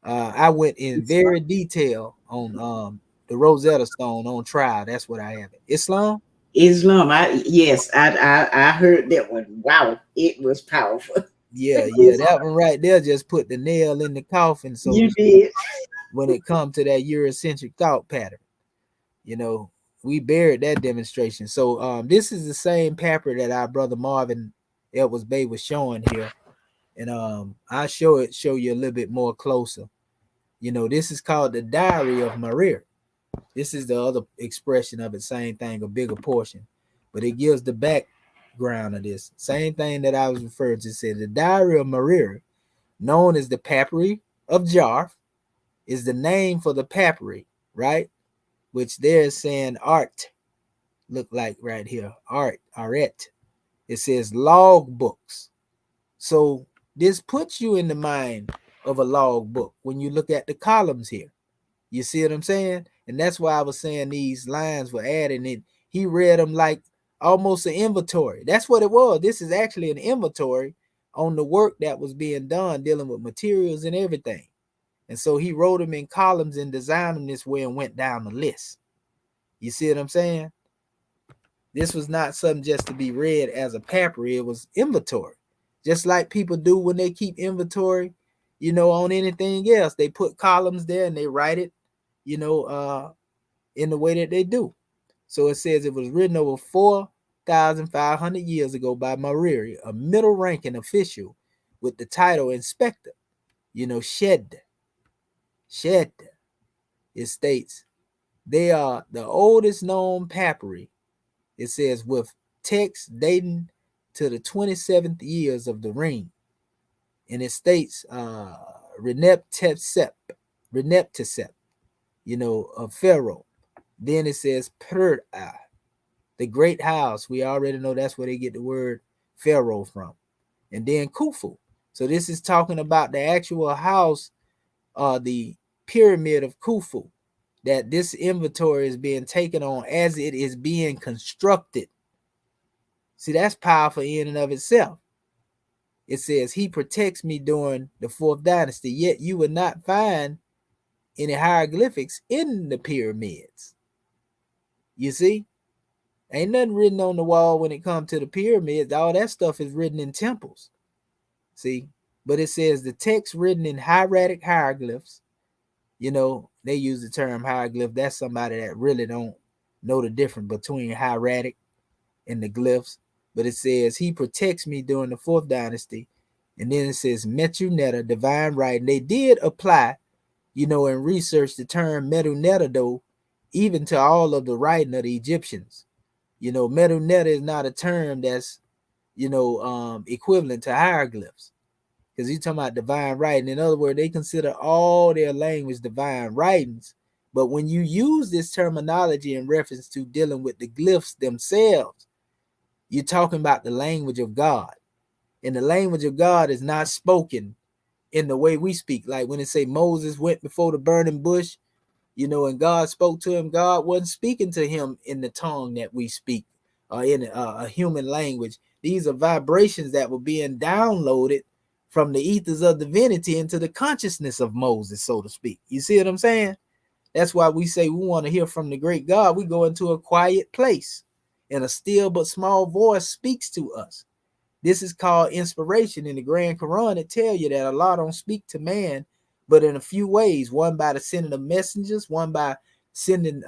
I went in very detail on the Rosetta Stone on trial. That's what I have. Islam?
Islam. I heard that one. Wow, it was powerful.
Yeah, that one right there just put the nail in the coffin. So
you did.
When it comes to that Eurocentric thought pattern, we buried that demonstration. So this is the same paper that our brother Marvin Edwards Bay was showing here, and I'll show you a little bit more closer. This is called the Diary of Maria. This is the other expression of it, same thing, a bigger portion, but it gives the background of this. Same thing that I was referring to. Said the Diary of Maria, known as the Papyri of Jarf, is the name for the papyri, right? Which they're saying art, look like right here, art. It says log books. So this puts you in the mind of a log book when you look at the columns here. You see what I'm saying? And that's why I was saying these lines were added in. He read them like almost an inventory. That's what it was. This is actually an inventory on the work that was being done, dealing with materials and everything. And so he wrote them in columns and designed them this way and went down the list. You see what I'm saying? This was not something just to be read as a papyri. It was inventory, just like people do when they keep inventory, on anything else. They put columns there and they write it, in the way that they do. So it says it was written over 4,500 years ago by Mariri, a middle-ranking official with the title inspector. Shed. It states they are the oldest known papyri. It says with texts dating to the 27th years of the reign. And it states Reneptesep, of Pharaoh. Then it says Pur'ah, the great house. We already know that's where they get the word Pharaoh from. And then Khufu. So this is talking about the actual house, the pyramid of Khufu, that this inventory is being taken on as it is being constructed. See, that's powerful in and of itself. It says, he protects me during the 4th dynasty, yet you would not find any hieroglyphics in the pyramids. You see? Ain't nothing written on the wall when it comes to the pyramids. All that stuff is written in temples. See? But it says the text written in hieratic hieroglyphs. They use the term hieroglyph. That's somebody that really don't know the difference between hieratic and the glyphs. But it says, he protects me during the 4th dynasty. And then it says Medu Neter, divine writing. They did apply, and research the term Medu Neter, though, even to all of the writing of the Egyptians. Medu Neter is not a term that's, equivalent to hieroglyphs. Because you're talking about divine writing. In other words, they consider all their language divine writings. But when you use this terminology in reference to dealing with the glyphs themselves, you're talking about the language of God. And the language of God is not spoken in the way we speak. Like when it say Moses went before the burning bush, and God spoke to him, God wasn't speaking to him in the tongue that we speak, or in a human language. These are vibrations that were being downloaded from the ethers of divinity into the consciousness of Moses, so to speak. You see what I'm saying? That's why we say we want to hear from the great God. We go into a quiet place and a still but small voice speaks to us. This is called inspiration. In the Grand Quran, it tells you that Allah don't speak to man, but in a few ways. One by the sending of messengers, one by sending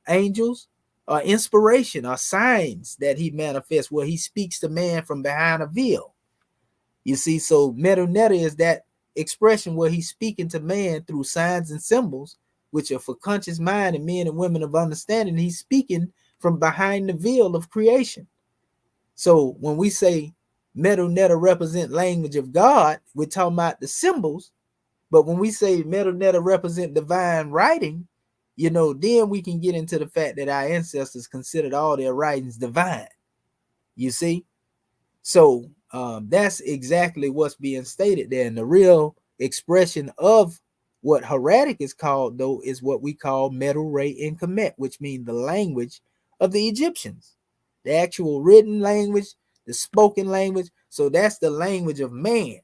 angels, or inspiration, or signs that he manifests where he speaks to man from behind a veil. You see, so Medu Neter is that expression where he's speaking to man through signs and symbols, which are for conscious mind and men and women of understanding. He's speaking from behind the veil of creation. So when we say Medu Neter represent language of God, we're talking about the symbols. But when we say Medu Neter represent divine writing, then we can get into the fact that our ancestors considered all their writings divine. You see? So that's exactly what's being stated there. And the real expression of what hieratic is called, though, is what we call Medu Re and Kemet, which means the language of the Egyptians. The actual written language, the spoken language. So that's the language of man.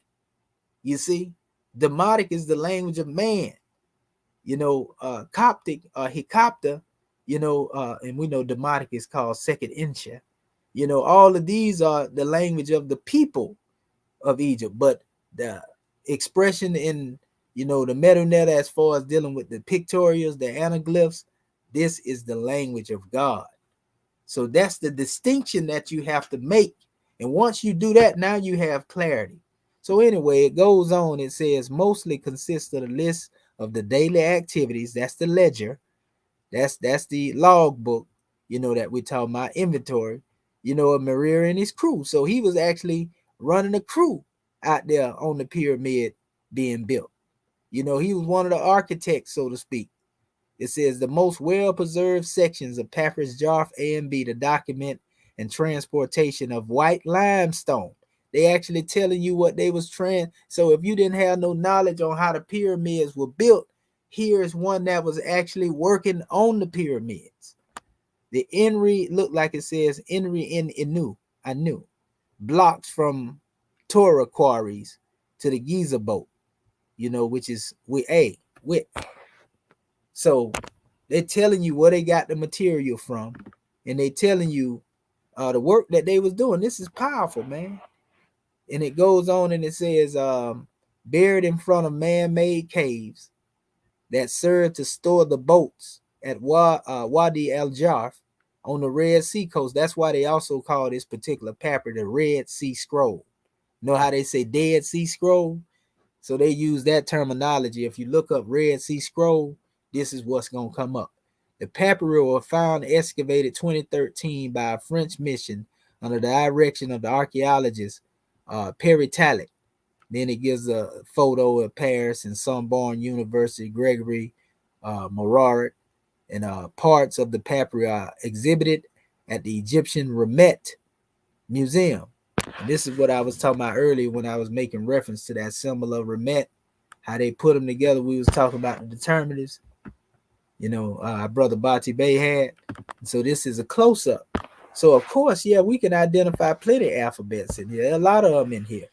You see? Demotic is the language of man. Coptic or Hikapta, and we know Demotic is called Second Insha. All of these are the language of the people of Egypt. But the expression in, the Medu Neter, as far as dealing with the pictorials, the anaglyphs, this is the language of God. So that's the distinction that you have to make. And once you do that, now you have clarity. So anyway, it goes on. It says mostly consists of the list of the daily activities. That's the ledger. That's the log book, that we're talking about, inventory, of Maria and his crew. So he was actually running a crew out there on the pyramid being built. He was one of the architects, so to speak. It says the most well-preserved sections of Papyrus Jarf A and B, the document and transportation of white limestone. They actually telling you what they was trying. So if you didn't have no knowledge on how the pyramids were built, here is one that was actually working on the pyramids. The Enri looked like it says Enri in Anu. Blocks from Torah quarries to the Giza boat, which is with. So they're telling you where they got the material from, and they telling you the work that they was doing. This is powerful, man. and it goes on and it says, buried in front of man-made caves that served to store the boats at Wadi al-Jarf on the Red Sea coast. That's why they also call this particular papyrus the Red Sea Scroll. You know how they say Dead Sea Scroll? So they use that terminology. If you look up Red Sea Scroll, this is what's going to come up. The papyrus were found excavated 2013 by a French mission under the direction of the archaeologist Perry Tallet. Then it gives a photo of Paris and Sorbonne University, Gregory Morat, and parts of the papyrus are exhibited at the Egyptian Remet Museum. And this is what I was talking about earlier when I was making reference to that symbol of Remet, how they put them together. We was talking about the determinatives, our brother Bati Bey had. So this is a close-up. So of course, yeah, we can identify plenty of alphabets in here. A lot of them in here.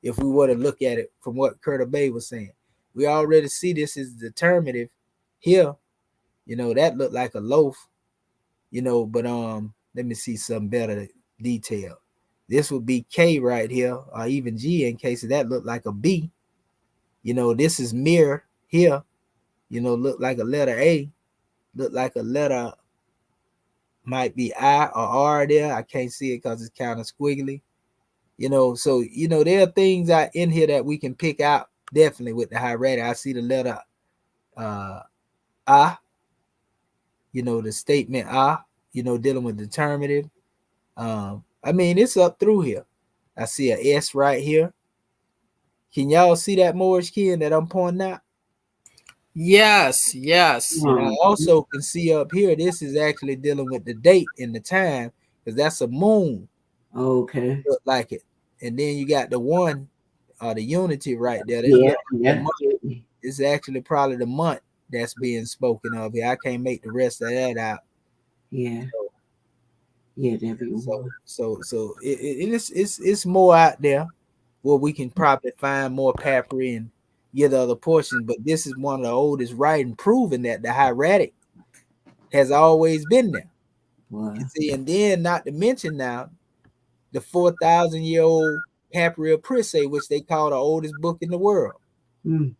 If we were to look at it from what Curtis Bay was saying, we already see this is determinative here. That looked like a loaf, but let me see some better detail. This would be K right here, or even G in case that looked like a B. This is mirror here, look like a letter A, look like a letter, might be I or R there. I can't see it because it's kind of squiggly. So there are things out in here that we can pick out definitely with the hieratic. I see the letter I, the statement I, dealing with determinative. It's up through here. I see a S right here. Can y'all see that Moorish kin that I'm pointing out?
Yes, yes.
And I also can see up here, this is actually dealing with the date and the time, because that's a moon.
Okay.
Look like it. And then you got the one, the unity right there.
Yeah.
It's actually probably the month that's being spoken of here. I can't make the rest of that out.
Yeah. Yeah,
so it's more out there where we can probably find more papyri and get other portions, but this is one of the oldest writing proving that the hieratic has always been there.
Wow.
You see, and then not to mention now the 4,000-year-old Papyri of Prisse, which they call the oldest book in the world. And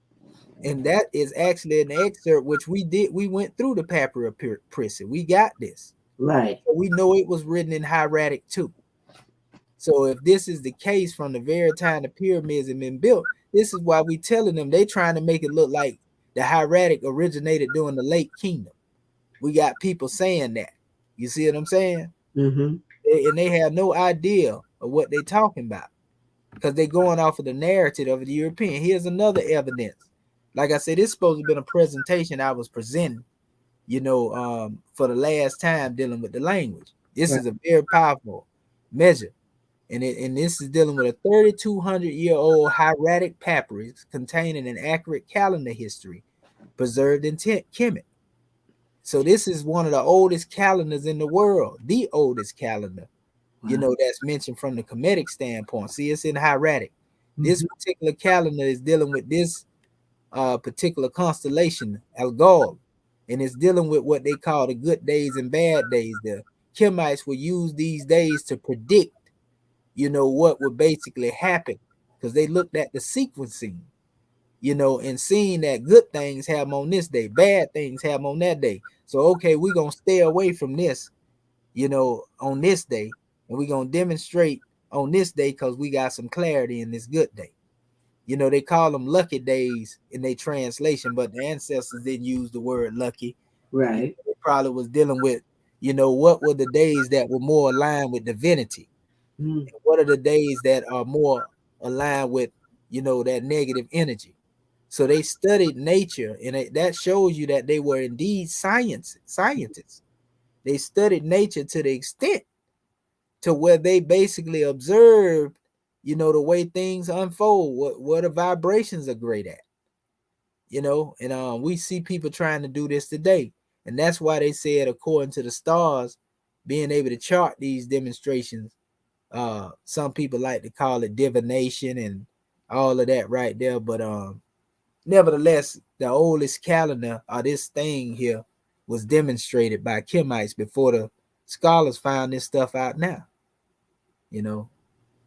that is actually an excerpt which we went through the Papyri of Prisse. We got this.
Right.
So we know it was written in hieratic too. So if this is the case from the very time the pyramids have been built, this is why we telling them they trying to make it look like the hieratic originated during the late kingdom. We got people saying that. You see what I'm saying?
Mm-hmm.
And they have no idea of what they're talking about because they're going off of the narrative of the European. Here's another evidence. Like I said, it's supposed to have been a presentation I was presenting, for the last time dealing with the language. This is a very powerful measure. And this is dealing with a 3,200-year-old hieratic papyrus containing an accurate calendar history preserved in Kemet. So this is one of the oldest calendars in the world, the oldest calendar, that's mentioned from the Kemetic standpoint. See, it's in hieratic. This particular calendar is dealing with this particular constellation, Algol, and it's dealing with what they call the good days and bad days. The Kemites will use these days to predict what would basically happen because they looked at the sequencing, and seeing that good things happen on this day, bad things happen on that day. So, okay, we're going to stay away from this, on this day, and we're going to demonstrate on this day because we got some clarity in this good day. They call them lucky days in their translation, but the ancestors didn't use the word lucky.
Right.
It probably was dealing with, what were the days that were more aligned with divinity? What are the days that are more aligned with, that negative energy? So they studied nature, and that shows you that they were indeed scientists. They studied nature to the extent to where they basically observed, the way things unfold, what the vibrations are great at, and we see people trying to do this today. And that's why they said, according to the stars, being able to chart these demonstrations, some people like to call it divination and all of that right there. But nevertheless, the oldest calendar of this thing here was demonstrated by Kemites before the scholars found this stuff out now.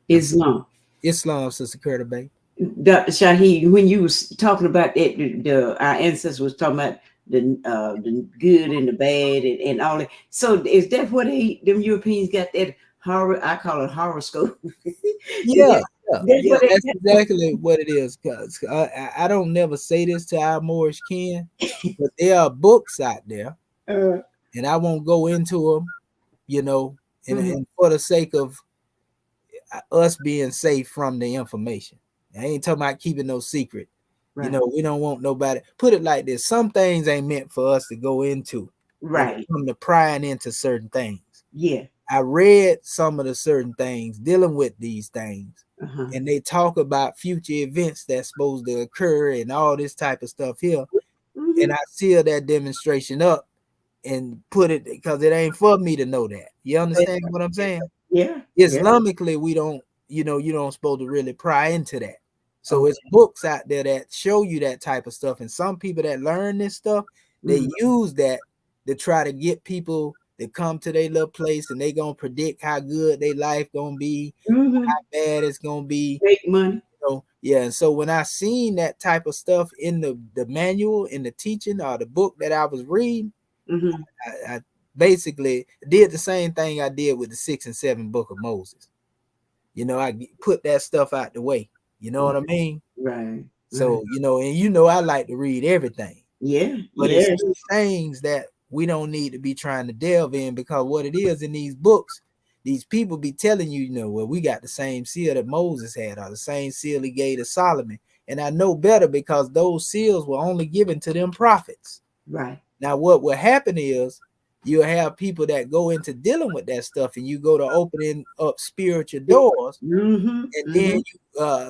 Islam.
Islam, Sister Curtis Bay.
Dr. Shaheed, when you was talking about that, our ancestors was talking about the good and the bad and all that. So is that what them Europeans got that horror? I call it horoscope.
Yeah,
That's what they
that's
got.
exactly what it is. Cause I don't never say this to our Moorish kin, but there are books out there, and I won't go into them, you know, and for the sake of us being safe from the information. I ain't talking about keeping no secret.
Right.
You know, we don't want nobody. Put it like this: some things ain't meant for us to go into.
Right.
From the prying into certain things.
Yeah.
I read some of the certain things dealing with these things, and they talk about future events that's supposed to occur and all this type of stuff here. And I seal that demonstration up and put it because it ain't for me to know that. You understand what I'm saying?
Yeah.
Islamically, we don't, you don't supposed to really pry into that. So it's books out there that show you that type of stuff. And some people that learn this stuff, they use that to try to get people to come to their little place, and they gonna predict how good their life gonna be, how bad it's gonna be.
Make money.
Yeah. And so when I seen that type of stuff in the manual, in the teaching or the book that I was reading, I basically did the same thing I did with the 6 and 7 book of Moses. I put that stuff out the way. You know what I mean?
Right.
So, and I like to read everything.
Yeah.
But it's two things that we don't need to be trying to delve in, because what it is in these books, these people be telling you, well, we got the same seal that Moses had, or the same seal he gave to Solomon. And I know better, because those seals were only given to them prophets.
Right.
Now, what will happen is you'll have people that go into dealing with that stuff, and you go to opening up spiritual doors. And then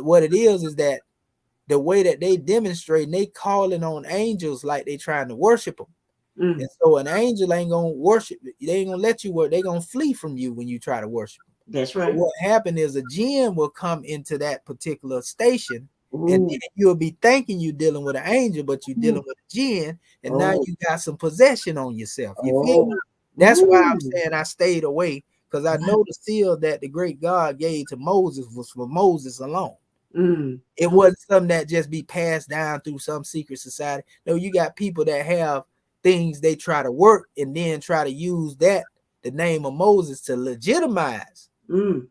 what it is that the way that they demonstrate, they calling on angels like they trying to worship them. And so an angel ain't gonna worship, they ain't gonna let you work, they gonna flee from you when you try to worship them.
That's right.
So what happened is a jinn will come into that particular station, and then you'll be thinking you're dealing with an angel, but you're dealing with a jinn, and now you got some possession on yourself. You feel me? That's why I'm saying I stayed away, because I know the seal that the great God gave to Moses was for Moses alone. It wasn't something that just be passed down through some secret society. No, you got people that have things they try to work, and then try to use that, the name of Moses, to legitimize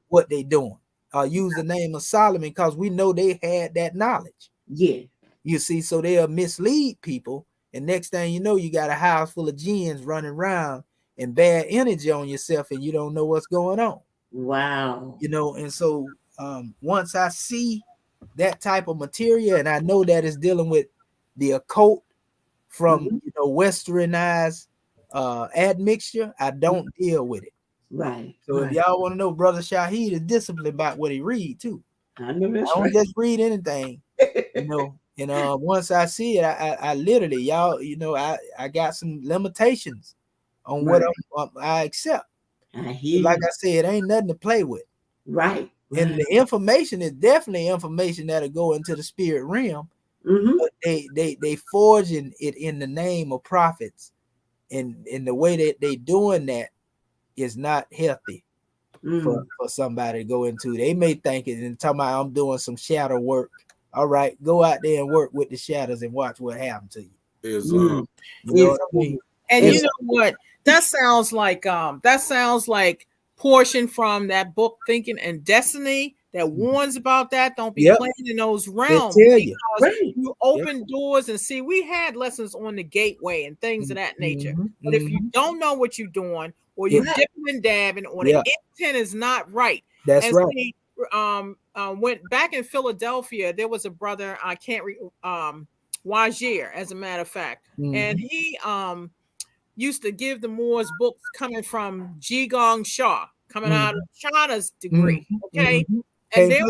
what they doing, or use the name of Solomon, because we know they had that knowledge.
Yeah.
You see, so they'll mislead people, and next thing you know, you got a house full of jinns running around and bad energy on yourself, and you don't know what's going on.
Wow.
And so once I see that type of material, and I know that it's dealing with the occult from westernized admixture, I don't deal with it.
Right.
So if y'all want to know, Brother Shaheed is disciplined about what he read too.
I know that's
I don't just read anything, And once I see it, I literally, y'all, I got some limitations on what I accept.
I hear
like
you.
I said, ain't nothing to play with.
Right.
And the information is definitely information that'll go into the spirit realm. But they forging it in the name of prophets, and in the way that they doing that is not healthy for somebody to go into. They may think it and talking about, I'm doing some shadow work. All right, go out there and work with the shadows and watch what happens to you.
Islam.
You know what I mean?
And you know what? That sounds like portion from that book Thinking and Destiny that warns about that. Don't be playing in those realms,
tell you.
because you open doors. And see, we had lessons on the gateway and things of that nature. But if you don't know what you're doing, or you're dipping and dabbing, or the intent is not right.
That's right.
See, went back in Philadelphia, there was a brother, I can't Wajir, as a matter of fact, and he used to give the Moors books coming from Jigong Shah, coming out of China's degree. Okay. And there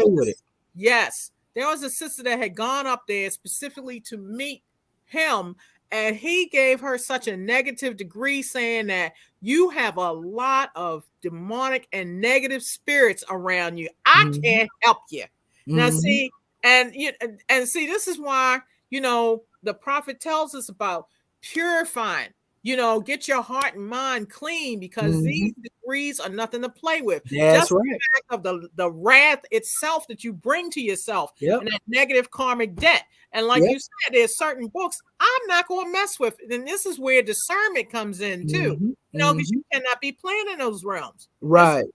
was a sister that had gone up there specifically to meet him, and he gave her such a negative degree, saying that you have a lot of demonic and negative spirits around you. I can't help you. Now see, and see, this is why the prophet tells us about purifying. Get your heart and mind clean, because these degrees are nothing to play with.
That's
Just
right.
the fact of the wrath itself that you bring to yourself,
Yep.
and that negative karmic debt. And like you said, there's certain books I'm not going to mess with. And this is where discernment comes in too, because you cannot be playing in those realms.
Right.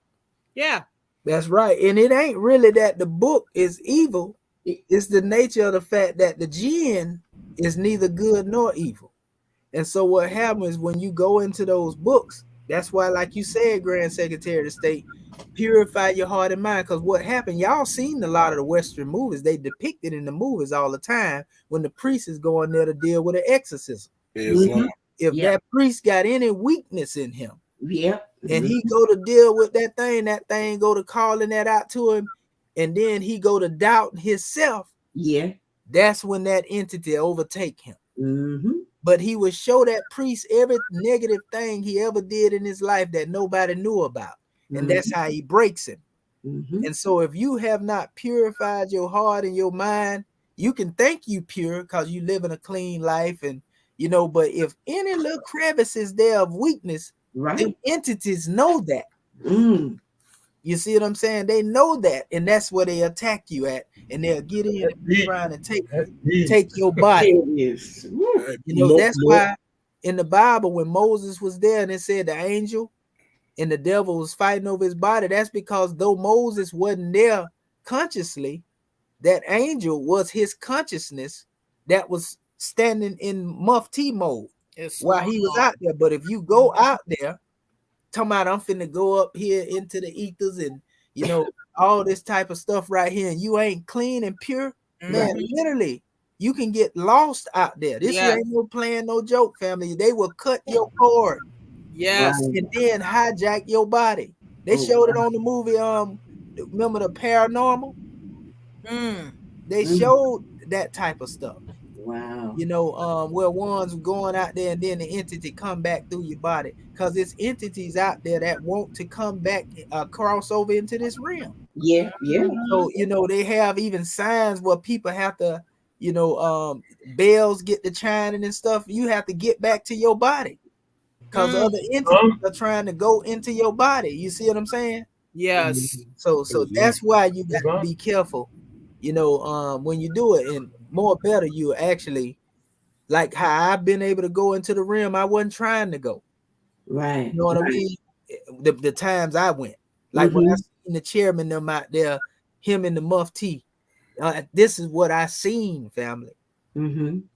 That's right. And it ain't really that the book is evil. It's the nature of the fact that the jinn is neither good nor evil. And so what happens when you go into those books, that's why, like you said, Grand Secretary of State, purify your heart and mind. Because what happened, y'all seen a lot of the Western movies. They depict it in the movies all the time when the priest is going there to deal with an exorcism. If that priest got any weakness in him, and he go to deal with that thing go to calling that out to him, and then he go to doubt himself, that's when that entity overtake him. But he would show that priest every negative thing he ever did in his life that nobody knew about. And that's how he breaks him. And so if you have not purified your heart and your mind, you can think you pure because you live in a clean life. And, but if any little crevice is there of weakness, the entities know that. You see what I'm saying? They know that. And that's where they attack you at. And they'll get in and trying to take your body. That's why in the Bible, when Moses was there and it said the angel and the devil was fighting over his body, that's because though Moses wasn't there consciously, that angel was his consciousness that was standing in mufti mode while he was out there. But if you go out there, talking about I'm finna go up here into the ethers and, all this type of stuff right here, and you ain't clean and pure, man, literally, you can get lost out there. This ain't no playing, no joke, family. They will cut your cord. And then hijack your body. They showed it on the movie, remember the Paranormal? They showed that type of stuff. Where one's going out there and then the entity come back through your body, because it's entities out there that want to come back, cross over into this realm. So they have even signs where people have to, bells get to chiming and stuff. You have to get back to your body because other entities are trying to go into your body. You see what I'm saying? So that's why you got to be careful, when you do it. And more better, you actually, like how I've been able to go into the realm I wasn't trying to go. You know what I mean? The times I went, like when I seen the chairman them out there, him in the mufti, this is what I seen, family. When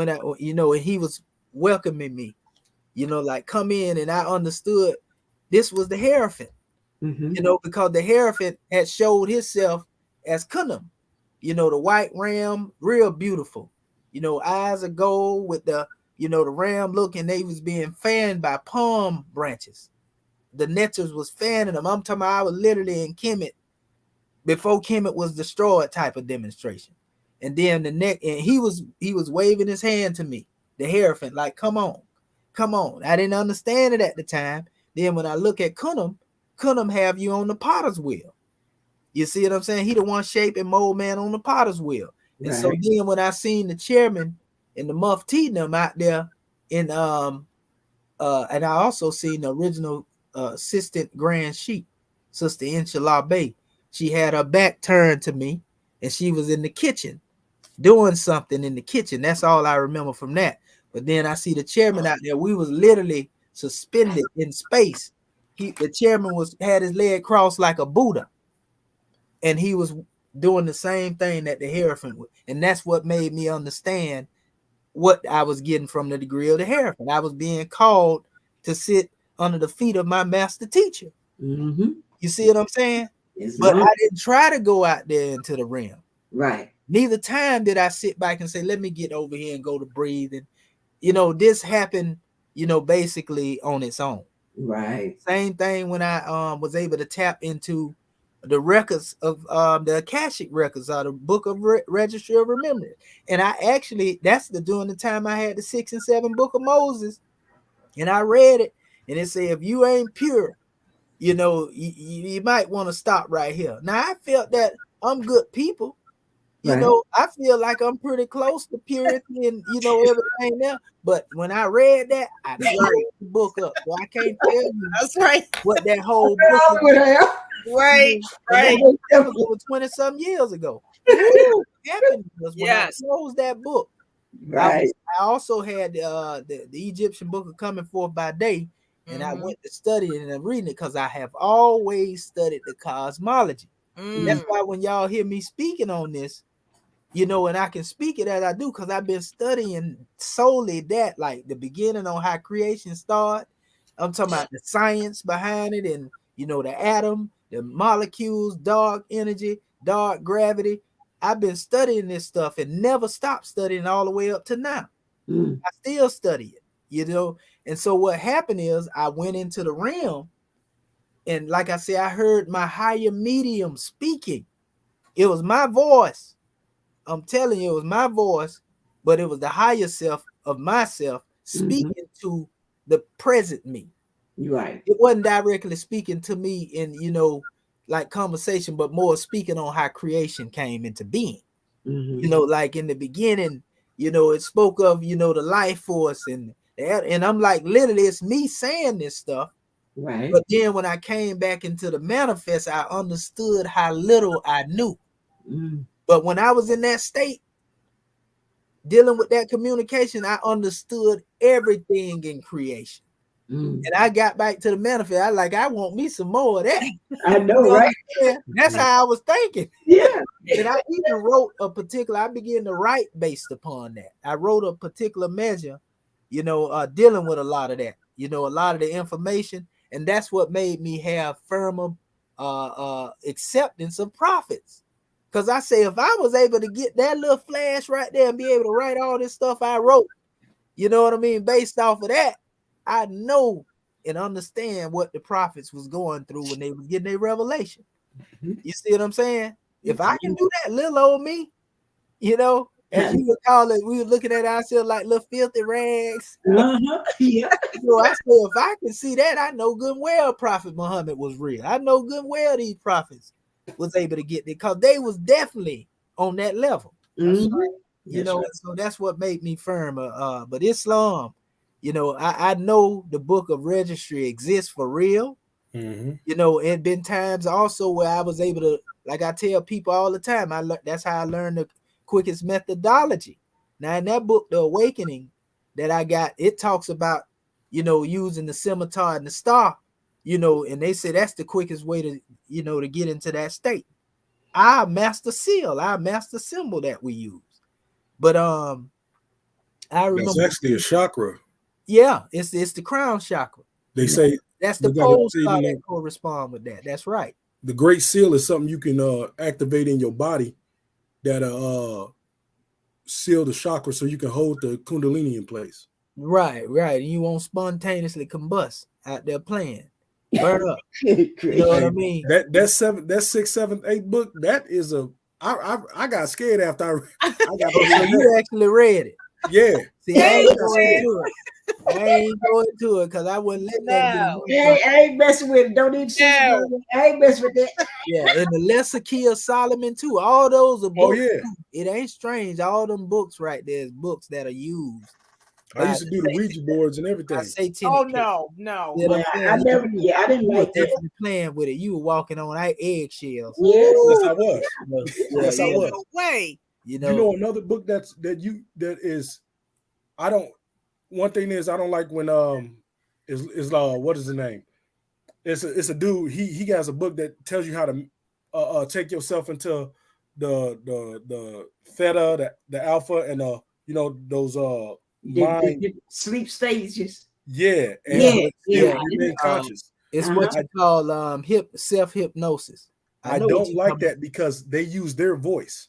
I, and he was welcoming me, like come in, and I understood this was the Hierophant, because the Hierophant had showed himself as Kunum, the white ram, real beautiful, eyes of gold with the, the ram looking, they was being fanned by palm branches. The Netters was fanning them. I'm talking about I was literally in Kemet before Kemet was destroyed type of demonstration. And then the neck, and he was waving his hand to me, the Hierophant, like, come on. I didn't understand it at the time. Then when I look at Kunum have you on the potter's wheel. You see what I'm saying? He the one shape and mold man on the potter's wheel. And so then when I seen the chairman and the mufti them out there in and I also seen the original assistant grand sheik, Sister Inshallah Bay. She had her back turned to me and she was in the kitchen doing something in the kitchen. That's all I remember from that. But then I see the chairman out there. We was literally suspended in space. The chairman had his leg crossed like a Buddha. And he was doing the same thing that the Hierophant would. And that's what made me understand what I was getting from the degree of the Hierophant. I was being called to sit under the feet of my master teacher. You see what I'm saying? But I didn't try to go out there into the realm. Neither time did I sit back and say, let me get over here and go to breathe. And, this happened, basically on its own. Same thing when I was able to tap into the records of the Akashic records, the book of Registry of Remembrance. And I actually, that's during the time I had the 6 and 7 book of Moses. And I read it and it said, if you ain't pure, you might want to stop right here. Now I felt that I'm good people. You
Right.
know, I feel like I'm pretty close to purity and everything there. But when I read that, I closed the book up. So I can't tell you
That's right.
what that whole book
I
is.
would have.
Right.
And
Right.
that was over 20-some years ago. What happened was when
Yes.
I closed that book,
Right.
I also had the Egyptian book of Coming Forth by Day, and I
Mhm.
went to study it and reading it because I have always studied the cosmology. That's
Mm.
why when y'all hear me speaking on this, and I can speak it as I do because I've been studying solely that, like the beginning on how creation started. I'm talking about the science behind it and, the atom, the molecules, dark energy, dark gravity. I've been studying this stuff and never stopped studying all the way up to now.
Mm.
I still study it. And so what happened is I went into the realm and like I said, I heard my higher medium speaking. It was my voice. I'm telling you, it was my voice, but it was the higher self of myself speaking to the present me.
Right.
It wasn't directly speaking to me in, like conversation, but more speaking on how creation came into being. Like in the beginning, it spoke of, the life force and I'm like, literally, it's me saying this stuff.
Right.
But then when I came back into the manifest, I understood how little I knew.
Mm.
But when I was in that state, dealing with that communication, I understood everything in creation.
Mm.
And I got back to the manifest. I want me some more of that.
I know, right?
That's how I was thinking.
Yeah.
And I even wrote I began to write based upon that. I wrote a particular measure, dealing with a lot of that, a lot of the information. And that's what made me have firmer acceptance of prophets. Because I say, if I was able to get that little flash right there and be able to write all this stuff I wrote, you know what I mean, based off of that, I know and understand what the prophets was going through when they was getting their revelation. You see what I'm saying? If I can do that, little old me, as you would call it, we were looking at ourselves like little filthy rags.
Yeah.
I say, if I can see that, I know good and well Prophet Muhammad was real. I know good and well these prophets was able to get there because they was definitely on that level. So that's what made me firm. But Islam, I know the book of registry exists for real. It been times also where I was able to, like I tell people all the time, that's how I learned the quickest methodology. Now in that book, The Awakening, that I got, it talks about, using the scimitar and the star, and they say that's the quickest way to, to get into that state. Our master seal, our master symbol that we use. But I remember
It's actually a chakra.
Yeah, it's the crown chakra.
They say
that's the pole star that correspond with that. That's right.
The Great Seal is something you can activate in your body that seal the chakra so you can hold the kundalini in place.
Right. You won't spontaneously combust out there playing. Burn up. You know what I mean?
That 6, 7, 8 book, that is I got scared after I got
so you actually read it.
Yeah.
See, I ain't going to it because I wouldn't let that get
I ain't messing with it. Don't even say it. I ain't messing with that.
Yeah, and the Lesser Key of Solomon too. All those are books.
Oh yeah.
It ain't strange. All them books right there is books that are used.
I used to do the Ouija boards and everything.
Oh no.
Yeah, I didn't like that.
Definitely playing with it. You were walking on eggshells.
Yes,
I was. Yes, I was.
No way.
You know another book that is I don't. One thing is I don't like when is what is the name? It's a dude. He has a book that tells you how to take yourself into the theta, the alpha, and those mind
sleep stages.
Yeah, and remain conscious.
It's what you call self-hypnosis.
I don't like that because they use their voice.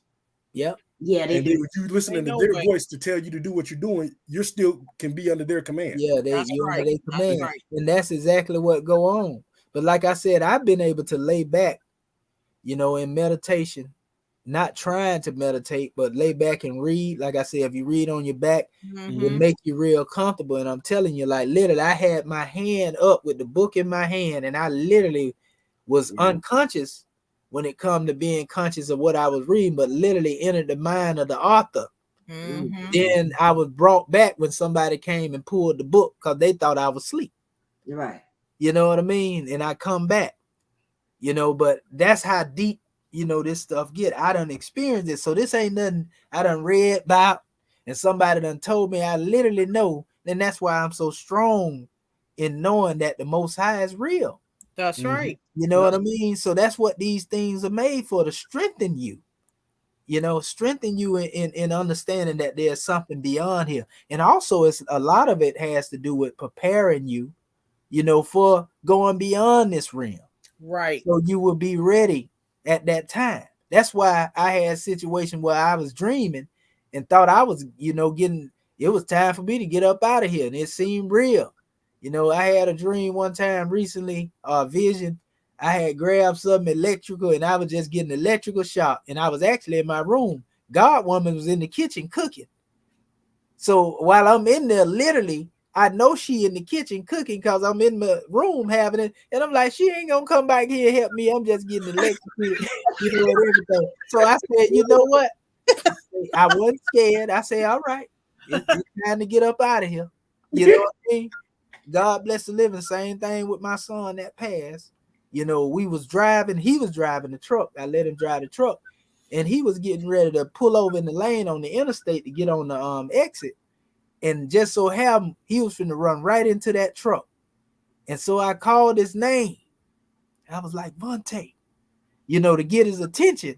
Yep.
Yeah, they do.
You listening to their voice to tell you to do what you're doing, you still can be under their command.
Yeah, you're under their command. Right. And that's exactly what go on. But like I said, I've been able to lay back, in meditation, not trying to meditate, but lay back and read. Like I said, if you read on your back, it make you real comfortable. And I'm telling you, like literally, I had my hand up with the book in my hand, and I literally was unconscious when it come to being conscious of what I was reading, but literally entered the mind of the author.
Mhm.
Then I was brought back when somebody came and pulled the book because they thought I was asleep.
Right.
You know what I mean? And I come back, but that's how deep, this stuff get. I done experienced it. So this ain't nothing I done read about and somebody done told me. I literally know. And that's why I'm so strong in knowing that the Most High is real.
That's right.
You know what I mean? So that's what these things are made for, to strengthen you. Strengthen you in understanding that there's something beyond here. And also, it's a lot of it has to do with preparing you, for going beyond this realm.
Right.
So you will be ready at that time. That's why I had a situation where I was dreaming and thought I was, it was time for me to get up out of here. And it seemed real. I had a dream one time recently, vision. I had grabbed something electrical and I was just getting electrical shock. And I was actually in my room. God woman was in the kitchen cooking. So while I'm in there, literally, I know she in the kitchen cooking because I'm in my room having it. And I'm like, she ain't going to come back here and help me. I'm just getting electrocuted, and everything. So I said, you know what? I wasn't scared. I said, all right, it's time to get up out of here. You know what I mean? God bless the living. Same thing with my son that passed. We was driving. He was driving the truck. I let him drive the truck. And he was getting ready to pull over in the lane on the interstate to get on the exit. And just so happened, he was finna run right into that truck. And so I called his name. I was like, Vontae, to get his attention.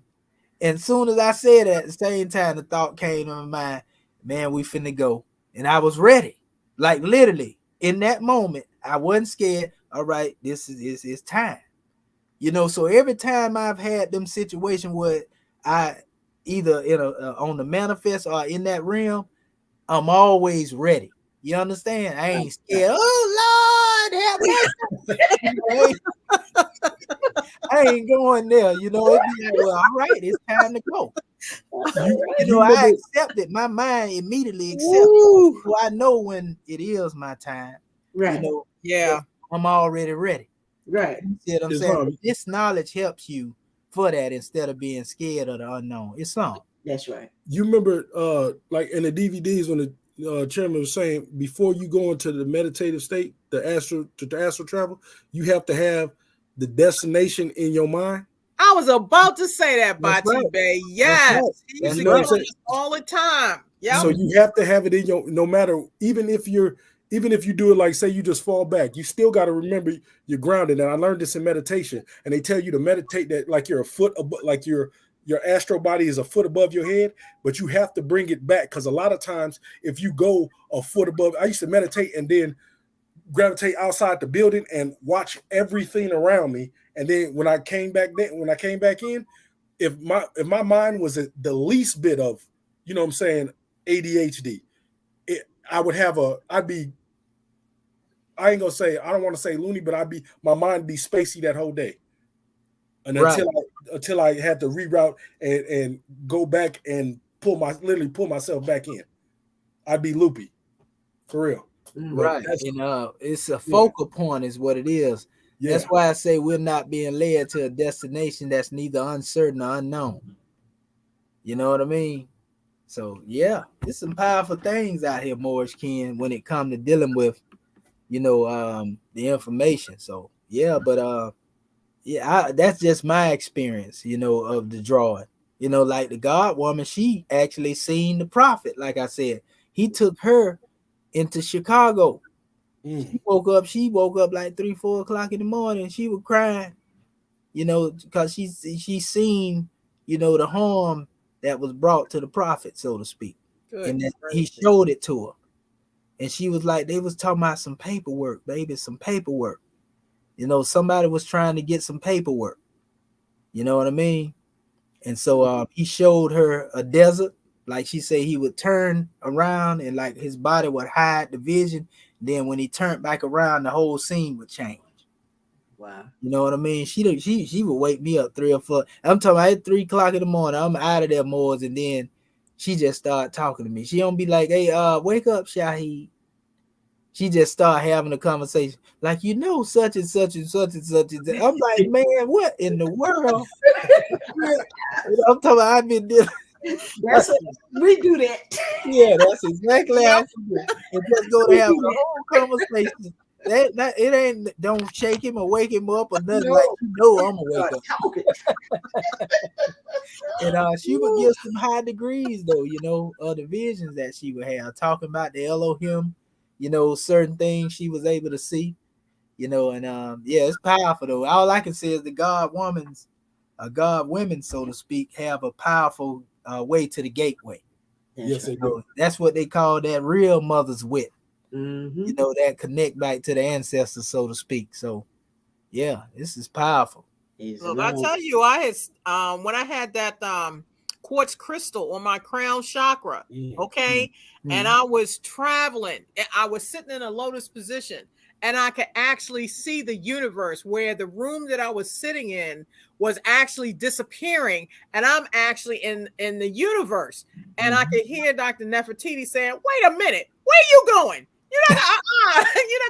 And soon as I said that, at the same time, the thought came to my mind, man, we finna go. And I was ready. Like literally, in that moment, I wasn't scared. All right, this is time. So every time I've had them situations where I either on the manifest or in that realm, I'm always ready. You understand? I ain't scared. Oh Lord, have mercy. I ain't going there. It'd be like, well, all right, it's time to go. I accept it. My mind immediately accepts it. So I know when it is my time.
Right.
Yeah.
I'm already ready.
Right.
You see what I'm saying? This knowledge helps you for that instead of being scared of the unknown. Islam.
That's right.
You remember, like in the DVDs when the chairman was saying, before you go into the meditative state, the astral travel, you have to have the destination in your mind.
I was about to say that,
That's
Bati
right.
Bay. Yes.
That's
He used
right.
to
You know
get
what I'm
on this all the time. Yeah.
So you have to have it in your, no matter, even if you do it, like say you just fall back, you still got to remember you're grounded. And I learned this in meditation, and they tell you to meditate that like you're a foot above, like your astral body is a foot above your head, but you have to bring it back, because a lot of times if you go a foot above, I used to meditate and then gravitate outside the building and watch everything around me, and then when I came back in, if my mind was at the least bit of, you know what I'm saying, ADHD, I ain't gonna say, I don't want to say loony, but my mind be spacey that whole day. And until I had to reroute and go back and literally pull myself back in, I'd be loopy. For real.
Right. It's a focal point is what it is. Yeah. That's why I say we're not being led to a destination that's neither uncertain or unknown. You know what I mean? So yeah, there's some powerful things out here, Morris Ken, when it comes to dealing with, the information. So yeah, but that's just my experience, of the drawing. Like the God woman, she actually seen the prophet. Like I said, he took her into Chicago. She woke up like 3-4 o'clock in the morning. She was crying, because she seen, the harm that was brought to the prophet, so to speak. Good. And he showed it to her. And she was like, they was talking about some paperwork, baby, some paperwork. Somebody was trying to get some paperwork. You know what I mean? And so he showed her a desert. Like she said, he would turn around and like his body would hide the vision. Then when he turned back around, the whole scene would change.
Wow.
You know what I mean? She would wake me up 3 or 4. I'm talking about at 3 o'clock in the morning. I'm out of there, Moors, and then she just started talking to me. She don't be like, hey, wake up, Shahid. She just start having a conversation like, such and such and such and such. I'm like, man, what in the world? I'm talking about I've been dealing.
That's we do that.
Yeah, that's exactly how she do. And just go to have a whole conversation. That it ain't, don't shake him or wake him up or nothing. Like, I'm gonna wake up. And she would give some high degrees though, of the visions that she would have, talking about the Elohim, certain things she was able to see, and it's powerful though. All I can say is the God women, so to speak, have a powerful way to the gateway.
Yes, they do.
That's what they call that real mother's wit.
Mm-hmm.
That connect back to the ancestors, so to speak. So, yeah, this is powerful.
Look, I tell you, I had when I had that quartz crystal on my crown chakra, okay, and I was traveling. I was sitting in a lotus position, and I could actually see the universe, where the room that I was sitting in was actually disappearing, and I'm actually in the universe. And I could hear Dr. Nefertiti saying, "Wait a minute, where are you going? You're not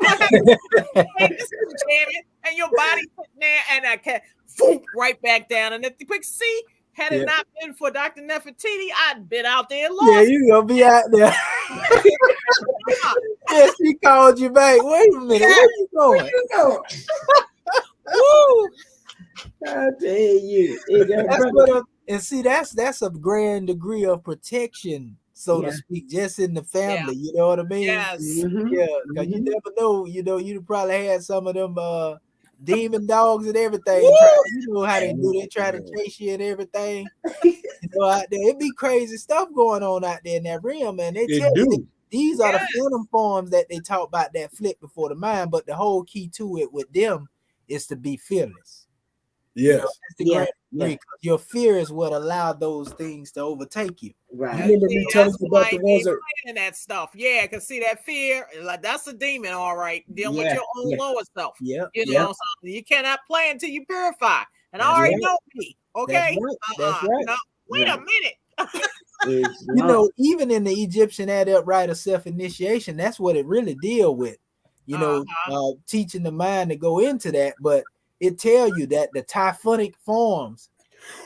gonna have this is jamming, and your body sitting there, and I can right back down." And if the quick see, had it not been for Dr. Nefertiti, I'd been out there lost.
Yeah, you gonna be out there. Yeah, she called you back. Wait a minute, where you going?
Where you going?
Woo!
I tell you,
and see, that's a grand degree of protection, so to speak, just in the family. You know what I mean?
Yes.
Mm-hmm.
Yeah, because you never know. You probably had some of them demon dogs and everything. You know how they do. They try to chase you and everything. Out there, it be crazy stuff going on out there in that realm, man. They tell you these are the phantom forms that they talk about that flip before the mind. But the whole key to it with them is to be fearless.
Yes.
Your fear is what allowed those things to overtake you.
Right.
You remember me telling you about the ones
that stuff. Yeah, I can see that fear. Like, that's a demon, all right. Deal with your own lower self.
Yeah.
So you cannot play until you purify. And I already know me. Okay.
That's right.
Wait a minute.
Even in the Egyptian adept rite of self-initiation, that's what it really deal with. Teaching the mind to go into that, but it tell you that the typhonic forms,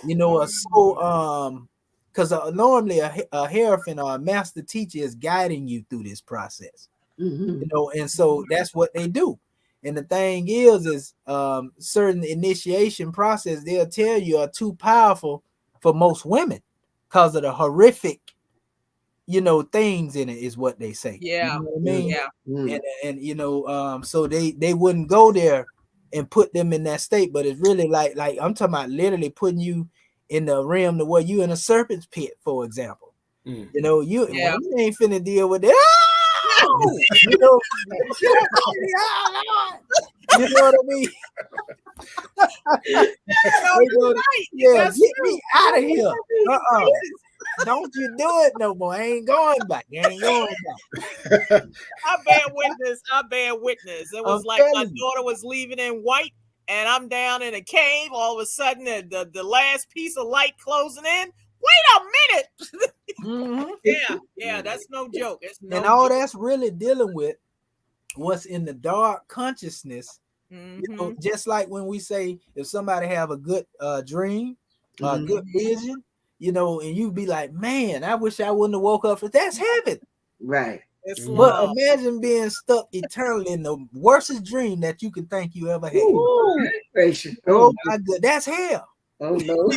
are so because normally a hierophant or a master teacher is guiding you through this process, and so that's what they do. And the thing is certain initiation process they'll tell you are too powerful for most women because of the horrific things in it, is what they say.
Yeah.
You know what I mean? And so they wouldn't go there and put them in that state, but it's really like I'm talking about literally putting you in the realm to where you in a serpent's pit, for example. You ain't finna deal with it. You know what I mean? Get me out of here. Don't you do it no more. I ain't going back. I
bear witness. It was like my daughter was leaving in white, and I'm down in a cave. All of a sudden, the last piece of light closing in. Wait a minute. Yeah, that's no joke.
And all that's really dealing with what's in the dark consciousness. Just like when we say if somebody have a good dream, a good vision, and you be like, man, I wish I wouldn't have woke up. That's heaven.
Right.
But imagine being stuck eternally in the worstest dream that you could think you ever had. Oh my God, that's hell.
Oh no.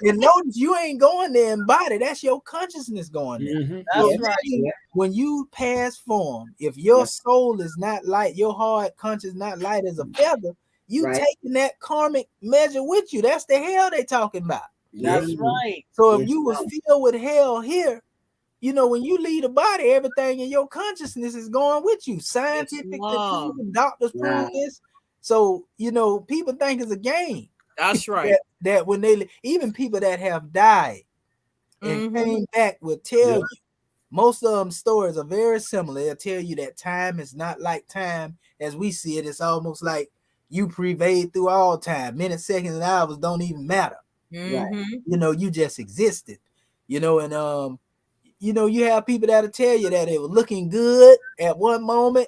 And notice you ain't going there in body. That's your consciousness going there. That's right. When you pass form, if your soul is not light, your heart conscious not light as a feather, you taking that karmic measure with you. That's the hell they talking about.
That's right.
So if you was filled with hell here, when you leave the body, everything in your consciousness is going with you. Scientifically proven, doctors prove this. So, people think it's a game.
That's right.
That when even people that have died and came back will tell you, most of them stories are very similar. They'll tell you that time is not like time as we see it. It's almost like you pervade through all time. Minutes, seconds, and hours don't even matter. Right. You just existed. And you have people that'll tell you that it was looking good at one moment,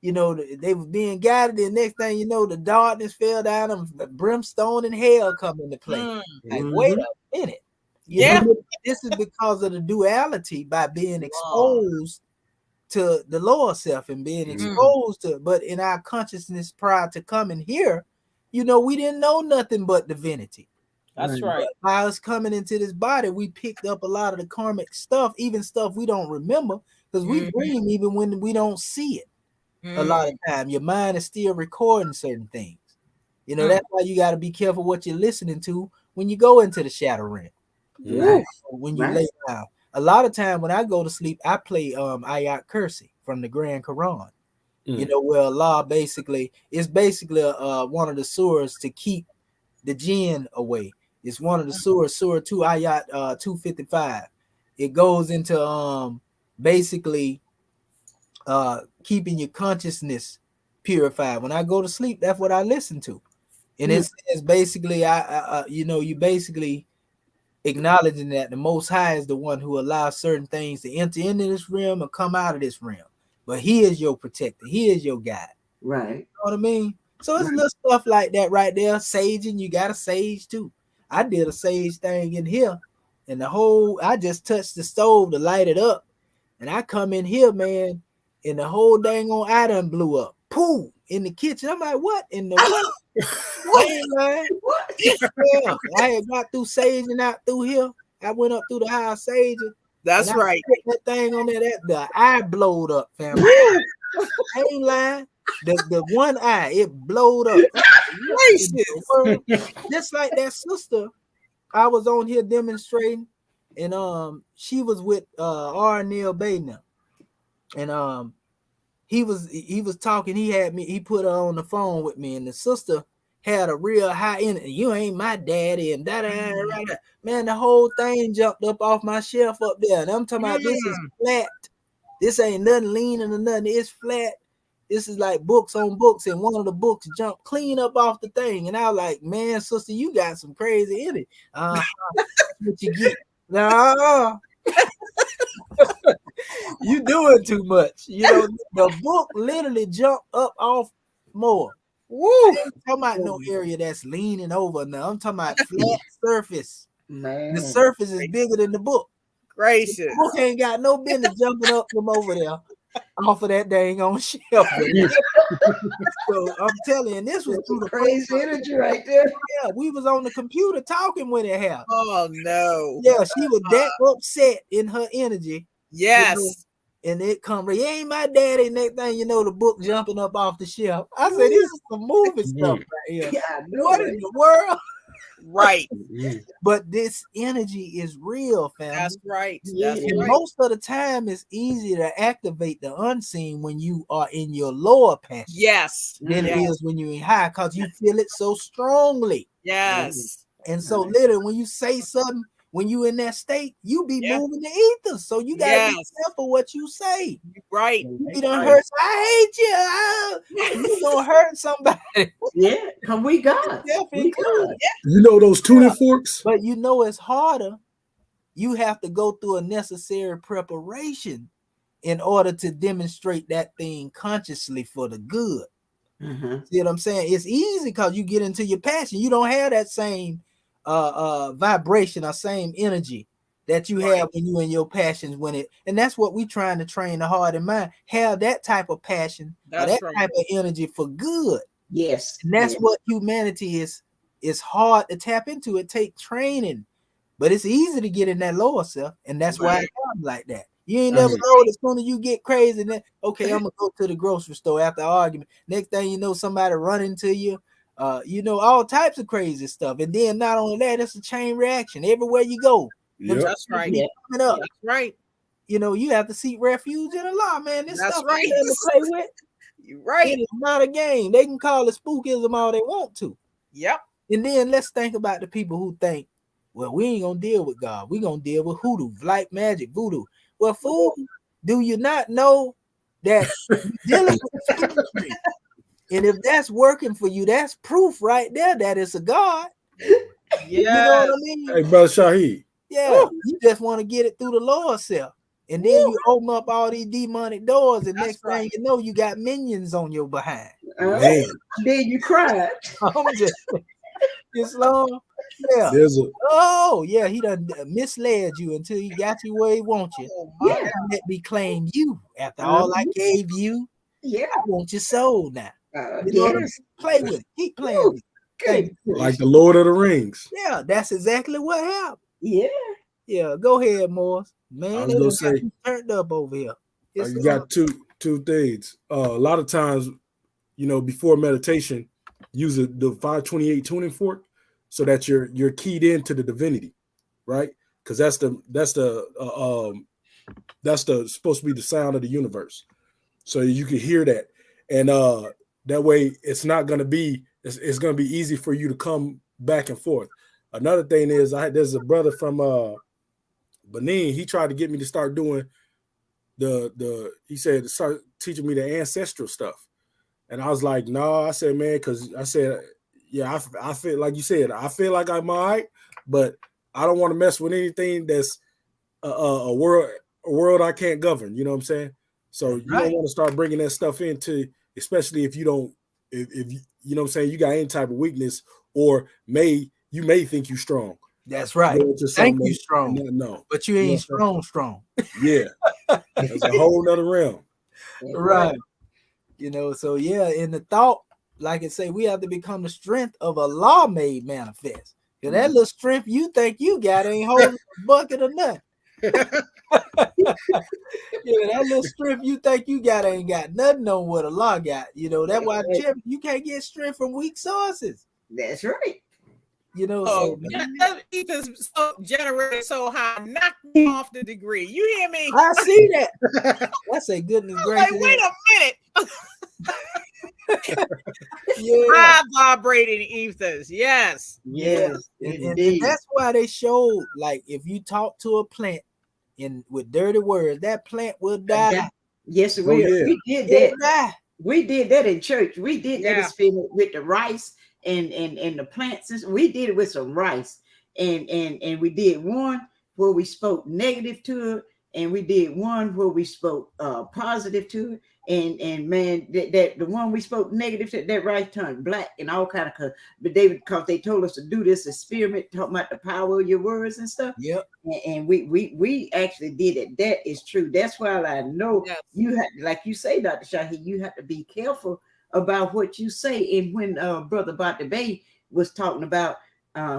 you know, they were being guided. The next thing you know, the darkness fell down and the brimstone and hell come into play. Like, wait a minute. You know, this is because of the duality by being exposed to the lower self and being exposed to, but in our consciousness prior to coming here, you know, we didn't know nothing but divinity.
That's right.
But by us coming into this body, we picked up a lot of the karmic stuff, even stuff we don't remember, because we dream even when we don't see it. A lot of time, your mind is still recording certain things. You know, that's why you got to be careful what you're listening to when you go into the shadow realm.
Right.
When you lay down. A lot of time when I go to sleep, I play E.A.R.S from the Grand Quran. You know, where Allah basically is basically one of the surahs to keep the jinn away. It's one of the surahs, Surah 2, Ayat 255. It goes into basically keeping your consciousness purified. When I go to sleep, that's what I listen to. And it's basically you know, you basically acknowledging that the Most High is the one who allows certain things to enter into this realm and come out of this realm. But he is your protector. He is your guide.
Right.
You know what I mean? So it's little stuff like that right there. Saging, you got a sage too. I did a sage thing in here, and I just touched the stove to light it up, and I come in here, man, and the whole dang on item blew up. Pooh! In the kitchen. I'm like, what in the what? Yeah, I had got through saging out through here. I went up through the house saging.
That's right.
That thing on there, the eye blowed up, family. I ain't lying. The one eye, it blowed up. Just like that sister, I was on here demonstrating, and she was with R. Bay now, and he was talking. He put her on the phone with me, and the sister had a real high energy. You ain't my daddy, and that. Man, the whole thing jumped up off my shelf up there, and I'm talking about this is flat. This ain't nothing leaning or nothing. It's flat. This is like books on books, and one of the books jumped clean up off the thing, and I was like, man, sister, you got some crazy in it. What you get? No. You doing too much. You know, the book literally jumped up off more. Woo! I'm talking about no area that's leaning over now. I'm talking about flat surface.
Man.
The surface is bigger than the book.
Gracious.
The book ain't got no business jumping up from over there off of that dang on shelf. So I'm telling you, and this was through the
crazy energy right there.
Yeah, we was on the computer talking when it happened.
Oh no.
Yeah, she was that upset in her energy.
Yes.
You know, and it come, you ain't my daddy. Next thing you know, the book jumping up off the shelf. I said, this is some movie stuff right here.
Yeah,
what in the world?
Right.
But this energy is real, fam.
That's right.
That's
and
right.
most of the time, it's easy to activate the unseen when you are in your lower passion.
Yes.
Than it is when you're in high, because you feel it so strongly.
Yes.
And so literally, when you say something, when you in that state, you be moving the ether. So you gotta be careful what you say.
Right.
You done hurt. I hate you. You gonna hurt somebody.
Yeah, come we God. We God.
You know those tuning forks?
But you know it's harder. You have to go through a necessary preparation in order to demonstrate that thing consciously for the good. See what I'm saying? It's easy because you get into your passion. You don't have that same vibration or same energy that you have when you in your passions and that's what we trying to train the heart and mind. Have that type of passion or that type of energy for good.
Yes.
And that's what humanity is hard to tap into. It takes training, but it's easy to get in that lower self, and that's why it comes like that. You ain't never know as soon as you get crazy, then okay, I'm gonna go to the grocery store after argument. Next thing you know, somebody run into you. You know, all types of crazy stuff. And then not only that, it's a chain reaction. Everywhere you go.
That's right.
Up.
That's right.
You know, you have to seek refuge in Allah, man. This
That's
stuff
right.
ain't nothing to play with.
You're right.
It is not a game. They can call it spookism all they want to.
Yep.
And then let's think about the people who think, well, we ain't gonna deal with God. We're gonna deal with hoodoo, black magic, voodoo. Well, fool, do you not know that you're dealing with chemistry? And if that's working for you, that's proof right there that it's a God.
Yeah.
You know what I mean?
Hey, brother Shaheed.
Yeah. You just want to get it through the lower self. And then you open up all these demonic doors, and next thing you know, you got minions on your behind.
Man,
Then you cried.
I'm just Islam. Yeah.
there's a
Oh, yeah, he done misled you until he got you where he wants you.
Oh, my
Yeah.
Let me claim you. After all I gave you,
Yeah.
I want your soul now. You know what I mean?
Yes.
Play with it. Keep playing with it. Thank you.
like the Lord of the Rings.
Yeah, that's exactly what happened.
Yeah.
Yeah, go ahead, Morris. Man,
I was
they
gonna
done got
say,
you turned up over here. It's
you got two things. A lot of times, before meditation, use the 528 tuning fork so that you're keyed into the divinity, right? Because that's the supposed to be the sound of the universe, so you can hear that, and that way it's not going to be it's going to be easy for you to come back and forth. Another thing is there's a brother from Benin. He tried to get me to start doing he said to start teaching me the ancestral stuff. And I was like, no, I said, man, because I said, yeah, I feel like you said, I feel like I'm all right, but I don't want to mess with anything that's a world I can't govern. You know what I'm saying? So you don't want to start bringing that stuff into, especially if you don't, if you know what I'm saying, you got any type of weakness, or you may think you strong.
That's right. Think you strong.
No,
but you ain't strong.
Yeah. That's a whole nother realm.
Right. So yeah, in the thought, like I say, we have to become the strength of Allah made manifest. Because that little strength you think you got ain't holding a bucket of nothing. That little strength you think you got ain't got nothing on what Allah got. That's why you can't get strength from weak sources.
That's right.
That ether's so generated so high, knock me off the degree. You hear me?
I see that. I say, goodness gracious.
Like, wait a minute.
Yeah.
High vibrating ethers. Yes.
Yes.
And that's why they showed, like, if you talk to a plant with dirty words, that plant will die.
Yes, it will.
Yeah.
We did that. We did that in church. We did that experiment with the rice and the plants. We did it with some rice, and we did one where we spoke negative to it, and we did one where we spoke positive to it. And man, that the one we spoke negative to, that rice turned black and all kind of. But because they told us to do this experiment, talking about the power of your words and stuff.
Yep.
And we actually did it. That is true. That's why I know you have, like you say, Dr. Shahi, you have to be careful about what you say. And when Brother Bate Bay was talking about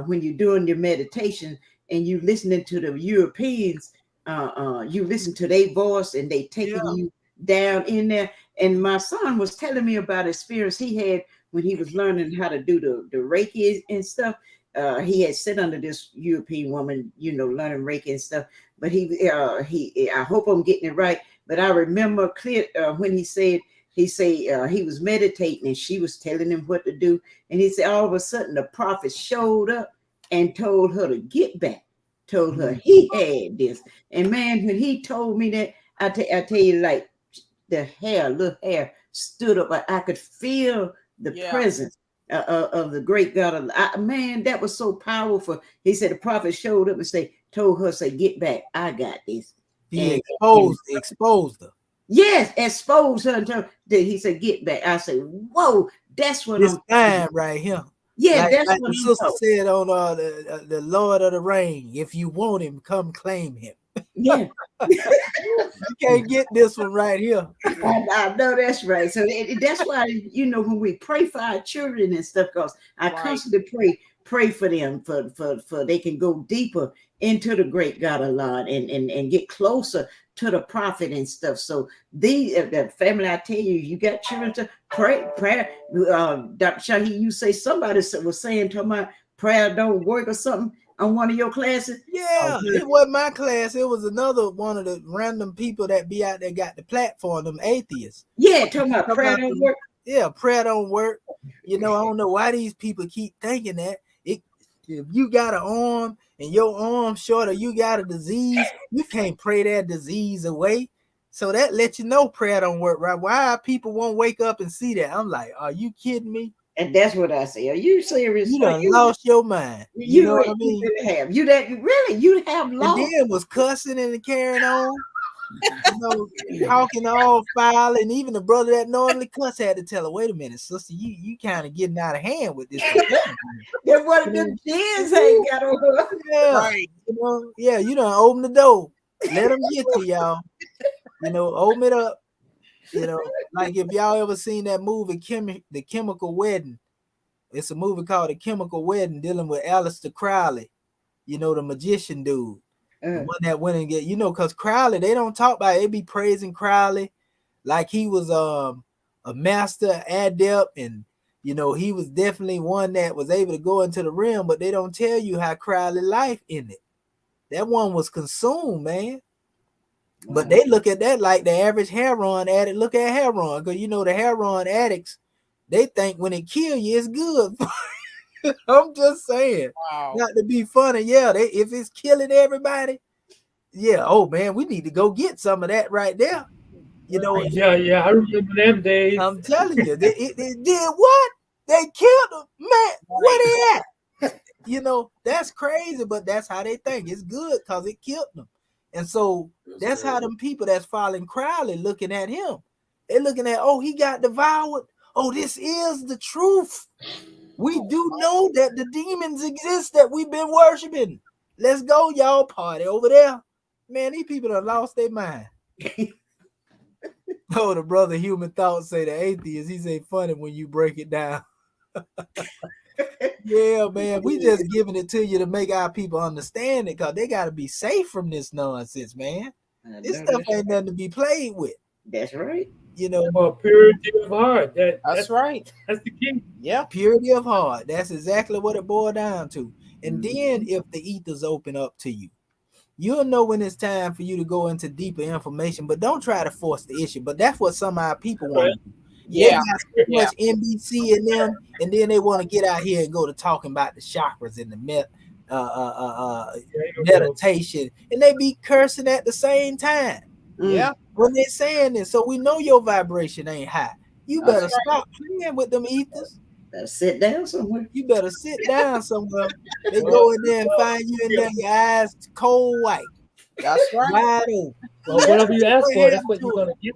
when you're doing your meditation and you listening to the Europeans, you listen to their voice and they taking you down in there. And my son was telling me about experience he had when he was learning how to do the Reiki and stuff. He had sit under this European woman, learning Reiki and stuff. But I hope I'm getting it right. But I remember clear when he said he was meditating and she was telling him what to do. And he said all of a sudden the prophet showed up and told her to get back, told her he had this. And man, when he told me that, I tell you, like the little hair stood up. I could feel the presence of the great God. Man, that was so powerful. He said the prophet showed up and told her, get back. I got this.
He exposed her.
Yes, expose her until he said, get back. I said, whoa, that's what
this time right here.
Yeah, that's
like
what
the sister said on the Lord of the Ring. If you want him, come claim him.
Yeah.
You can't get this one right here.
I know that's right. So that's why, when we pray for our children and stuff, because I constantly pray for them for they can go deeper into the great God Allah and get closer to the prophet and stuff. So the family, I tell you, you got children to pray. Dr. Shahi, you say somebody was saying to my prayer don't work or something on one of your classes.
Yeah, it wasn't my class. It was another one of the random people that be out there got the platform, them atheists.
Yeah, talking about prayer don't work.
Yeah, prayer don't work. I don't know why these people keep thinking that. If you got an arm and your arm short or you got a disease, you can't pray that disease away. So that lets you know prayer don't work, right? Why people won't wake up and see that? I'm like, are you kidding me?
And that's what I say. Are you serious?
You done lost your mind. You know what I mean?
You have lost.
And then was cussing and carrying on. talking all foul, and even the brother that normally cuss had to tell her, "Wait a minute, sister, you kind of getting out of hand with this."
Then one of them kids ain't got on her.
Yeah,
Right.
you done open the door, let them get to y'all. Open it up. Like if y'all ever seen that movie, The Chemical Wedding. It's a movie called The Chemical Wedding, dealing with Aleister Crowley. The magician dude. The one that went and because Crowley, they don't talk about it. They be praising Crowley like he was a master adept, and he was definitely one that was able to go into the realm, but they don't tell you how Crowley life ended. That one was consumed, man. Wow. But they look at that like the average heroin addict look at heroin, because the heroin addicts, they think when it kill you, it's good. I'm just saying.
Wow.
Not to be funny. Yeah, if it's killing everybody, yeah, oh man, we need to go get some of that right there.
Yeah, I remember them days.
I'm telling you, they did what? They killed them, man. Where they at? That's crazy, but that's how they think. It's good because it killed them. And so that's how them people that's following Crowley looking at him. They're looking at, oh, he got devoured. Oh, this is the truth. We do know that the demons exist that we've been worshiping. Let's go, y'all, party over there. Man, these people have lost their mind. Oh, the brother Human Thoughts say the atheist, he say funny when you break it down. Yeah, man, we just giving it to you to make our people understand it, because they got to be safe from this nonsense, man. This stuff ain't nothing to be played with.
That's right.
Purity of heart.
That's right.
That's the key.
Yeah.
Purity of heart. That's exactly what it boiled down to. And then if the ethers open up to you, you'll know when it's time for you to go into deeper information, but don't try to force the issue. But that's what some of our people want to do.
Yeah.
They got so much NBC in them, and then they want to get out here and go to talking about the chakras and the meditation, and they be cursing at the same time.
Yeah.
When they're saying this, so we know your vibration ain't high. You better stop playing with them ethers.
Better sit down somewhere.
You better sit down somewhere. They go in there and find you in there, your eyes cold white.
That's right.
Wide open.
Well, whatever you ask for, that's what you're gonna get.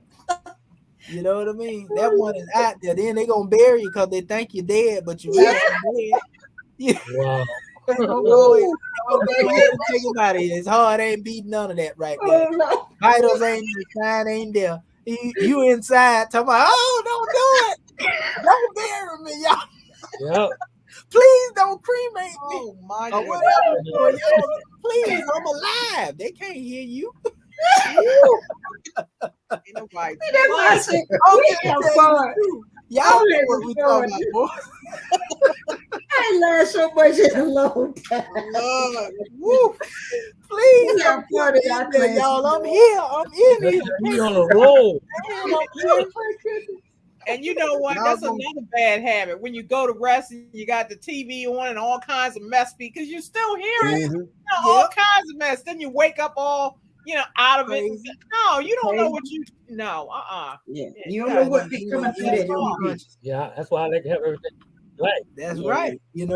You know what I mean? That one is out there. Then they gonna bury you because they think you're dead, but you're really dead. Yeah.
Wow.
Don't go ahead and take him out of here. His heart ain't beating none of that right now.
No.
Vitals ain't there, sign ain't there. You inside talking about, oh, don't do it. Don't bury me, y'all.
Yeah.
Please don't cremate me.
Oh my
Or
goodness.
whatever. Please, I'm alive. They can't hear you.
Ain't nobody.
That's why I said,
Y'all know what we talking about, boy.
I ain't learned so much in a long time.
Woo. Please,
We have fun in our class.
y'all. I'm here. I'm in here.
We on a roll.
And you know what? That's another bad habit. When you go to rest, you got the TV on and all kinds of mess because you're still hearing all kinds of mess. Then you wake up all out of it. No, you don't know what you. No,
Yeah, you don't know what be coming through that.
Yeah, that's why I like to have everything black.
That's right. And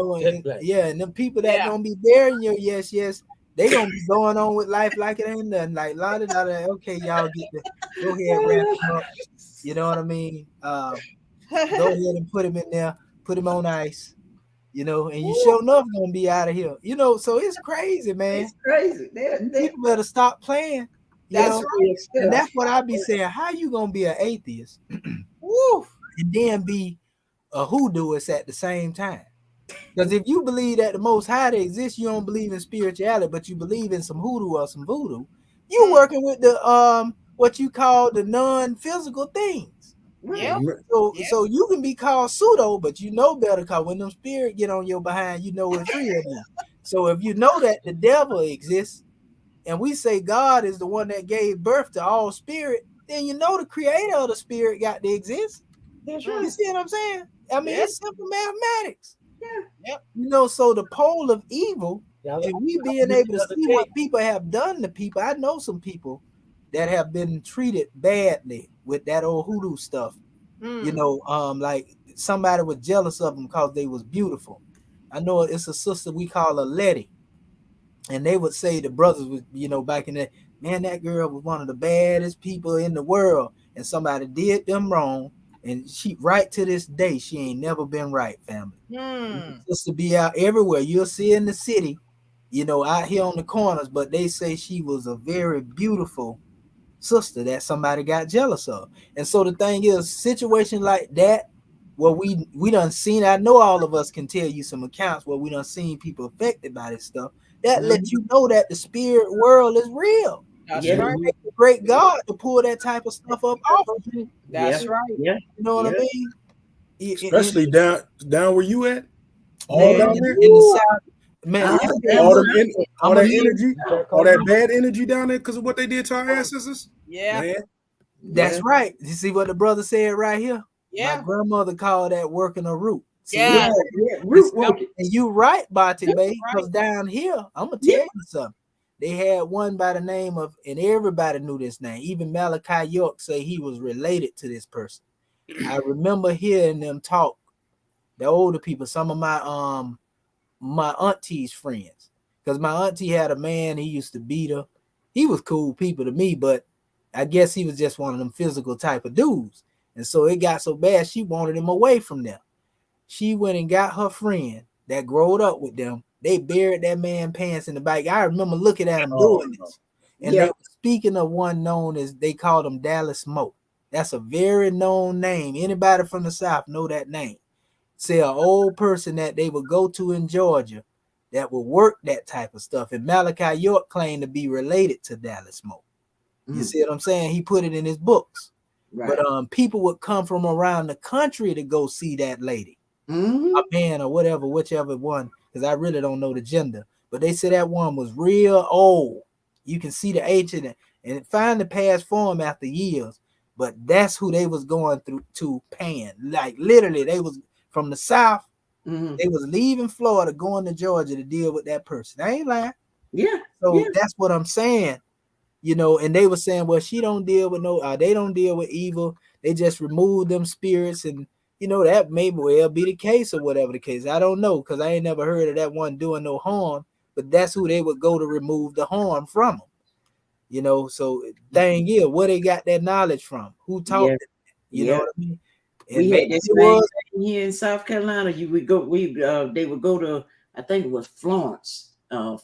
them people that
Yeah.
gonna be burying you, yes, they gonna be going on with life like it ain't nothing. Like la da da da. Okay, y'all go ahead, wrap them up. You know what I mean? Go ahead and put him in there, put him on ice. And you sure enough gonna be out of here. So it's crazy, man.
It's crazy.
People better stop playing.
That's
right.
And that's what I be saying. How you gonna be an atheist
Woo.
and then be a hoodooist at the same time? Because if you believe that the Most High exists, you don't believe in spirituality, but you believe in some hoodoo or some voodoo. You working with the what you call the non-physical things.
Yeah.
So you can be called pseudo, but you know better, because when them spirit get on your behind, you know it's real now. So if you know that the devil exists, and we say God is the one that gave birth to all spirit, then you know the creator of the spirit got to exist.
That's right.
You see what I'm saying? I mean, it's simple mathematics.
Yeah.
Yep.
So the pole of evil, and we being able to see what people have done to people. I know some people that have been treated badly with that old hoodoo stuff. Like somebody was jealous of them because they was beautiful. I know it's a sister we call her Letty, and they would say the brothers was, back in man, that girl was one of the baddest people in the world, and somebody did them wrong, and she right to this day she ain't never been right, family. Just to be out everywhere, you'll see in the city, out here on the corners, but they say she was a very beautiful sister that somebody got jealous of. And so the thing is, situation like that, where we done seen, I know all of us can tell you some accounts where we done seen people affected by this stuff. That lets you know that the spirit world is real.
That's
Yeah.
right.
It takes a great God to pull that type of stuff up off of you.
That's right.
Yeah.
You know what I
Yeah.
mean?
Especially down where you at, all
Man,
down there,
in the South, man,
Oh,
listen,
damn.
all
I'm
them all
gonna
that
leave.
energy, all that bad energy down there because of what they did to our ancestors.
Yeah.
Man,
That's right. You see what the brother said right here?
Yeah.
My grandmother called that working a root. See,
Yeah.
Yeah. Root working.
and you right, Barty
That's
Bay,
right.
because down here, I'm gonna tell you something. They had one by the name of, and everybody knew this name. Even Malachi York say he was related to this person. I remember hearing them talk, the older people, some of my auntie's friends, because my auntie had a man, he used to beat her. He was cool people to me, but I guess he was just one of them physical type of dudes. And so it got so bad she wanted him away from them. She went and got her friend that growed up with them. They buried that man pants in the bike. I remember looking at him doing this. And they were speaking of one known as, they called him Dallas Smoke. That's a very known name. Anybody from the South know that name. Say an old person that they would go to in Georgia that would work that type of stuff. And Malachi York claimed to be related to Dallas Smoke. You see what I'm saying? He put it in his books.
Right.
But people would come from around the country to go see that lady. A man or whatever, whichever one, because I really don't know the gender. But they said that one was real old. You can see the age in it, and it finally passed form after years. But that's who they was going through to paying. Like literally, they was from the South. They was leaving Florida, going to Georgia to deal with that person. I ain't lying.
Yeah.
So that's what I'm saying. And they were saying, well, she don't deal with they don't deal with evil. They just remove them spirits, and that may well be the case or whatever the case. I don't know, because I ain't never heard of that one doing no harm, but that's who they would go to remove the harm from them. So thing is, where they got that knowledge from? Who taught them? You know what I mean? And
We had
maybe
this
it was
here in South Carolina. They would go to, I think it was Florence.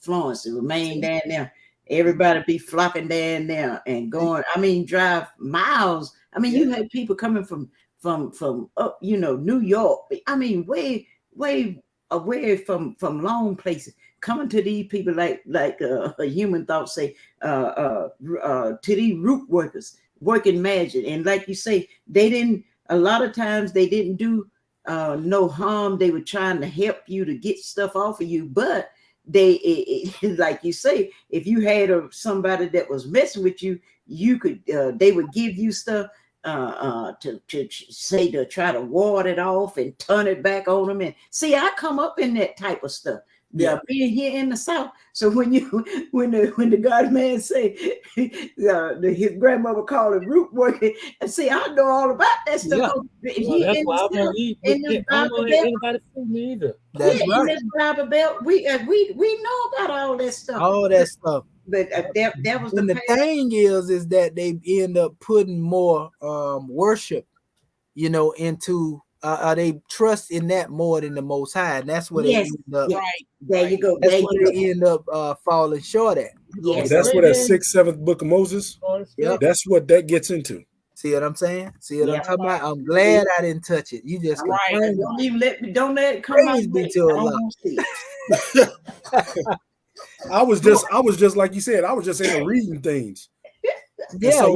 Florence, it remained down there. Everybody be flocking down there and going. I mean, drive miles. I mean, you had people coming from up, New York. I mean, way away from long places, coming to these people like a human thought say to these root workers working magic. And like you say, they didn't. A lot of times they didn't do no harm. They were trying to help you to get stuff off of you, but like you say, if you had somebody that was messing with you, you could they would give you stuff to try to ward it off and turn it back on them. And see, I come up in that type of stuff. Being here in the South. So when the God man say his grandmother called it root working, and see, I know all about that stuff.
That's why I don't eat. I don't want anybody fool me either.
That's right.
In this Bible Belt, we know about all that stuff.
All that stuff.
But that was
and the thing is that they end up putting more worship, into they trust in that more than the Most High, and that's where they end up.
Right.
There you go.
That's where they end up falling short at.
Yes.
That's where that 6th, 7th book of Moses. That's what that gets into.
See what I'm saying? See what I'm talking about? I'm glad I didn't touch it. You just
right.
Don't let it come out.
Be to Allah.
I was just like you said. I was just in reading things.
Yeah,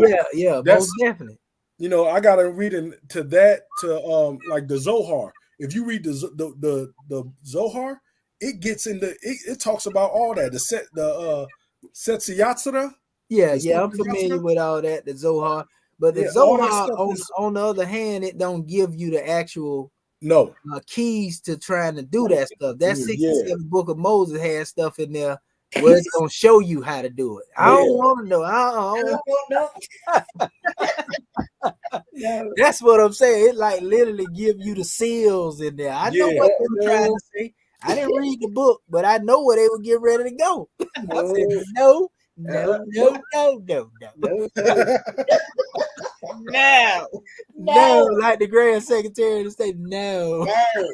most definitely.
I got to read into that to like the Zohar. If you read the Zohar, it gets into it talks about all that. The Setziyatzara.
Yeah, I'm familiar with all that, the Zohar. But the Zohar, on the other hand, it don't give you the actual keys to trying to do that stuff. That 67th book of Moses has stuff in there where it's gonna show you how to do it. I don't want to know. I don't want to know. That's what I'm saying. It like literally give you the seals in there. I know what they were trying to say. I didn't read the book, but I know where they would get ready to go. I said, No, no, no, no, no.
No,
No.
No, like the Grand Secretary of the State. No.
no.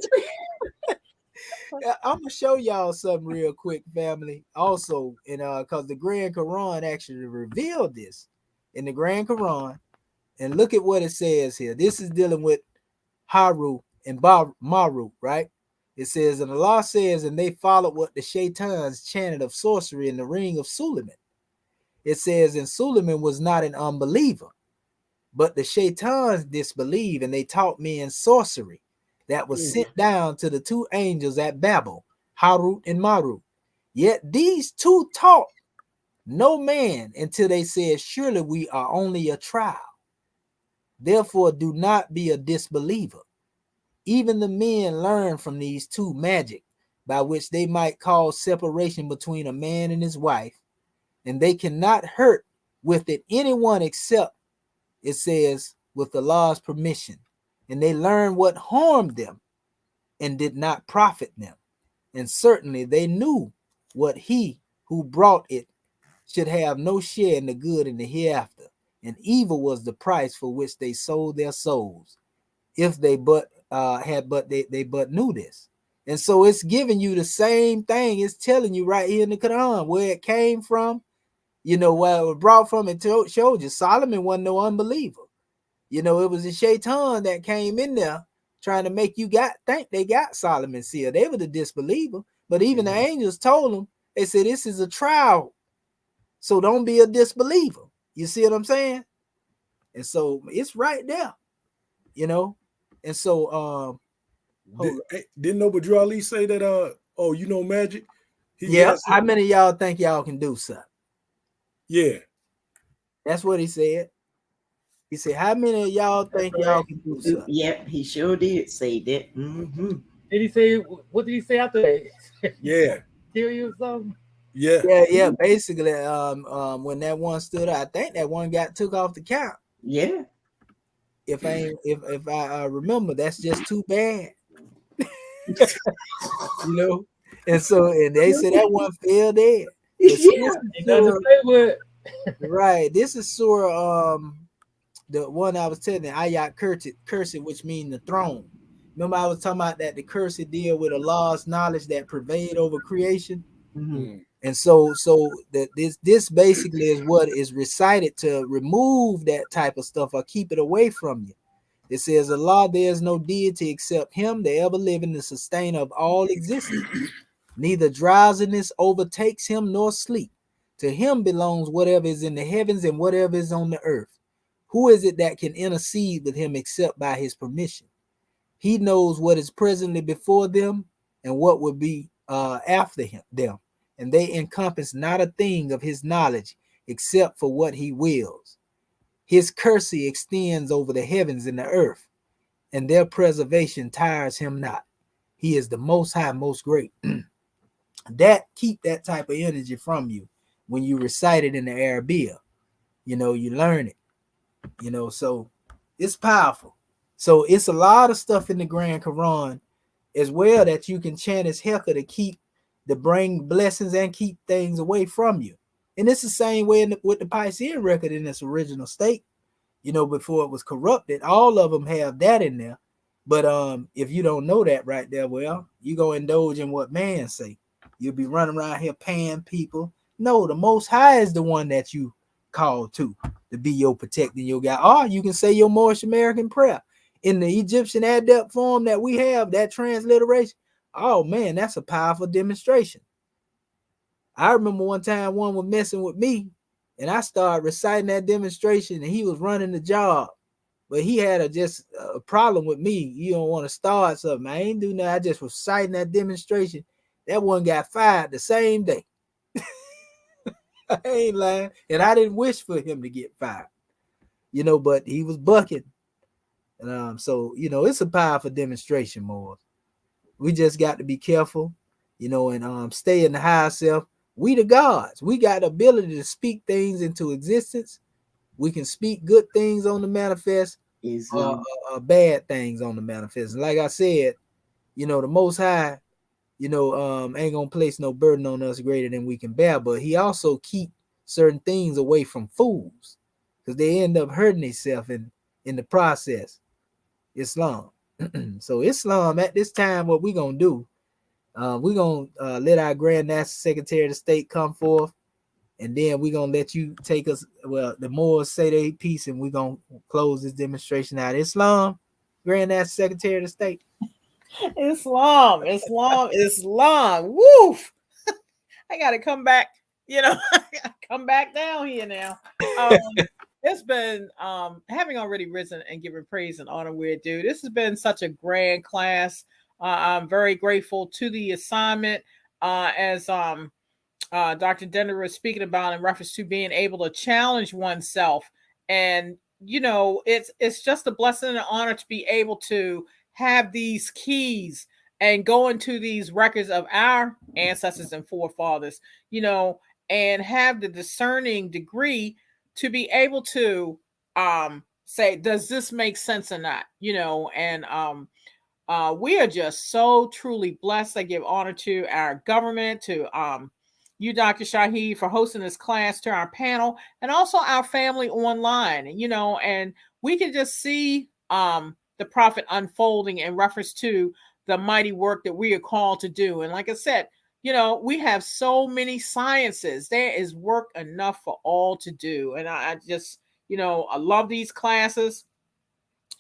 I'm gonna show y'all something real quick, family. Also, and because the Grand Quran actually revealed this in the Grand Quran, and look at what it says here. This is dealing with Haru and Maru, right? It says, and Allah says, and they followed what the shaitans chanted of sorcery in the ring of Suleiman. It says, and Suleiman was not an unbeliever, but the shaitans disbelieved, and they taught men sorcery that was sent down to the two angels at Babel, Harut and Marut. Yet these two taught no man until they said, surely we are only a trial. Therefore, do not be a disbeliever. Even the men learn from these two magic, by which they might cause separation between a man and his wife, and they cannot hurt with it anyone except, it says, with Allah's permission. And they learn what harmed them and did not profit them. And certainly they knew what he who brought it should have no share in the good in the hereafter. And evil was the price for which they sold their souls, if they but they but knew this. And so it's giving you the same thing. It's telling you right here in the Quran where it came from, where it was brought from. It showed you Solomon wasn't no unbeliever. It was a shaitan that came in there trying to make you think they got Solomon sealed. They were the disbeliever. But even the angels told them, they said, this is a trial. So don't be a disbeliever. You see what I'm saying? And so it's right there, And so
didn't Noble Ali say that magic?
How many of y'all think y'all can do something?
Yeah.
That's what he said. He said, how many of y'all think y'all can do something?
Yep, he sure did say that. Mm-hmm.
Did he say, what did he say after that?
Yeah.
Kill you or something?
Yeah. Basically, when that one stood out, I think that one got took off the count.
Yeah.
If I remember, that's just too bad. And they said that one fell dead. Right. This is Surah the one I was telling you, Ayat cursed, which means the throne. Remember I was talking about that the curse deal with Allah's knowledge that pervade over creation.
Mm-hmm.
And so that this basically is what is recited to remove that type of stuff or keep it away from you. It says, Allah, there is no deity except him, the ever living, the sustainer of all existence. Neither drowsiness overtakes him nor sleep. To him belongs whatever is in the heavens and whatever is on the earth. Who is it that can intercede with him except by his permission? He knows what is presently before them and what will be after them. And they encompass not a thing of his knowledge except for what he wills. His curse extends over the heavens and the earth, and their preservation tires him not. He is the most high, most great. That keep that type of energy from you when you recite it in the Arabic. You learn it. So it's powerful. So it's a lot of stuff in the Grand Quran as well that you can chant as hecker to bring blessings and keep things away from you. And it's the same way with the Piscean record in its original state, before it was corrupted. All of them have that in there. But if you don't know that right there, well, you go indulge in what man say. You'll be running around here paying people. No, the Most High is the one that you call to be your protecting your guy. Or you can say your Moorish American prayer in the Egyptian adept form that we have, that transliteration. Oh man, that's a powerful demonstration. I remember one time one was messing with me and I started reciting that demonstration and he was running the job, but he had a problem with me. You don't want to start something. I ain't doing that. I just was reciting that demonstration. That one got fired the same day. I ain't lying. And I didn't wish for him to get fired, but he was bucking. And so, it's a powerful demonstration, more. We just got to be careful, and stay in the higher self. We the gods. We got the ability to speak things into existence. We can speak good things on the manifest, bad things on the manifest. And like I said, the Most High, ain't gonna place no burden on us greater than we can bear. But he also keep certain things away from fools, because they end up hurting themselves in the process. Islam. So Islam at this time, what we're gonna do, we're gonna let our Grand National Secretary of the State come forth, and then we're gonna let you take us. Well, the Moors say they peace, and we're gonna close this demonstration out. Islam, Grand National Secretary of the State.
Islam, Islam, Islam. Woof. I gotta come back, come back down here now. It's been having already risen and given praise and honor where due. This has been such a grand class. I'm very grateful to the assignment as Dr. Denver was speaking about in reference to being able to challenge oneself. And, it's just a blessing and an honor to be able to have these keys and go into these records of our ancestors and forefathers, and have the discerning degree to be able to say, does this make sense or not? And we are just so truly blessed. I give honor to our government, to you, Dr. Shaheed, for hosting this class, to our panel, and also our family online, and we can just see the prophet unfolding in reference to the mighty work that we are called to do. And like I said, we have so many sciences. There is work enough for all to do. And I just, I love these classes,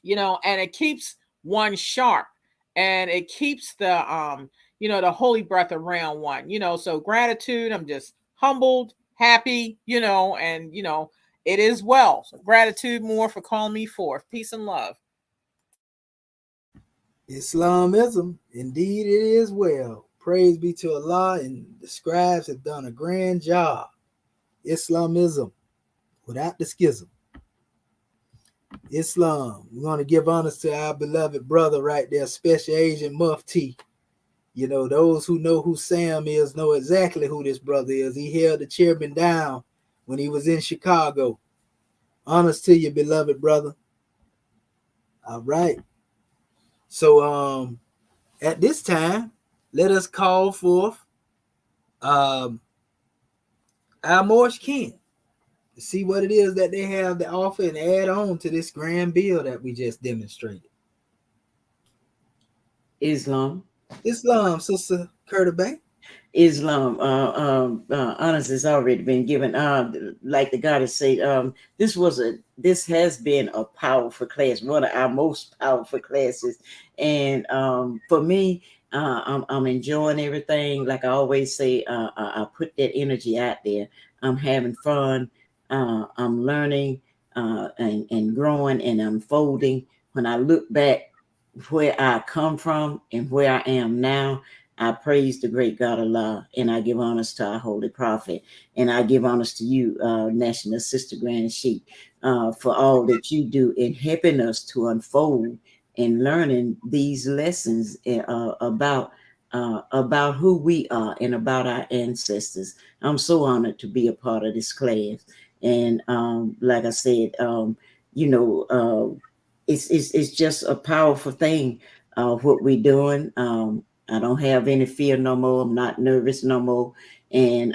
and it keeps one sharp, and it keeps the the holy breath around one, so gratitude. I'm just humbled, happy, and it is well. So gratitude more for calling me forth. Peace and love.
Islamism, indeed it is well. Praise be to Allah, and the scribes have done a grand job. Islamism, without the schism. Islam, we're going to give honors to our beloved brother right there, Special Agent Mufti. Those who know who Sam is know exactly who this brother is. He held the chairman down when he was in Chicago. Honors to you, beloved brother. All right. So at this time, let us call forth our Moorish kin to see what it is that they have to offer and add on to this grand bill that we just demonstrated.
Islam.
Islam, Sister Curta Bay.
Islam, honors has already been given. Like the goddess said, this has been a powerful class, one of our most powerful classes. And for me, I'm enjoying everything. Like I always say, I put that energy out there. I'm having fun. I'm learning and growing and unfolding. When I look back where I come from and where I am now, I praise the great God Allah, and I give honors to our holy prophet, and I give honors to you, National Sister Grand Sheik, for all that you do in helping us to unfold and learning these lessons about who we are and about our ancestors. I'm so honored to be a part of this class, and like I said, it's just a powerful thing what we're doing. I don't have any fear no more. I'm not nervous no more. And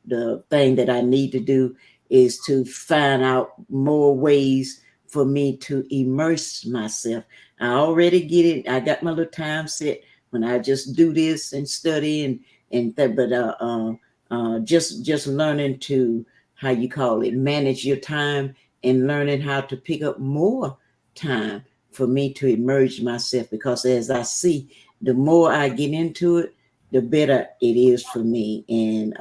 the thing that I need to do is to find out more ways for me to immerse myself. I already get it. I got my little time set when I just do this and study but just learning to, how you call it, manage your time, and learning how to pick up more time for me to immerse myself, because as I see, the more I get into it, the better it is for me. And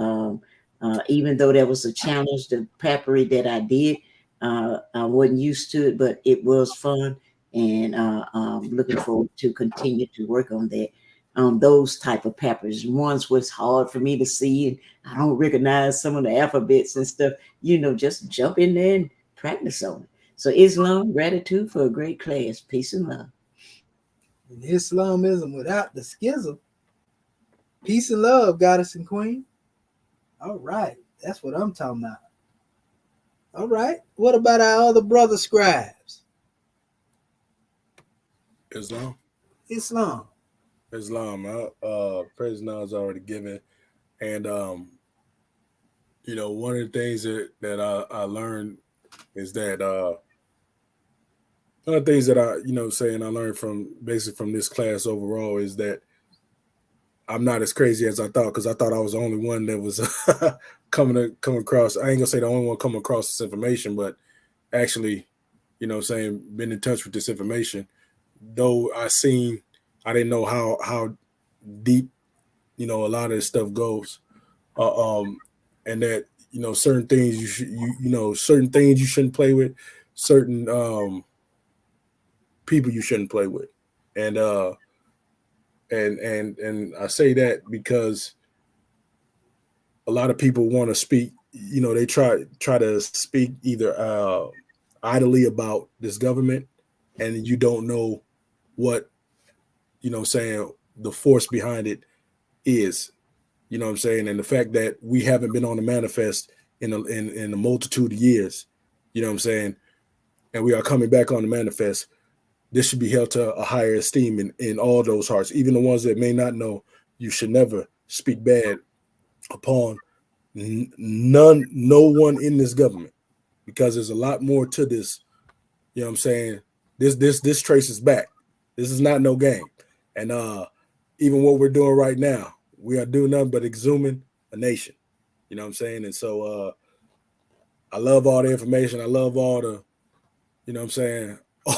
even though there was a challenge, the papyri that I did, I wasn't used to it, but it was fun. And I'm looking forward to continue to work on that. Those type of papyrs. Ones was hard for me to see, and I don't recognize some of the alphabets and stuff. Just jump in there and practice on it. So Islam, gratitude for a great class. Peace and love.
And Islamism without the schism. Peace and love, goddess and queen. All right. That's what I'm talking about. All right. What about our other brother scribes?
Islam.
Islam.
Praise now is already given. And one of the things that I learned is that one of the things that I learned from basically from this class overall is that I'm not as crazy as I thought, because I thought I was the only one that was come across. I ain't gonna say the only one coming across this information, but actually, been in touch with this information. Though I didn't know how deep, a lot of this stuff goes, and that certain things certain things you shouldn't play with, certain people you shouldn't play with, and and I say that because a lot of people want to speak. They try to speak either idly about this government, and you don't know what saying the force behind it is. And the fact that we haven't been on the manifest in a multitude of years, and we are coming back on the manifest. This should be held to a higher esteem in all those hearts, even the ones that may not know. You should never speak bad upon no one in this government, because there's a lot more to this. This traces back. This is not no game. And even what we're doing right now, we are doing nothing but exhuming a nation. And so I love all the information. I love all the,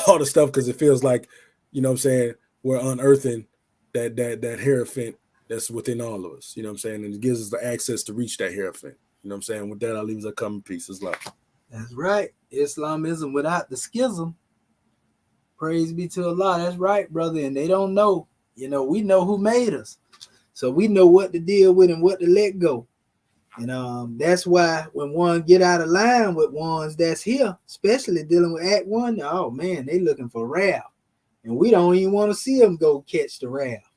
all the stuff, because it feels like, we're unearthing that hierophant that's within all of us. And it gives us the access to reach that hierophant. With that, I'll leave us a common piece. It's love.
That's right. Islamism without the schism. Praise be to Allah. That's right, brother. And they don't know. We know who made us. So we know what to deal with and what to let go. And that's why when one get out of line with ones that's here, especially dealing with Act 1, oh man, they looking for wrath. And we don't even want to see them go catch the wrath.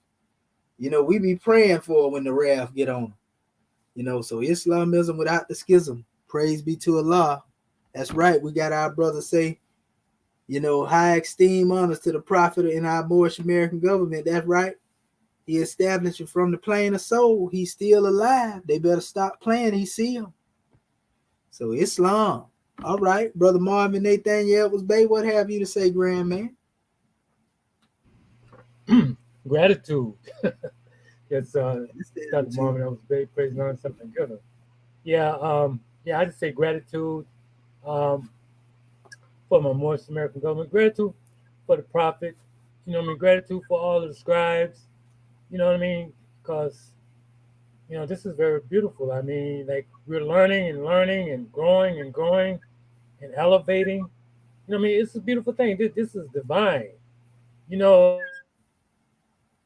We be praying for when the wrath get on them. So Islamism without the schism. Praise be to Allah. That's right. We got our brother say, high esteem honors to the prophet in our Moorish American government. That's right. He established it from the plane of soul. He's still alive. They better stop playing. He see him. So Islam. All right. Brother Marvin Nathaniel was Bay. What have you to say, grand man?
Gratitude. Yes, Dr. Marvin, that was Bay. Praise God, something good. Yeah, I just say gratitude for my Moorish American government. Gratitude for the prophet. Gratitude for all of the scribes. Because, this is very beautiful. Like we're learning and growing and elevating. It's a beautiful thing. This is divine.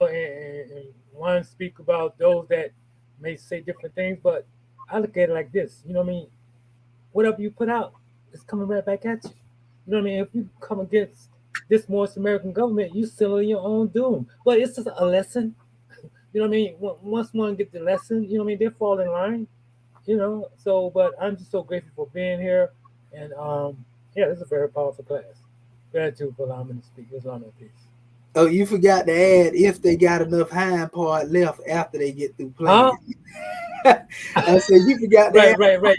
And one speak about those that may say different things, but I look at it like this. Whatever you put out, it's coming right back at you. If you come against this Moorish American government, you still in your own doom. But it's just a lesson. Once one get the lesson, they fall in line. So, but I'm just so grateful for being here. And this is a very powerful class. Gratitude for allowing me to speak. It's on peace.
Oh, you forgot to add if they got enough hind part left after they get through playing. Huh? I said you forgot to
right.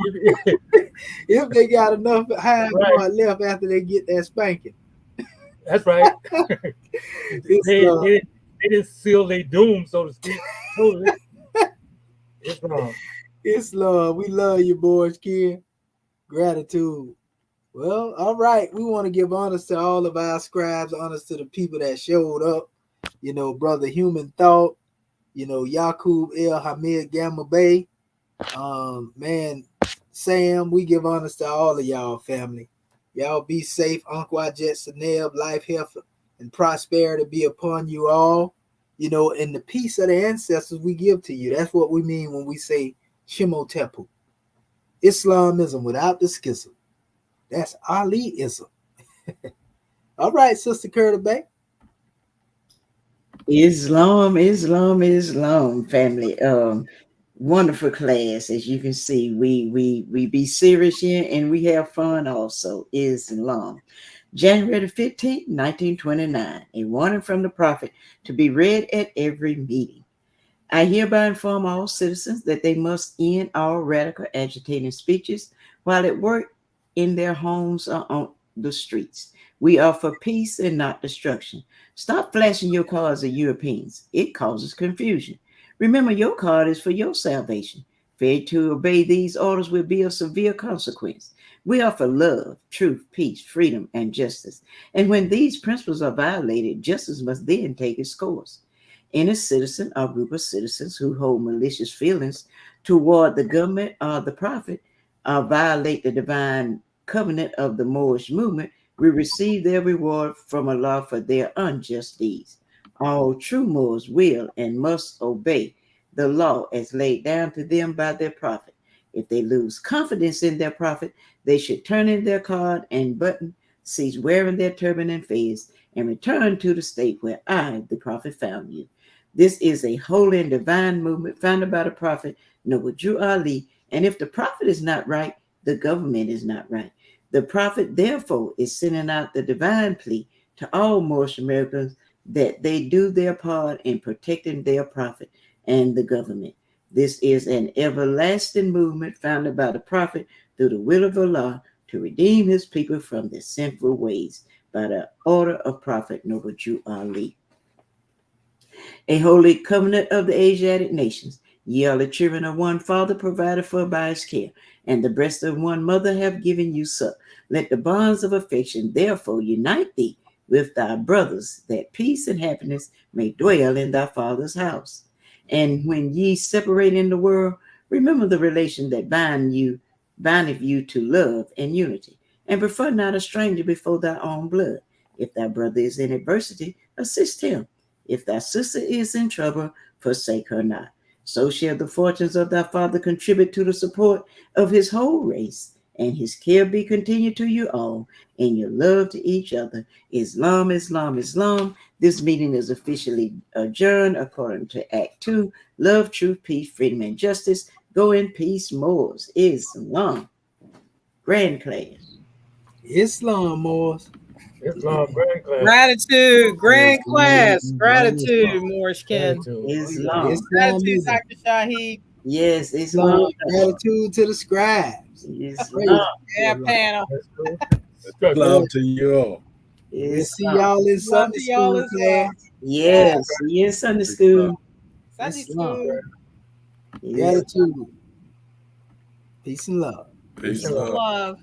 If they got enough hind part left after they get that spanking.
That's right. they didn't seal their doom, so to speak. It's wrong.
It's love. We love you, boys, kid. Gratitude. Well, all right. We want to give honors to all of our scribes, honors to the people that showed up. Brother Human Thought, Yaqub El Hamid Gamma Bay. Man, Sam, we give honors to all of y'all, family. Y'all be safe. Uncle Ajet Saneb, life, health, and prosperity be upon you all. And the peace of the ancestors we give to you. That's what we mean when we say Shimotepu. Islamism without the schism. That's Aliism. All right, Sister Curtis Bay.
Islam, family. Wonderful class. As you can see, we be serious here and we have fun also. Islam. January 15th, 1929. A warning from the prophet to be read at every meeting. I hereby inform all citizens that they must end all radical agitating speeches while at work, in their homes, or on the streets. We are for peace and not destruction. Stop flashing your cards at Europeans. It causes confusion. Remember, your card is for your salvation. Failure to obey these orders will be of severe consequence. We are for love, truth, peace, freedom, and justice. And when these principles are violated, justice must then take its course. Any citizen or group of citizens who hold malicious feelings toward the government or the prophet or violate the divine covenant of the Moorish movement will receive their reward from Allah for their unjust deeds. All true Moors will and must obey the law as laid down to them by their prophet. If they lose confidence in their prophet, they should turn in their card and button, cease wearing their turban and fez, and return to the state where I, the prophet, found you. This is a holy and divine movement founded by the prophet Noble Drew Ali. And if the prophet is not right, the government is not right. The prophet, therefore, is sending out the divine plea to all Moorish Americans that they do their part in protecting their prophet and the government. This is an everlasting movement founded by the prophet through the will of Allah to redeem his people from their sinful ways by the order of Prophet Noble Drew Ali. A holy covenant of the Asiatic nations. Ye are the children of one father provided for by his care, and the breast of one mother have given you suck. Let the bonds of affection therefore unite thee with thy brothers, that peace and happiness may dwell in thy father's house. And when ye separate in the world, remember the relation that bindeth you to love and unity, and prefer not a stranger before thy own blood. If thy brother is in adversity, assist him. If thy sister is in trouble, forsake her not. So shall the fortunes of thy father contribute to the support of his whole race, and his care be continued to you all, and your love to each other. Islam, Islam, Islam. This meeting is officially adjourned according to Act 2. Love, truth, peace, freedom, and justice. Go in peace, Moors. Islam. Grand class.
Islam, Moors.
Islam, grand class.
Gratitude, grand
Yes,
class.
Islam.
Gratitude, Morishkin.
Gratitude.
Islam.
Islam
Gratitude,
is
Dr. Shaheed.
Yes, Islam.
Islam. Gratitude to the scribes.
Islam.
Yeah,
Allah.
panel.
That's cool.
Love to you all.
We'll see
Islam.
y'all in
Love
Sunday
to y'all
school
as well.
class.
Yes, yes, Sunday school.
Sunday
Islam.
school.
Yes.
Gratitude. Peace and love.
Peace
Peace
and
and
love.
Love.